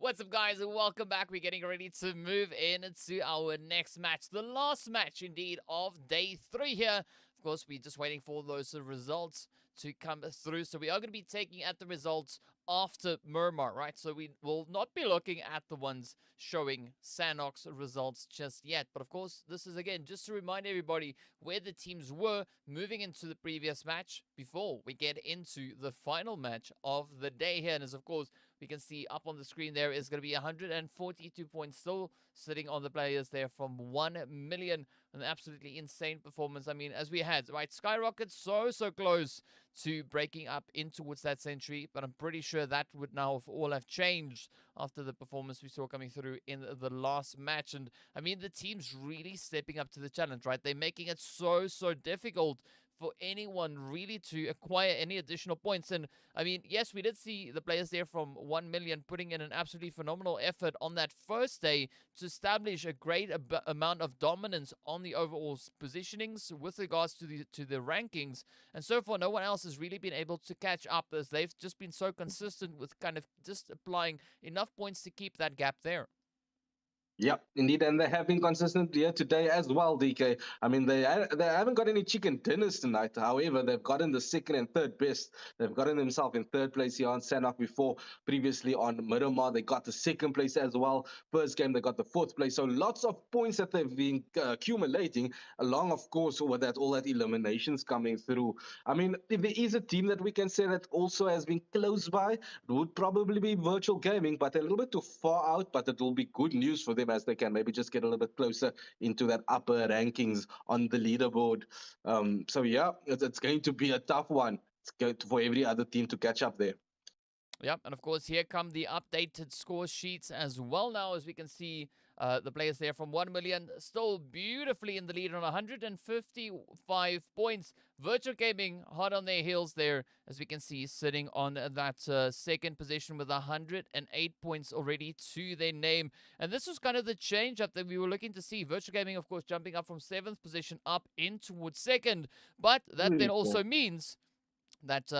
What's up, guys, and welcome back. We're getting ready to move into our next match, the last match, indeed, of day 3 here. Of course, we're just waiting for those results to come through. So we are going to be taking at the results after Miramar, right? So we will not be looking at the ones showing Sanhok's results just yet. But of course, this is again just to remind everybody where the teams were moving into the previous match before we get into the final match of the day here. And as of course, we can see up on the screen there is going to be 142 points still sitting on the players there from 1 million. An absolutely insane performance. I mean, as we had, right, Skyrockets so close to breaking up in towards that century, but I'm pretty sure that would now all have changed after the performance we saw coming through in the last match. And I mean, the team's really stepping up to the challenge, right? They're making it so difficult for anyone really to acquire any additional points. And I mean, yes, we did see the players there from 1 million putting in an absolutely phenomenal effort on that first day to establish a great amount of dominance on the overall positionings with regards to the rankings. And so far, no one else has really been able to catch up, as they've just been so consistent with kind of just applying enough points to keep that gap there. Yep, indeed, and they have been consistent here today as well, DK. I mean, they haven't got any chicken dinners tonight. However, they've gotten the second and third best. They've gotten themselves in third place here on Sanhok before. Previously on Miramar, they got the second place as well. First game, they got the fourth place. So lots of points that they've been accumulating, along, of course, with that all that eliminations coming through. I mean, if there is a team that we can say that also has been close by, it would probably be virtual gaming, but a little bit too far out. But it will be good news for them as they can maybe just get a little bit closer into that upper rankings on the leaderboard. So yeah, it's going to be a tough one. It's going for every other team to catch up there. Yep, and of course, here come the updated score sheets as well now, as we can see the players there from 1 million still beautifully in the lead on 155 points. Virtual Gaming hot on their heels there, as we can see, sitting on that second position with 108 points already to their name. And this was kind of the change up that we were looking to see. Virtual Gaming, of course, jumping up from 7th position up in towards 2nd. But that then Really also cool. means that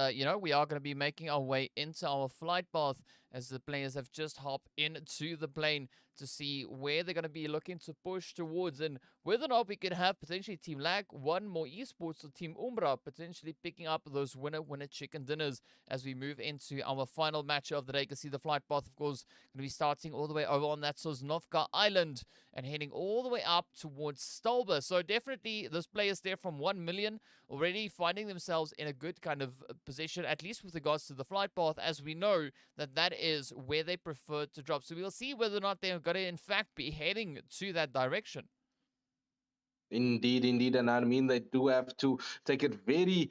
we are going to be making our way into our flight path, as the players have just hopped into the plane to see where they're going to be looking to push towards, and whether or not we could have potentially Team Lag, one more esports, or Team Umbra potentially picking up those winner chicken dinners as we move into our final match of the day. You can see the flight path, of course, going to be starting all the way over on that Sosnovka Island and heading all the way up towards Stolba. So definitely those players there from 1 million already finding themselves in a good kind of position, at least with regards to the flight path, as we know that is where they prefer to drop. So we'll see whether or not they're going to in fact be heading to that direction. Indeed, indeed. And I mean, they do have to take it very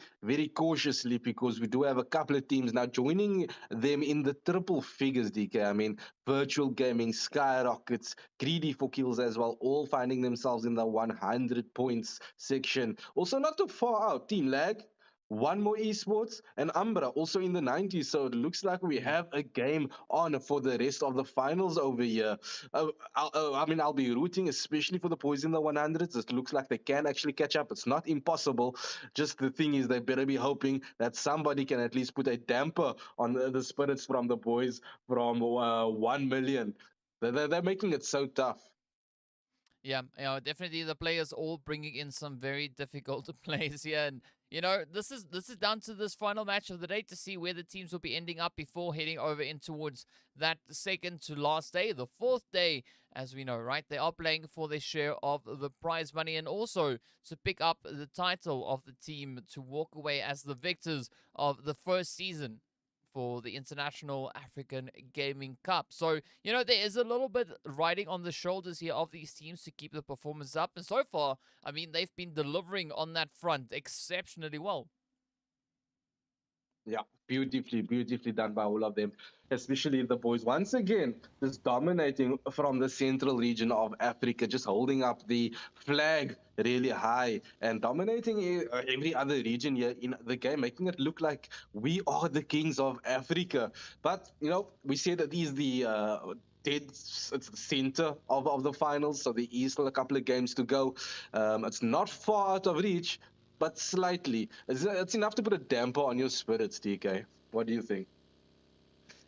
cautiously, because we do have a couple of teams now joining them in the triple figures, DK. I mean, virtual gaming, Skyrockets, greedy for kills as well, all finding themselves in the 100 points section. Also, not too far out, Team Lag. One more esports, and Umbra also in the 90s. So it looks like we have a game on for the rest of the finals over here. I mean, I'll be rooting, especially for the boys in the 100s. It looks like they can actually catch up. It's not impossible. Just the thing is, they better be hoping that somebody can at least put a damper on the spirits from the boys from 1 million. They're making it so tough. Yeah, definitely the players all bringing in some very difficult plays here, and this is down to this final match of the day to see where the teams will be ending up before heading over in towards that second to last day, the fourth day, as we know, right? They are playing for their share of the prize money, and also to pick up the title of the team to walk away as the victors of the first season for the International African Gaming Cup. So, there is a little bit riding on the shoulders here of these teams to keep the performance up. And so far, I mean, they've been delivering on that front exceptionally well. Yeah, beautifully done by all of them, especially the boys. Once again, just dominating from the central region of Africa, just holding up the flag really high and dominating every other region here in the game, making it look like we are the kings of Africa. But, we say that these the it's the center of the finals, so there is still a couple of games to go. It's not far out of reach, but slightly. It's enough to put a damper on your spirits, DK. What do you think?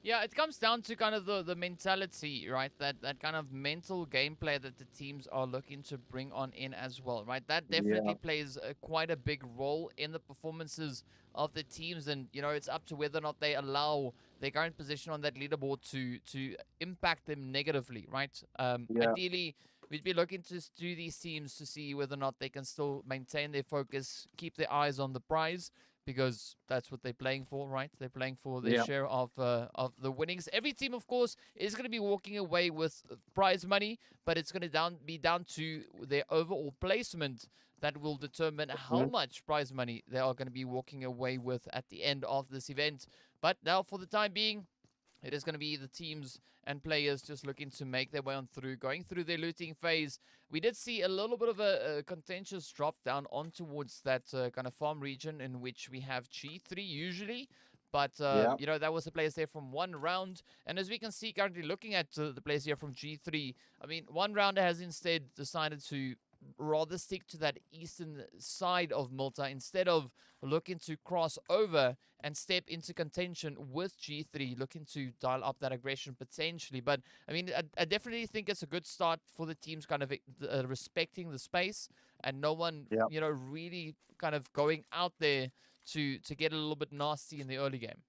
Yeah, it comes down to kind of the mentality, right? That kind of mental gameplay that the teams are looking to bring on in as well, right? That definitely Yeah, plays quite a big role in the performances of the teams, and it's up to whether or not they allow their current position on that leaderboard to impact them negatively, right? yeah, Ideally, we'd be looking to do these teams to see whether or not they can still maintain their focus, keep their eyes on the prize, because that's what they're playing for, right? They're playing for their yeah. share of the winnings. Every team, of course, is going to be walking away with prize money, but it's going to be down to their overall placement that will determine how Mhm. much prize money they are going to be walking away with at the end of this event. But now, for the time being, it is going to be the teams and players just looking to make their way on through, going through their looting phase. We did see a little bit of a contentious drop down on towards that kind of farm region in which we have G3 usually. But, Yeah. that was the players there from one round. And as we can see currently looking at the players here from G3, I mean, one rounder has instead decided to rather stick to that eastern side of Malta instead of looking to cross over and step into contention with G3, looking to dial up that aggression potentially. But I mean, I definitely think it's a good start for the teams kind of respecting the space and no one, Yeah. really kind of going out there to get a little bit nasty in the early game.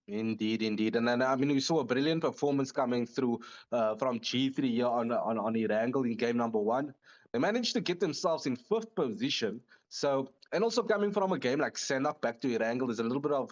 Indeed, indeed, and then I mean we saw a brilliant performance coming through from G3 here on Erangel in game number one. They managed to get themselves in fifth position. So, and also coming from a game like Sanhok back to Erangel, there's a little bit of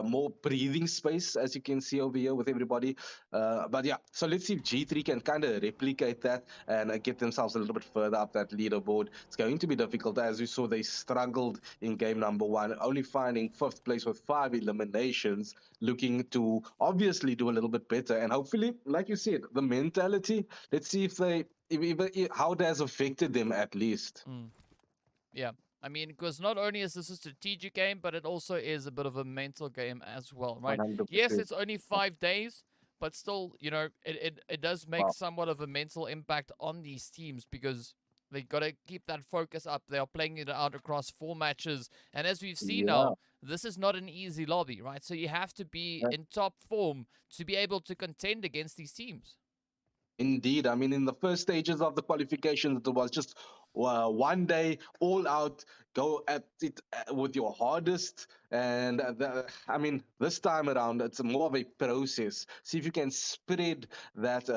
more breathing space as you can see over here with everybody. But yeah, so let's see if G3 can kind of replicate that and get themselves a little bit further up that leaderboard. It's going to be difficult, as we saw they struggled in game number one, only finding fifth place with 5 eliminations, looking to obviously do a little bit better. And hopefully, like you said, the mentality, let's see if they, how it has affected them at least. Mm. Yeah. I mean, because not only is this a strategic game, but it also is a bit of a mental game as well, right? Yes, 100%. it's only 5 days, but still, it does make Wow. somewhat of a mental impact on these teams because they got to keep that focus up. They are playing it out across 4 matches. And as we've seen Yeah. now, this is not an easy lobby, right? So you have to be in top form to be able to contend against these teams. Indeed. I mean, in the first stages of the qualifications, it was just one day, all out, go at it with your hardest. And I mean, this time around, it's more of a process. See if you can spread that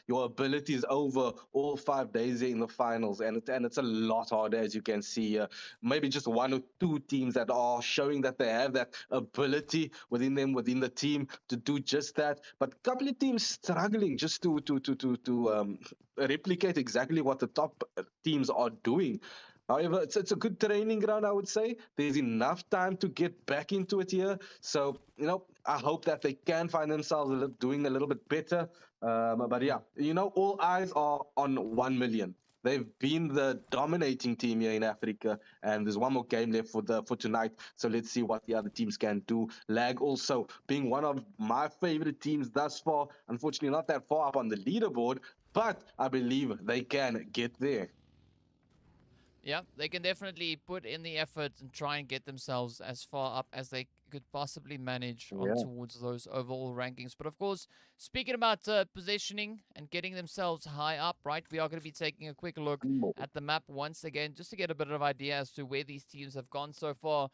your abilities over all 5 days in the finals, and it's a lot harder, as you can see. Maybe just one or two teams that are showing that they have that ability within them, within the team, to do just that. But a couple of teams struggling just to replicate exactly what the top teams are doing. However, it's a good training ground, I would say. There's enough time to get back into it here. So, I hope that they can find themselves doing a little bit better. But yeah, all eyes are on 1 million. They've been the dominating team here in Africa, and there's one more game left for tonight. So let's see what the other teams can do. Lag also being one of my favorite teams thus far. Unfortunately, not that far up on the leaderboard, but I believe they can get there. Yeah, they can definitely put in the effort and try and get themselves as far up as they could possibly manage on Yeah. towards those overall rankings. But of course, speaking about positioning and getting themselves high up, right, we are going to be taking a quick look at the map once again just to get a bit of idea as to where these teams have gone so far.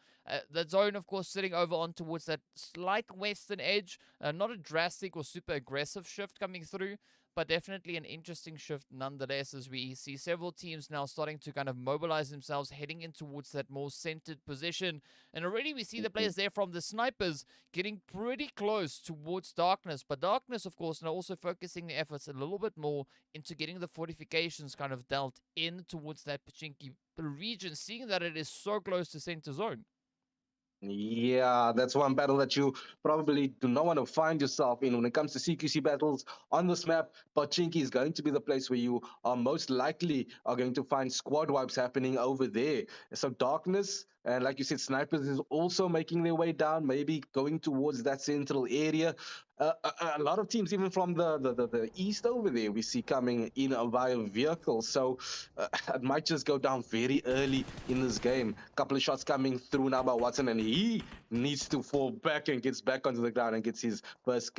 The zone, of course, sitting over on towards that slight western edge, not a drastic or super aggressive shift coming through, but definitely an interesting shift nonetheless as we see several teams now starting to kind of mobilize themselves heading in towards that more centered position. And already we see the Mhm. players there from the snipers getting pretty close towards darkness. But darkness, of course, now also focusing the efforts a little bit more into getting the fortifications kind of dealt in towards that Pachinki region, seeing that it is so close to center zone. Yeah, that's one battle that you probably do not want to find yourself in when it comes to CQC battles on this map. Pachinki is going to be the place where you are most likely are going to find squad wipes happening over there. So darkness, And like you said, snipers is also making their way down, maybe going towards that central area. A lot of teams, even from the east over there, we see coming in via vehicle. So it might just go down very early in this game. Couple of shots coming through now by Watson, and he needs to fall back and gets back onto the ground and gets his first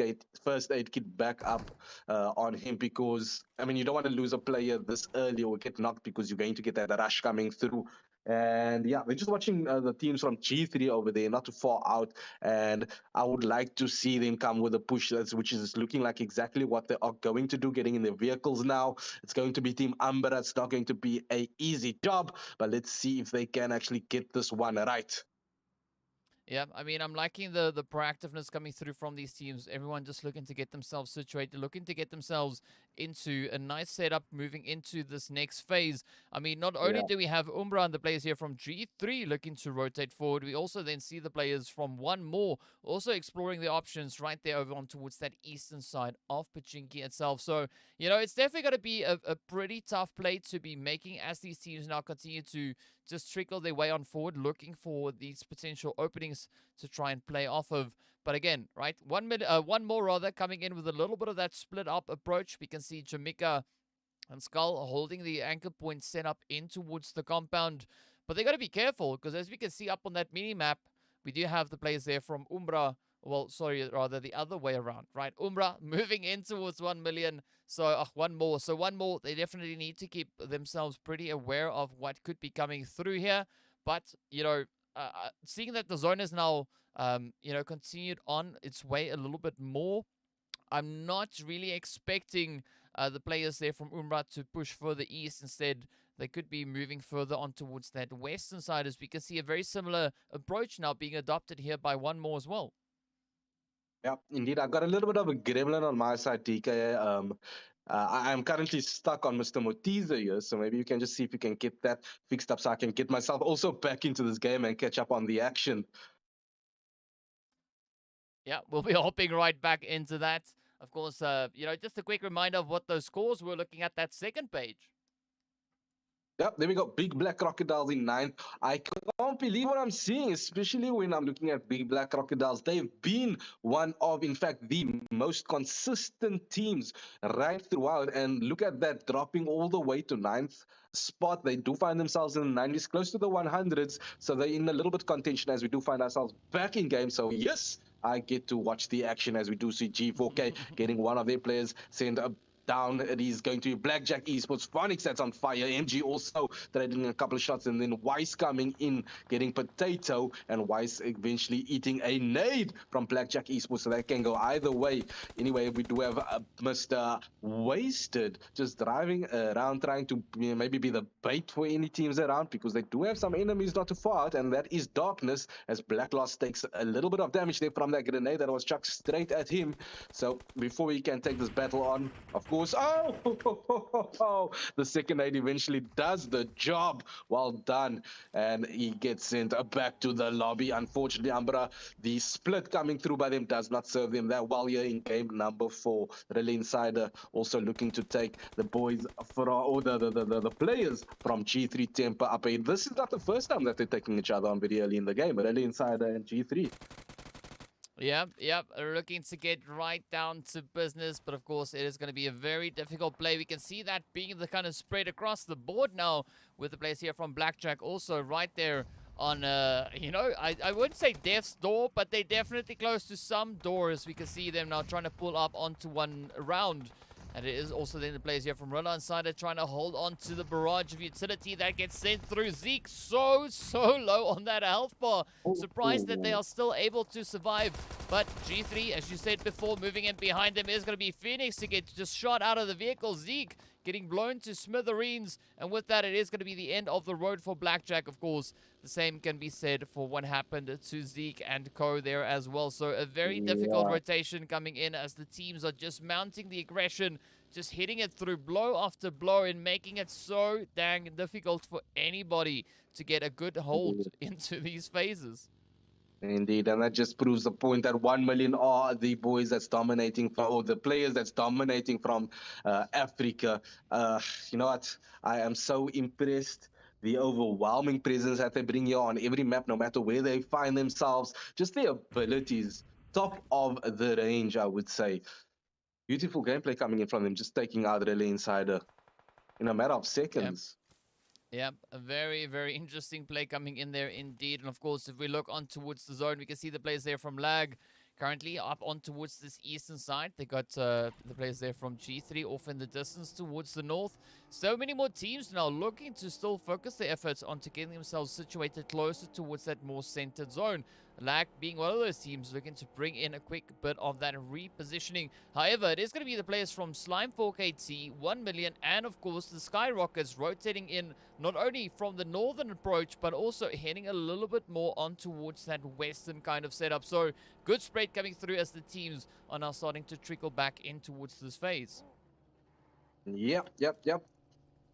aid kit back up on him, because I mean, you don't want to lose a player this early or get knocked, because you're going to get that rush coming through. And yeah, we're just watching the teams from G3 over there, not too far out. And I would like to see them come with a push, which is looking like exactly what they are going to do, getting in their vehicles now. It's going to be Team Umbra. It's not going to be a easy job, but let's see if they can actually get this one right. Yeah, I mean, I'm liking the proactiveness coming through from these teams. Everyone just looking to get themselves situated, looking to get themselves into a nice setup moving into this next phase. I mean, not only Yeah. do we have Umbra and the players here from G3 looking to rotate forward, we also then see the players from One More also exploring the options right there over on towards that eastern side of Pachinki itself. So, it's definitely going to be a pretty tough play to be making as these teams now continue to just trickle their way on forward, looking for these potential openings to try and play off of. But again, right, one more rather coming in with a little bit of that split up approach. We can see Jamaica and Skull holding the anchor point set up in towards the compound. But they got to be careful, because as we can see up on that mini map, we do have the players there from Umbra. Well, sorry, rather the other way around, right? Umbra moving in towards 1 million. So, one more. So, one more. They definitely need to keep themselves pretty aware of what could be coming through here. But, seeing that the zone is now, continued on its way a little bit more, I'm not really expecting the players there from Umbra to push further east. Instead, they could be moving further on towards that western side, as we can see a very similar approach now being adopted here by One More as well. Yeah, indeed. I've got a little bit of a gremlin on my side, DK. I'm currently stuck on Mr. Motiza here, so maybe you can just see if you can get that fixed up so I can get myself also back into this game and catch up on the action. Yeah, we'll be hopping right back into that. Of course, just a quick reminder of what those scores were looking at that second page. Yep, there we go. Big Black Crocodiles in ninth. I can't believe what I'm seeing, especially when I'm looking at Big Black Crocodiles. They've been one of, in fact, the most consistent teams right throughout. And look at that, dropping all the way to ninth spot. They do find themselves in the 90s, close to the 100s. So they're in a little bit contention as we do find ourselves back in game. So yes, I get to watch the action as we do see G4K getting one of their players sent down. It is going to be Blackjack Esports. Phonics that's on fire. MG also trading a couple of shots, and then Weiss coming in, getting potato, and Weiss eventually eating a nade from Blackjack Esports. So that can go either way. Anyway, we do have Mr. Wasted just driving around, trying to maybe be the bait for any teams around, because they do have some enemies not too far out, and that is Darkness, as Black Loss takes a little bit of damage there from that grenade that was chucked straight at him. So before we can take this battle on, of course, the second aid eventually does the job. Well done. And he gets sent back to the lobby. Unfortunately, Umbra, the split coming through by them does not serve them that well here in game number 4. RILA Insider also looking to take the boys or the players from G3 Temper up. This is not the first time that they're taking each other on very early in the game. RILA Insider and G3. Yep. Looking to get right down to business, but of course it is going to be a very difficult play. We can see that being the kind of spread across the board now, with the players here from Blackjack also right there on, I wouldn't say death's door, but they're definitely close to some doors. We can see them now trying to pull up onto one round. And it is also then the players here from RILA Insider trying to hold on to the barrage of utility that gets sent through. Zeke so low on that health bar. Surprised that they are still able to survive. But G3, as you said before, moving in behind them is going to be Phoenix to get just shot out of the vehicle. Zeke getting blown to smithereens. And with that, it is going to be the end of the road for Blackjack, of course. The same can be said for what happened to Zeke and Co there as well. So a very difficult rotation coming in as the teams are just mounting the aggression, just hitting it through blow after blow and making it so dang difficult for anybody to get a good hold into these phases. Indeed, and that just proves the point that 1 million are the boys that's dominating from, or the players that's dominating from Africa. You know what? I am so impressed the overwhelming presence that they bring here on every map, no matter where they find themselves, just their abilities, top of the range, I would say. Beautiful gameplay coming in from them, just taking out RILA Insider in a matter of Yep. seconds. Yep, a very, very interesting play coming in there indeed. And of course, if we look on towards the zone, we can see the players there from Lag currently up on towards this eastern side. They got the players there from G3 off in the distance towards the north. So many more teams now looking to still focus their efforts onto getting themselves situated closer towards that more centered zone. Lag being one of those teams looking to bring in a quick bit of that repositioning. However, it is going to be the players from Slime 4KT, 1 million, and of course the Skyrockets rotating in not only from the northern approach, but also heading a little bit more on towards that western kind of setup. So good spread coming through as the teams are now starting to trickle back in towards this phase. Yep.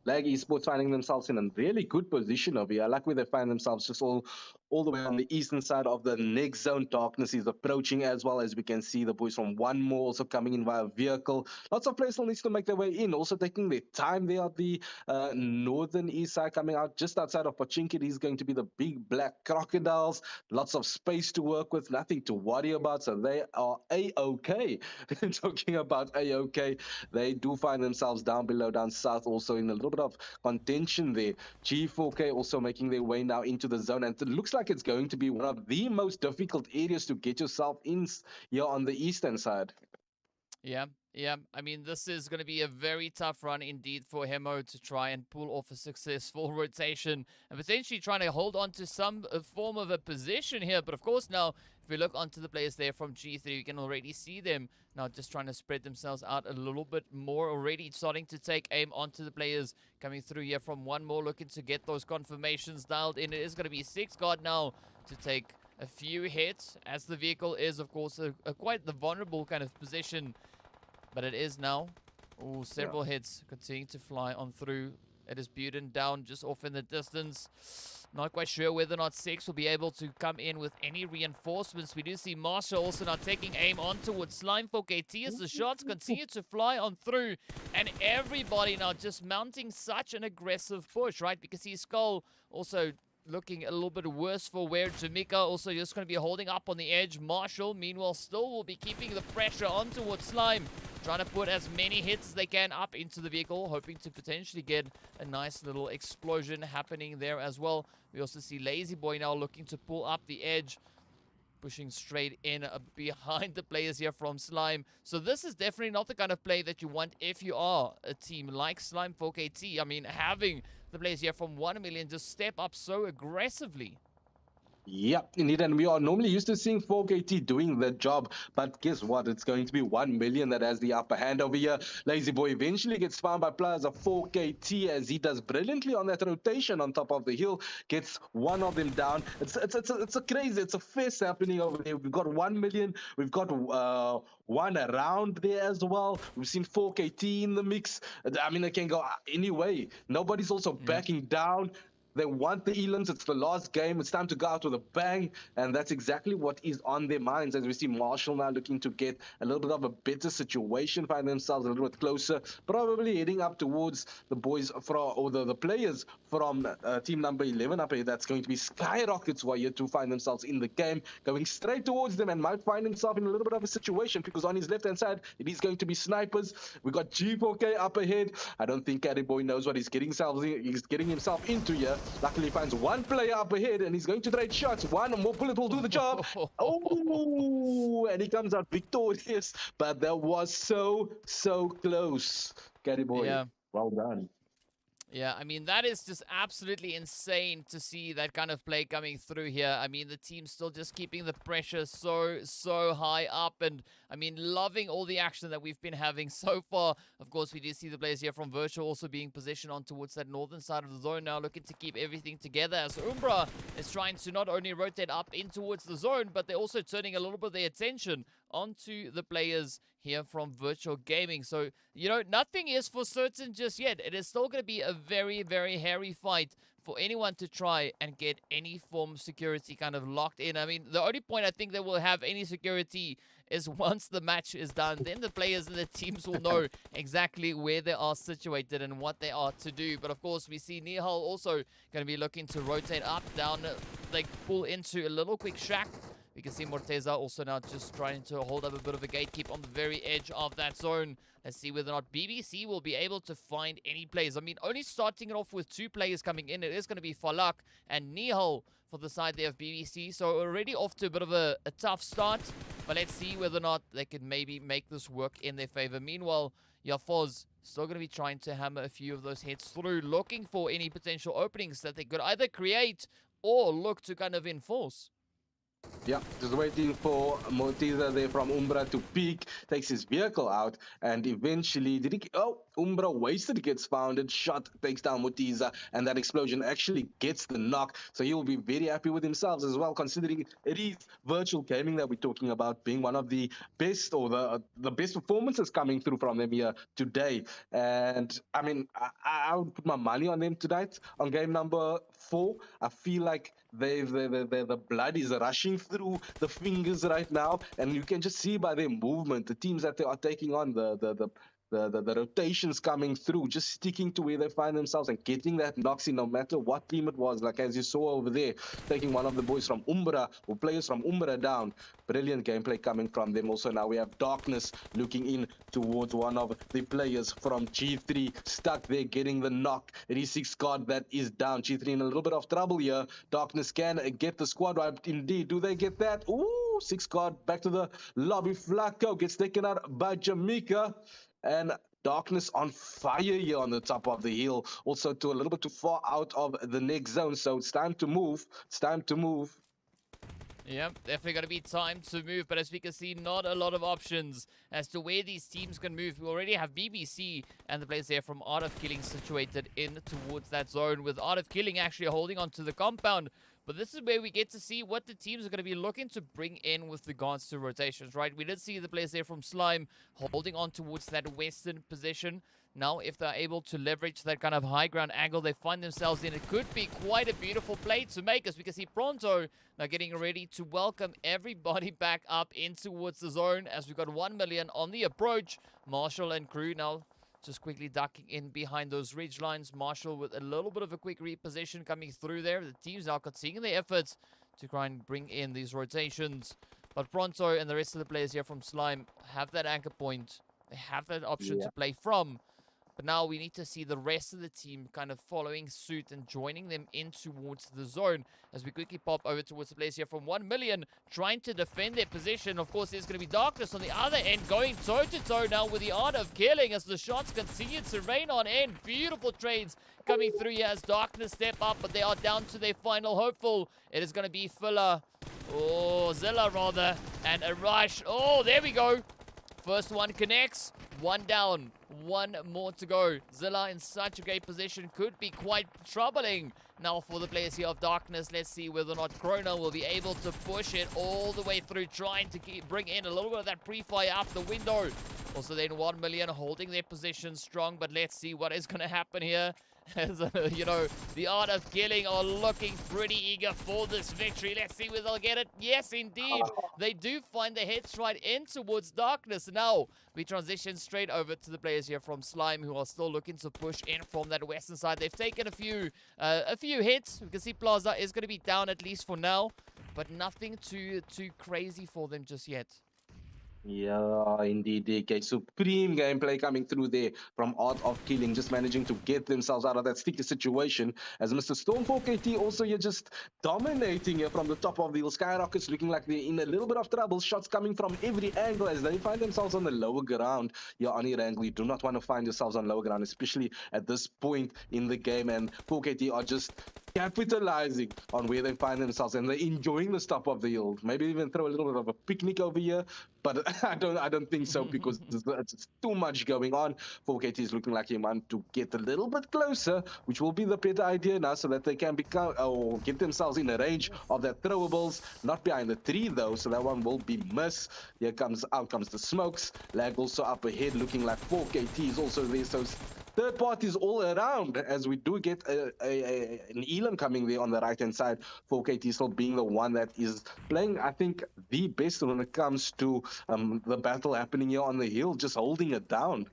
Lag Esports finding themselves in a really good position over here. I like where they find themselves just all the way on the eastern side of the next zone. Darkness is approaching as well, as we can see the boys from One More also coming in via vehicle. Lots of players still needs to make their way in, also taking their time there at the northern east side, coming out just outside of Pachinki. Is going to be the big black crocodiles. Lots of space to work with, nothing to worry about, so they are A-OK. Talking about A-OK, they do find themselves down below, down south, also in a little bit of contention there. G4K also making their way now into the zone, and it looks like it's going to be one of the most difficult areas to get yourself in here on the eastern side. Yeah. I mean, this is going to be a very tough run indeed for Hemo to try and pull off a successful rotation and potentially trying to hold on to some form of a position here. But of course, now, if we look onto the players there from G3, we can already see them now just trying to spread themselves out a little bit more, already starting to take aim onto the players coming through here from One More, looking to get those confirmations dialed in. It is going to be 6 guard now to take a few hits, as the vehicle is, of course, a quite the vulnerable kind of position. But it is now. Oh, several hits continuing to fly on through. It is Buden down just off in the distance. Not quite sure whether or not 6 will be able to come in with any reinforcements. We do see Marshall also now taking aim on towards Slime for KT as the shots continue to fly on through. And everybody now just mounting such an aggressive push, right? Because his Skull also looking a little bit worse for wear. Jamaica also just going to be holding up on the edge. Marshall, meanwhile, still will be keeping the pressure on towards Slime. Trying to put as many hits as they can up into the vehicle, hoping to potentially get a nice little explosion happening there as well. We also see Lazy Boy now looking to pull up the edge, pushing straight in behind the players here from Slime. So this is definitely not the kind of play that you want if you are a team like Slime 4KT. I mean, having the players here from 1 million just step up so aggressively. Yep, indeed, and we are normally used to seeing 4KT doing the job, but guess what? It's going to be 1 million that has the upper hand over here. Lazy Boy eventually gets found by players of 4KT as he does brilliantly on that rotation on top of the hill, gets one of them down. It's a crazy, it's a fest happening over there. We've got 1 million, we've got one around there as well. We've seen 4KT in the mix. I mean, it can go any way. Nobody's also backing down. They want the elims. It's the last game. It's time to go out with a bang. And that's exactly what is on their minds as we see Marshall now looking to get a little bit of a better situation, find themselves a little bit closer, probably heading up towards the boys from, or the players from team number 11 up here. That's going to be Skyrockets, who are here to find themselves in the game, going straight towards them and might find himself in a little bit of a situation because on his left-hand side, it is going to be snipers. We got G4K up ahead. I don't think Caddy Boy knows what he's getting himself into here. Luckily, he finds one player up ahead, and he's going to trade shots. One more bullet will do the job. Oh, and he comes out victorious. But that was so close. Caddy Boy, well done. Yeah, I mean, that is just absolutely insane to see that kind of play coming through here. I mean, the team's still just keeping the pressure so high up. And, I mean, loving all the action that we've been having so far. Of course, we do see the players here from Virtual also being positioned on towards that northern side of the zone now, looking to keep everything together as Umbra is trying to not only rotate up in towards the zone, but they're also turning a little bit of their attention onto the players here from Virtual Gaming. So, you know, nothing is for certain just yet. It is still going to be a very hairy fight for anyone to try and get any form of security kind of locked in. I mean, the only point I think they will have any security is once the match is done. Then the players and the teams will know exactly where they are situated and what they are to do. But of course, we see Nihal also going to be looking to rotate up, down, like pull into a little quick shack. We can see Morteza also now just trying to hold up a bit of a gatekeep on the very edge of that zone. Let's see whether or not BBC will be able to find any players. I mean, only starting it off with 2 players coming in. It is going to be Falak and Nihal for the side there of BBC. So already off to a bit of a tough start. But let's see whether or not they can maybe make this work in their favor. Meanwhile, Yafoz still going to be trying to hammer a few of those hits through, looking for any potential openings that they could either create or look to kind of enforce. Yeah, just waiting for Morteza there from Umbra to peek, takes his vehicle out, and eventually, Umbra wasted, gets founded, shot, takes down Morteza, and that explosion actually gets the knock. So he will be very happy with himself as well, considering it is virtual gaming that we're talking about being one of the best, or the best performances coming through from them here today. And I mean, I would put my money on them tonight on game number 4. I feel like the blood is rushing through the fingers right now, and you can just see by their movement, the teams that they are taking on, the rotations coming through, just sticking to where they find themselves and getting that knocks in no matter what team it was. Like as you saw over there, taking one of the boys from Umbra, or players from Umbra down. Brilliant gameplay coming from them. Also now we have Darkness looking in towards one of the players from G3, stuck there getting the knock. It is 6 guard that is down. G3 in a little bit of trouble here. Darkness can get the squad wiped indeed. Do they get that? Ooh, 6 guard back to the lobby. Flacco gets taken out by Jamaica. And Darkness on fire here on the top of the hill. Also to a little bit too far out of the next zone. So it's time to move. It's time to move. Yep, definitely going to be time to move, but as we can see, not a lot of options as to where these teams can move. We already have BBC and the players there from Art of Killing situated in towards that zone, with Art of Killing actually holding on to the compound. But this is where we get to see what the teams are going to be looking to bring in with regards to rotations, right? We did see the players there from Slime holding on towards that western position. Now, if they're able to leverage that kind of high ground angle they find themselves in, it could be quite a beautiful play to make, as we can see Pronto now getting ready to welcome everybody back up in towards the zone, as we've got 1 million on the approach. Marshall and crew now just quickly ducking in behind those ridge lines. Marshall with a little bit of a quick reposition coming through there. The team's now continuing their efforts to try and bring in these rotations. But Pronto and the rest of the players here from Slime have that anchor point. They have that option to play from. But now we need to see the rest of the team kind of following suit and joining them in towards the zone, as we quickly pop over towards the players here from 1 million, trying to defend their position. Of course, there's going to be Darkness on the other end, going toe-to-toe now with the Art of Killing as the shots continue to rain on end. Beautiful trades coming through here as Darkness step up, but they are down to their final hopeful. It is going to be Zilla rather, and a rush. Oh, there we go. First one connects, 1 down, 1 more to go. Zilla in such a great position, could be quite troubling. Now for the players here of Darkness, let's see whether or not Chrono will be able to push it all the way through, trying to bring in a little bit of that pre-fire out the window. Also then 1 million holding their position strong, but let's see what is going to happen here. As, you know, the Art of Killing are looking pretty eager for this victory. Let's see whether they'll get it. Yes, indeed. They do find the hits right in towards Darkness. Now, we transition straight over to the players here from Slime, who are still looking to push in from that western side. They've taken a few hits. We can see Plaza is going to be down at least for now, but nothing too crazy for them just yet. Yeah, indeed, DK. Supreme gameplay coming through there from Art of Killing, just managing to get themselves out of that sticky situation. As Mr. Storm 4KT also here just dominating here from the top of the hill. Skyrockets looking like they're in a little bit of trouble. Shots coming from every angle as they find themselves on the lower ground. Yeah, on Erangel, you do not want to find yourselves on lower ground, especially at this point in the game. And 4KT are just capitalizing on where they find themselves, and they're enjoying the top of the hill. Maybe even throw a little bit of a picnic over here, but I don't think so, because it's too much going on. 4KT is looking like he want to get a little bit closer, which will be the better idea now, so that they can become or get themselves in the range of that throwables. Not behind the tree though, so that one will be missed. Out comes the smokes. Lag also up ahead, looking like 4KT is also there. So third parties all around, as we do get an Elam coming there on the right hand side. 4KT still being the one that is playing, I think, the best when it comes to the battle happening here on the hill, just holding it down.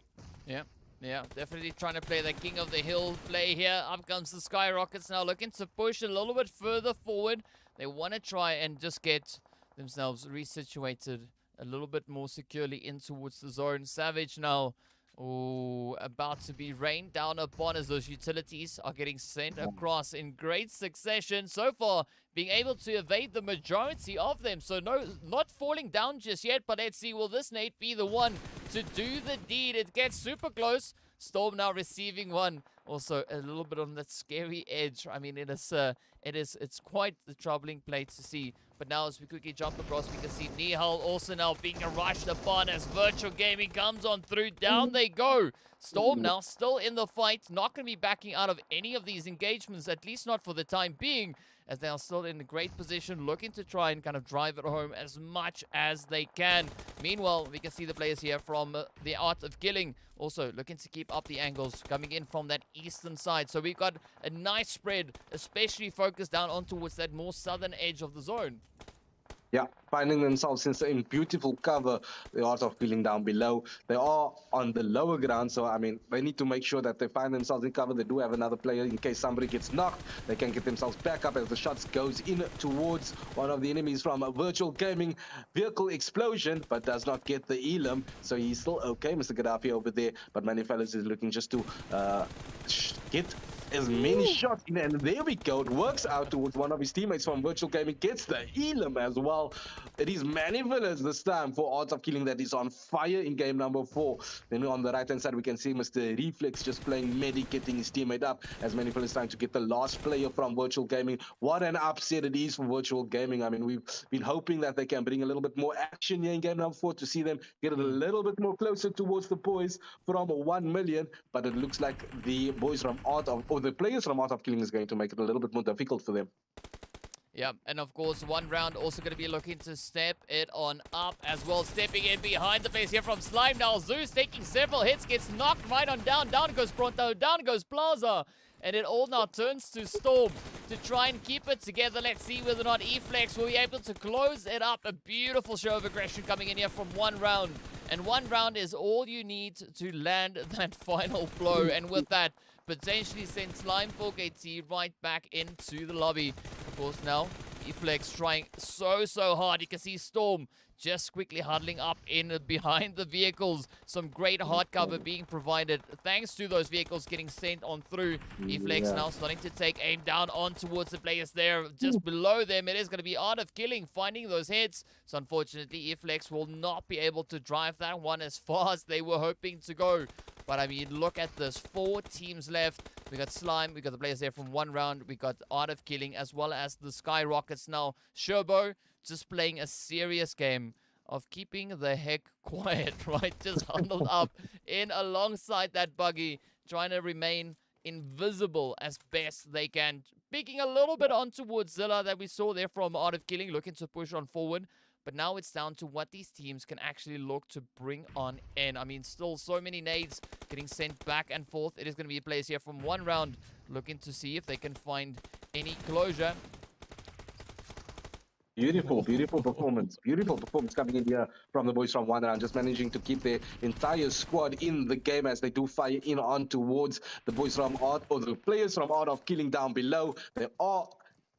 Yeah, yeah, definitely trying to play the King of the Hill play here. Up comes the Skyrockets now, looking to push a little bit further forward. They want to try and just get themselves resituated a little bit more securely in towards the zone. Savage now, about to be rained down upon as those utilities are getting sent across in great succession. So far, being able to evade the majority of them. So no, not falling down just yet, but let's see, will this nade be the one to do the deed? It gets super close. Storm now receiving one. Also a little bit on that scary edge. I mean, it's quite the troubling play to see. But now as we quickly jump across, we can see Nihal also now being rushed upon as Virtual Gaming comes on through. Down they go. Storm now still in the fight. Not going to be backing out of any of these engagements, at least not for the time being, as they are still in a great position, looking to try and kind of drive it home as much as they can. Meanwhile, we can see the players here from the Art of Killing also looking to keep up the angles, coming in from that eastern side. So we've got a nice spread, especially focused down on towards that more southern edge of the zone. Yeah, finding themselves in beautiful cover. The Art of Killing down below. They are on the lower ground, so I mean, they need to make sure that they find themselves in cover. They do have another player in case somebody gets knocked. They can get themselves back up as the shots goes in towards one of the enemies from a Virtual Gaming. Vehicle explosion, but does not get the Elam, so he's still okay, Mr. Gaddafi over there. But Manifellas is looking just to get as many shots in, and there we go. It works out towards one of his teammates from Virtual Gaming, gets the Elam as well. It is Manifellas this time for Art of Killing that is on fire in game number 4. Then on the right hand side we can see Mr. Reflex just playing medic, getting his teammate up as Manifellas trying to get the last player from Virtual Gaming. What an upset it is for Virtual Gaming. I mean, we've been hoping that they can bring a little bit more action here in game number 4 to see them get a little bit more closer towards the boys from 1 million, but it looks like the boys from the players from Art of Killing is going to make it a little bit more difficult for them. Yeah, and of course, one round also going to be looking to step it on up as well. Stepping in behind the base here from Slime now. Zeus taking several hits, gets knocked right on down. Down goes Pronto, down goes Plaza. And it all now turns to Storm to try and keep it together. Let's see whether or not E-Flex will be able to close it up. A beautiful show of aggression coming in here from one round. And one round is all you need to land that final blow. And with that, potentially send Slime 4KT right back into the lobby. Of course, now E-Flex trying so hard. You can see Storm just quickly huddling up in behind the vehicles. Some great hard cover being provided thanks to those vehicles getting sent on through. E-Flex now starting to take aim down on towards the players there. Just below them, it is going to be Art of Killing finding those hits. So unfortunately, E-Flex will not be able to drive that one as far as they were hoping to go. But I mean, look at this. 4 teams left. We got Slime. We got the players there from one round. We got Art of Killing as well as the Skyrockets now. Sherbo just playing a serious game of keeping the heck quiet, right? Just huddled up in alongside that buggy, trying to remain invisible as best they can. Picking a little bit on towards Zilla that we saw there from Art of Killing, looking to push on forward. But now it's down to what these teams can actually look to bring on in. I mean, still so many nades getting sent back and forth. It is going to be a place here from one round, looking to see if they can find any closure. Beautiful performance. Beautiful performance coming in here from the boys from one round, just managing to keep their entire squad in the game as they do fire in on towards the boys from Art, or the players from Art of Killing down below.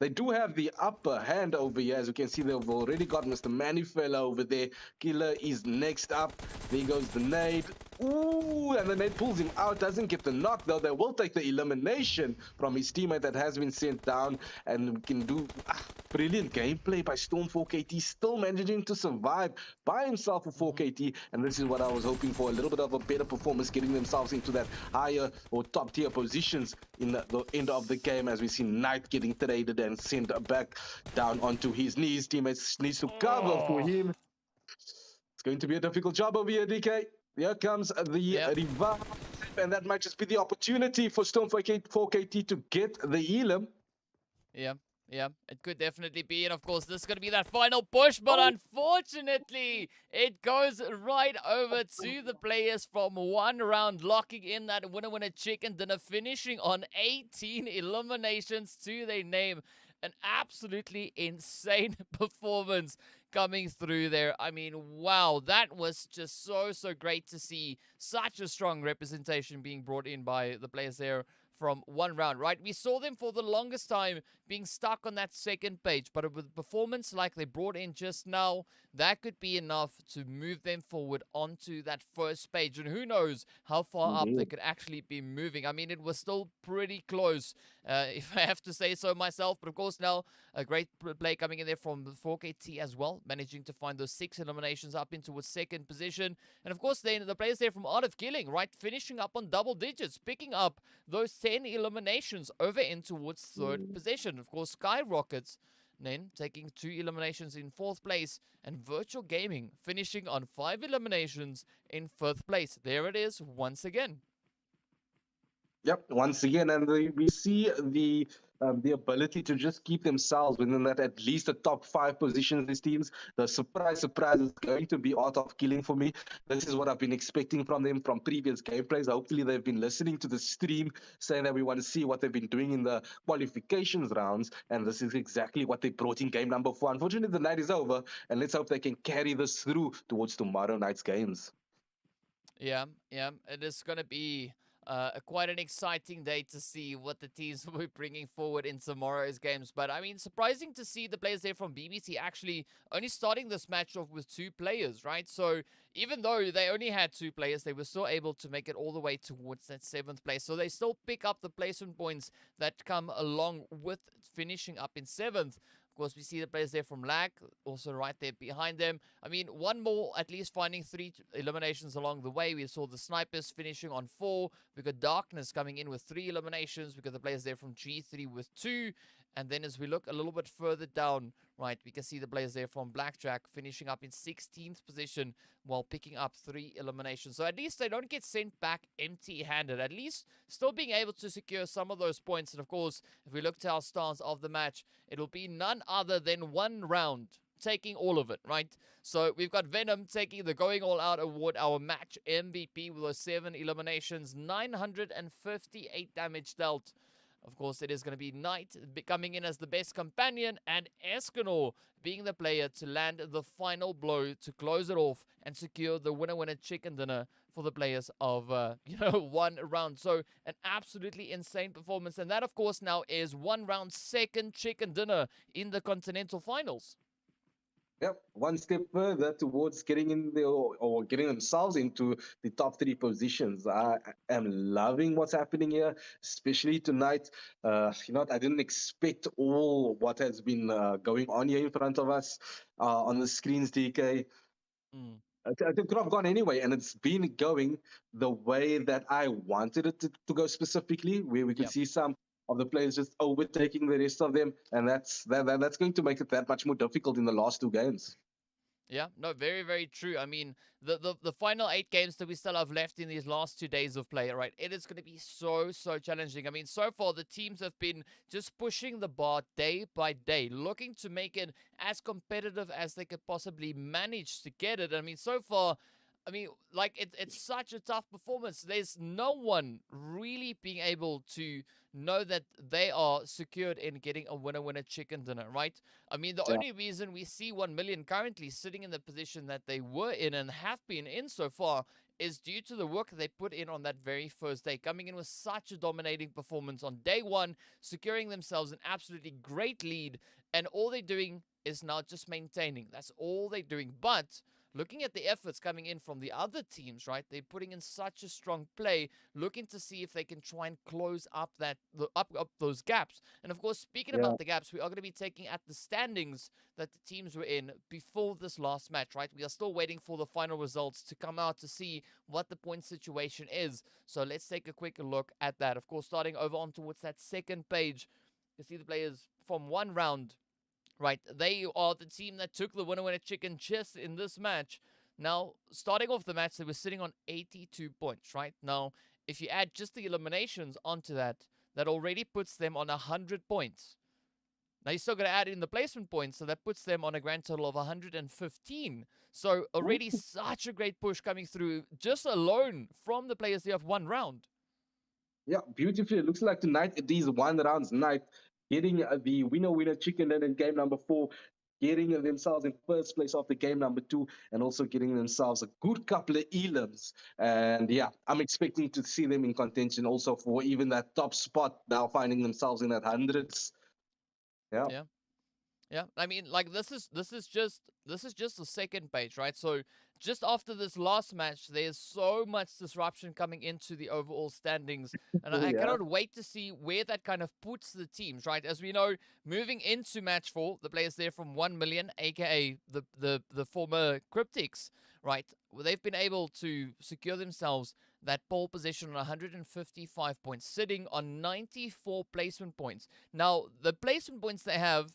They do have the upper hand over here. As you can see, they've already got Mr. Manifella over there. Killer is next up. There goes the nade. Ooh, and the nade pulls him out. Doesn't get the knock, though. They will take the elimination from his teammate that has been sent down. And we can do brilliant gameplay by Storm 4KT. Still managing to survive by himself for 4KT. And this is what I was hoping for. A little bit of a better performance, getting themselves into that higher or top tier positions in the end of the game, as we see Knight getting traded and sent back down onto his knees. Teammates needs to cover for him. It's going to be a difficult job over here, DK. Here comes the revive, and that might just be the opportunity for Storm 4KT to get the Elam. Yeah. Yeah, it could definitely be. And of course, this is going to be that final push. But unfortunately, it goes right over to the players from one round, locking in that winner chicken dinner, finishing on 18 eliminations to their name. An absolutely insane performance coming through there. I mean, wow, that was just so great to see. Such a strong representation being brought in by the players there from one round, right? We saw them for the longest time being stuck on that second page, but with performance like they brought in just now, that could be enough to move them forward onto that first page. And who knows how far up they Indeed. could actually be moving. I mean, it was still pretty close, if I have to say so myself. But of course, now a great play coming in there from the 4KT as well, managing to find those 6 eliminations up into a second position. And of course, then the players there from Art of Killing, right, finishing up on double digits, picking up those 10 eliminations over in towards third position. Of course, Skyrockets then taking 2 eliminations in fourth place, and Virtual Gaming finishing on 5 eliminations in fifth place. There it is once again. Yep, once again, and we see the ability to just keep themselves within that at least the top 5 positions. These teams, the surprise is going to be Art of Killing for me. This is what I've been expecting from them from previous gameplays. Hopefully, they've been listening to the stream, saying that we want to see what they've been doing in the qualifications rounds, and this is exactly what they brought in game number 4. Unfortunately, the night is over, and let's hope they can carry this through towards tomorrow night's games. Yeah, yeah, it is going to be quite an exciting day to see what the teams will be bringing forward in tomorrow's games. But I mean, surprising to see the players there from BBC actually only starting this match off with 2 players, right? So even though they only had 2 players, they were still able to make it all the way towards that seventh place. So they still pick up the placement points that come along with finishing up in seventh. Of course, we see the players there from Lag, also right there behind them. I mean, one more at least finding 3 eliminations along the way. We saw the snipers finishing on 4. We got Darkness coming in with 3 eliminations. We got the players there from G3 with 2. And then as we look a little bit further down, right, we can see the players there from Blackjack finishing up in 16th position while picking up 3 eliminations. So at least they don't get sent back empty-handed. At least still being able to secure some of those points. And of course, if we look to our stars of the match, it'll be none other than one round taking all of it, right? So we've got Venom taking the Going All Out award, our match MVP with those 7 eliminations, 958 damage dealt. Of course, it is going to be Knight coming in as the best companion, and Escanor being the player to land the final blow to close it off and secure the winner chicken dinner for the players of one round. So an absolutely insane performance, and that of course now is one round second chicken dinner in the Continental Finals. Yep, one step further towards getting in the or getting themselves into the top 3 positions. I am loving what's happening here, especially tonight. I didn't expect all what has been going on here in front of us on the screens, DK. Mm, It could have gone anyway, and it's been going the way that I wanted it to go specifically, where we could yep. see some of the players just overtaking the rest of them, and that's going to make it that much more difficult in the last 2 games. Yeah, no, very true. I mean, the final 8 games that we still have left in these last 2 days of play, right? It is going to be so challenging. I mean, so far the teams have been just pushing the bar day by day, looking to make it as competitive as they could possibly manage to get it. I mean, so far. I mean, like it's such a tough performance. There's no one really being able to know that they are secured in getting a winner chicken dinner, right? I mean, the Yeah, only reason we see 1 million currently sitting in the position that they were in and have been in so far is due to the work they put in on that very first day, coming in with such a dominating performance on day one, securing themselves an absolutely great lead, and all they're doing is now just maintaining. That's all they're doing. But looking at the efforts coming in from the other teams, right? They're putting in such a strong play, looking to see if they can try and close up up those gaps. And of course, speaking yeah. about the gaps, we are going to be taking at the standings that the teams were in before this last match, right? We are still waiting for the final results to come out to see what the point situation is. So let's take a quick look at that. Of course, starting over on towards that second page, you see the players from one round, right? They are the team that took the winner chicken just in this match. Now, starting off the match, they were sitting on 82 points, right? Now, if you add just the eliminations onto that, that already puts them on 100 points. Now you still got to add in the placement points, so that puts them on a grand total of 115. So already such a great push coming through just alone from the players there of one round. Yeah, beautifully. It looks like tonight it is one rounds night, getting the winner chicken dinner in game number 4, getting themselves in first place after game number 2, and also getting themselves a good couple of elims. And yeah, I'm expecting to see them in contention also for even that top spot now, finding themselves in that hundreds. Yeah. Yeah. Yeah, I mean, like this is just the second page, right? So just after this last match, there's so much disruption coming into the overall standings, and I Yeah. cannot wait to see where that kind of puts the teams, right? As we know, moving into match 4, the players there from 1 million, aka the former CRYPTICS, right? Well, they've been able to secure themselves that pole position on 155 points, sitting on 94 placement points. Now, the placement points they have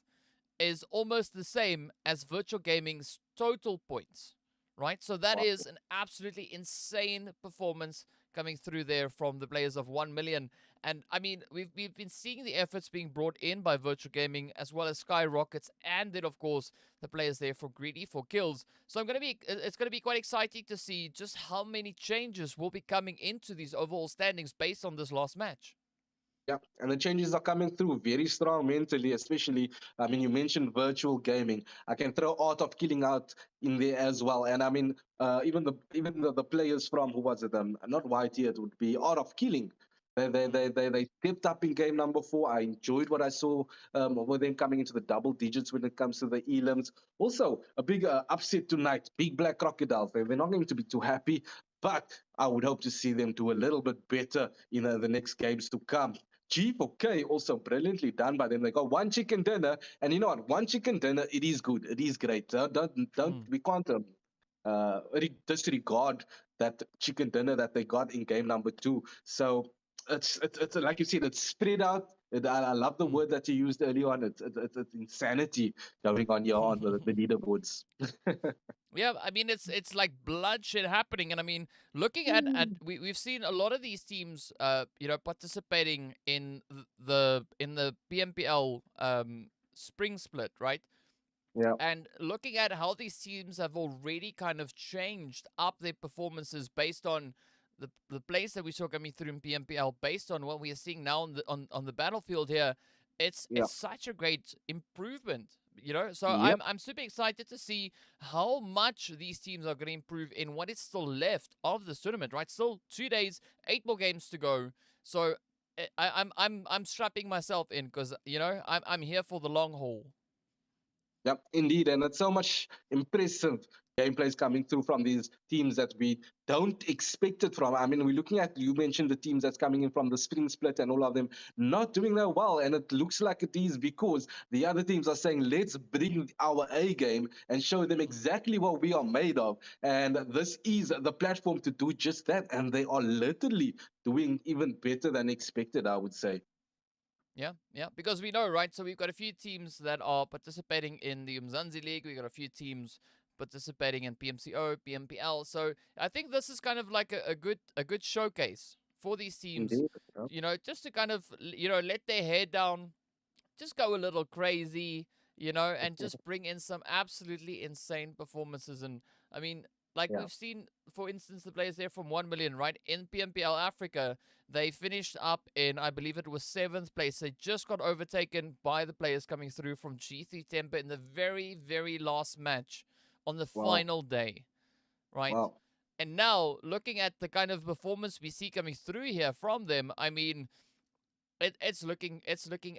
is almost the same as virtual gaming's total points, right? So that is an absolutely insane performance coming through there from the players of 1 million. And I mean, we've been seeing the efforts being brought in by virtual gaming as well as Skyrockets, and then of course the players there for Greedy for kills. So it's gonna be quite exciting to see just how many changes will be coming into these overall standings based on this last match. Yeah, and the changes are coming through very strong mentally, especially. I mean, you mentioned virtual gaming. I can throw Art of Killing out in there as well. And I mean, even the players from who was it? Not YT, it would be Art of Killing. They stepped up in game number 4. I enjoyed what I saw with them coming into the double digits when it comes to the elims. Also, a big upset tonight. Big Black Crocodiles. They're not going to be too happy, but I would hope to see them do a little bit better in the next games to come. G4K also brilliantly done by them. They got one chicken dinner, and you know what? One chicken dinner, it is good. It is great. Don't we can't disregard that chicken dinner that they got in game number 2. So it's like you said, it's spread out. I love the word that you used earlier on. It's insanity going on here on the leaderboards. Yeah, I mean it's like bloodshed happening, and I mean looking at we've seen a lot of these teams, participating in the PMPL spring split, right? Yeah, And looking at how these teams have already kind of changed up their performances based on the plays that we saw coming through in PMPL, based on what we are seeing now on the battlefield here, yeah, it's such a great improvement. So yep, I'm super excited to see how much these teams are going to improve in what is still left of this tournament. Right, still 2 days, 8 more games to go. So I'm strapping myself in because I'm here for the long haul. yep, indeed. And it's so much impressive gameplays coming through from these teams that we don't expect it from. I mean, we're looking at, you mentioned the teams that's coming in from the spring split and all of them not doing that well. And it looks like it is because the other teams are saying, let's bring our A game and show them exactly what we are made of. And this is the platform to do just that. And they are literally doing even better than expected, I would say. Yeah, because we know, right? So we've got a few teams that are participating in the Mzansi League. We've got a few teams participating in PMCO, PMPL. So I think this is kind of like a good showcase for these teams, Indeed. Yeah. just to kind of let their head down, just go a little crazy, and just bring in some absolutely insane performances. And I mean, like Yeah. we've seen, for instance, the players there from 1 million, right? In PMPL Africa, they finished up in, I believe it was 7th place. They just got overtaken by the players coming through from G3 Temper in the very, very last match on the Wow. final day, right? Wow. And now, looking at the kind of performance we see coming through here from them, I mean, it's looking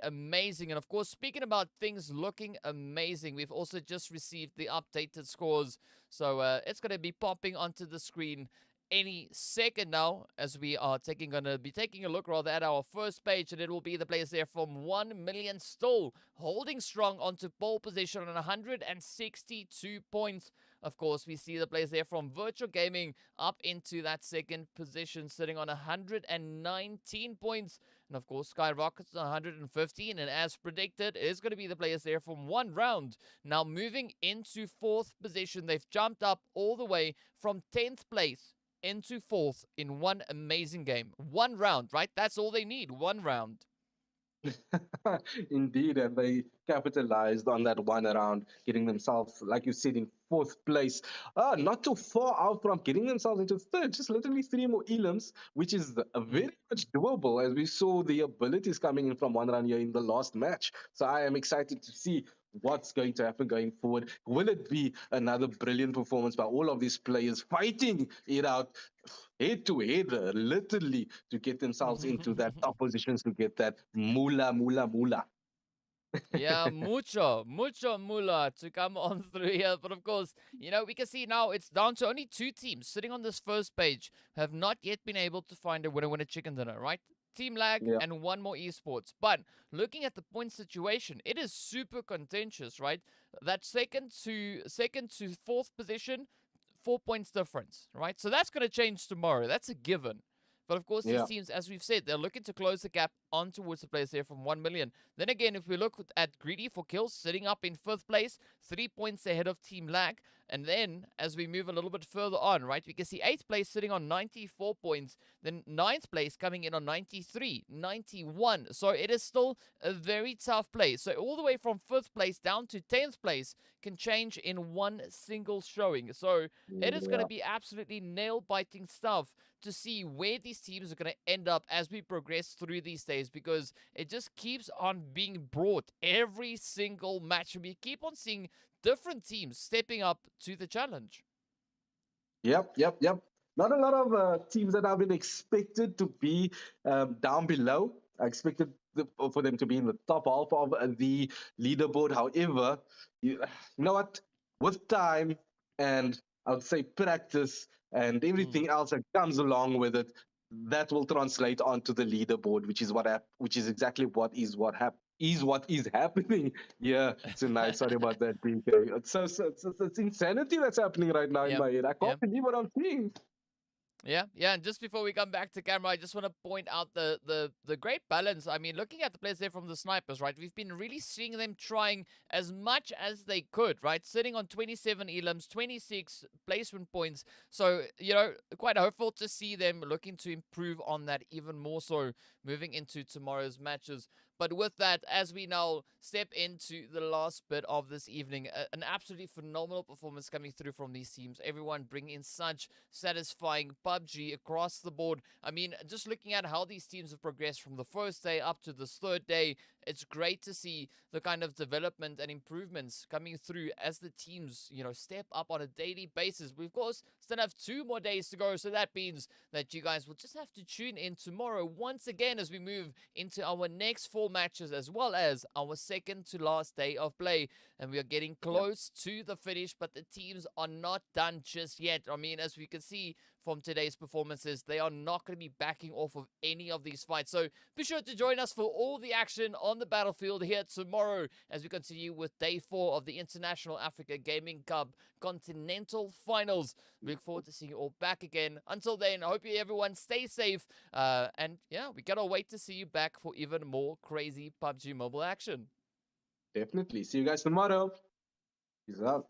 amazing. And of course, speaking about things looking amazing, we've also just received the updated scores, so it's going to be popping onto the screen any second now, as we are going to be taking a look rather at our first page, and it will be the players there from 1 million still holding strong onto pole position on 162 points. Of course, we see the players there from virtual gaming up into that second position, sitting on 119 points. And of course, Skyrockets 115. And as predicted, it is going to be the players there from one round. Now moving into 4th position. They've jumped up all the way from 10th place into 4th in one amazing game. One round, right? That's all they need. One round. Indeed, and they capitalized on that one around, getting themselves, like you said, in fourth place. Not too far out from getting themselves into third, just literally three more elims, which is Mm. very much doable as we saw the abilities coming in from one run here in the last match. So I am excited to see what's going to happen going forward. Will it be another brilliant performance by all of these players fighting it out head to head, literally, to get themselves into that top positions to get that moolah. Yeah, mucho mula to come on through here. But of course, we can see now it's down to only two teams sitting on this first page have not yet been able to find a winner chicken dinner, right? Team Lag Yeah, and one more esports. But looking at the point situation, it is super contentious, right? That second to fourth position, 4 points difference, right? So that's going to change tomorrow. That's a given. But of course, these yeah. teams, as we've said, they're looking to close the gap on towards the players there from 1 million. Then again, if we look at Greedy for kills, sitting up in fifth place, 3 points ahead of Team Lag. And then, as we move a little bit further on, right, we can see eighth place sitting on 94 points. Then ninth place coming in on 93, 91. So it is still a very tough place. So all the way from fifth place down to 10th place can change in one single showing. So it is going to Yeah. be absolutely nail biting stuff to see where these teams are going to end up as we progress through these days, because it just keeps on being brought every single match. And we keep on seeing different teams stepping up to the challenge. Yep. Not a lot of teams that have been expected to be down below. I expected for them to be in the top half of the leaderboard. However, you know what? With time and I would say practice and Mm. everything else that comes along with it, that will translate onto the leaderboard, which is exactly what is happening here tonight. Sorry about that, BK. It's insanity that's happening right now in Yeah. my head. I Yeah. can't believe what I'm seeing. Yeah, and just before we come back to camera, I just want to point out the great balance. I mean, looking at the players there from the snipers, right? We've been really seeing them trying as much as they could, right? Sitting on 27 elims, 26 placement points. So, quite hopeful to see them looking to improve on that even more so moving into tomorrow's matches. But with that, as we now step into the last bit of this evening, an absolutely phenomenal performance coming through from these teams. Everyone bringing in such satisfying PUBG across the board. I mean, just looking at how these teams have progressed from the first day up to this third day, it's great to see the kind of development and improvements coming through as the teams, step up on a daily basis. We, of course, still have 2 more days to go, so that means that you guys will just have to tune in tomorrow once again as we move into our next 4 matches as well as our second to last day of play. And we are getting Yeah. close to the finish, but the teams are not done just yet. I mean, as we can see from today's performances, they are not going to be backing off of any of these fights. So be sure to join us for all the action on the battlefield here tomorrow as we continue with day 4 of the International Africa Gaming Cup Continental Finals. We look forward to seeing you all back again. Until then, I hope you everyone stay safe. And yeah, we cannot wait to see you back for even more crazy PUBG Mobile action. Definitely. See you guys tomorrow. Peace out.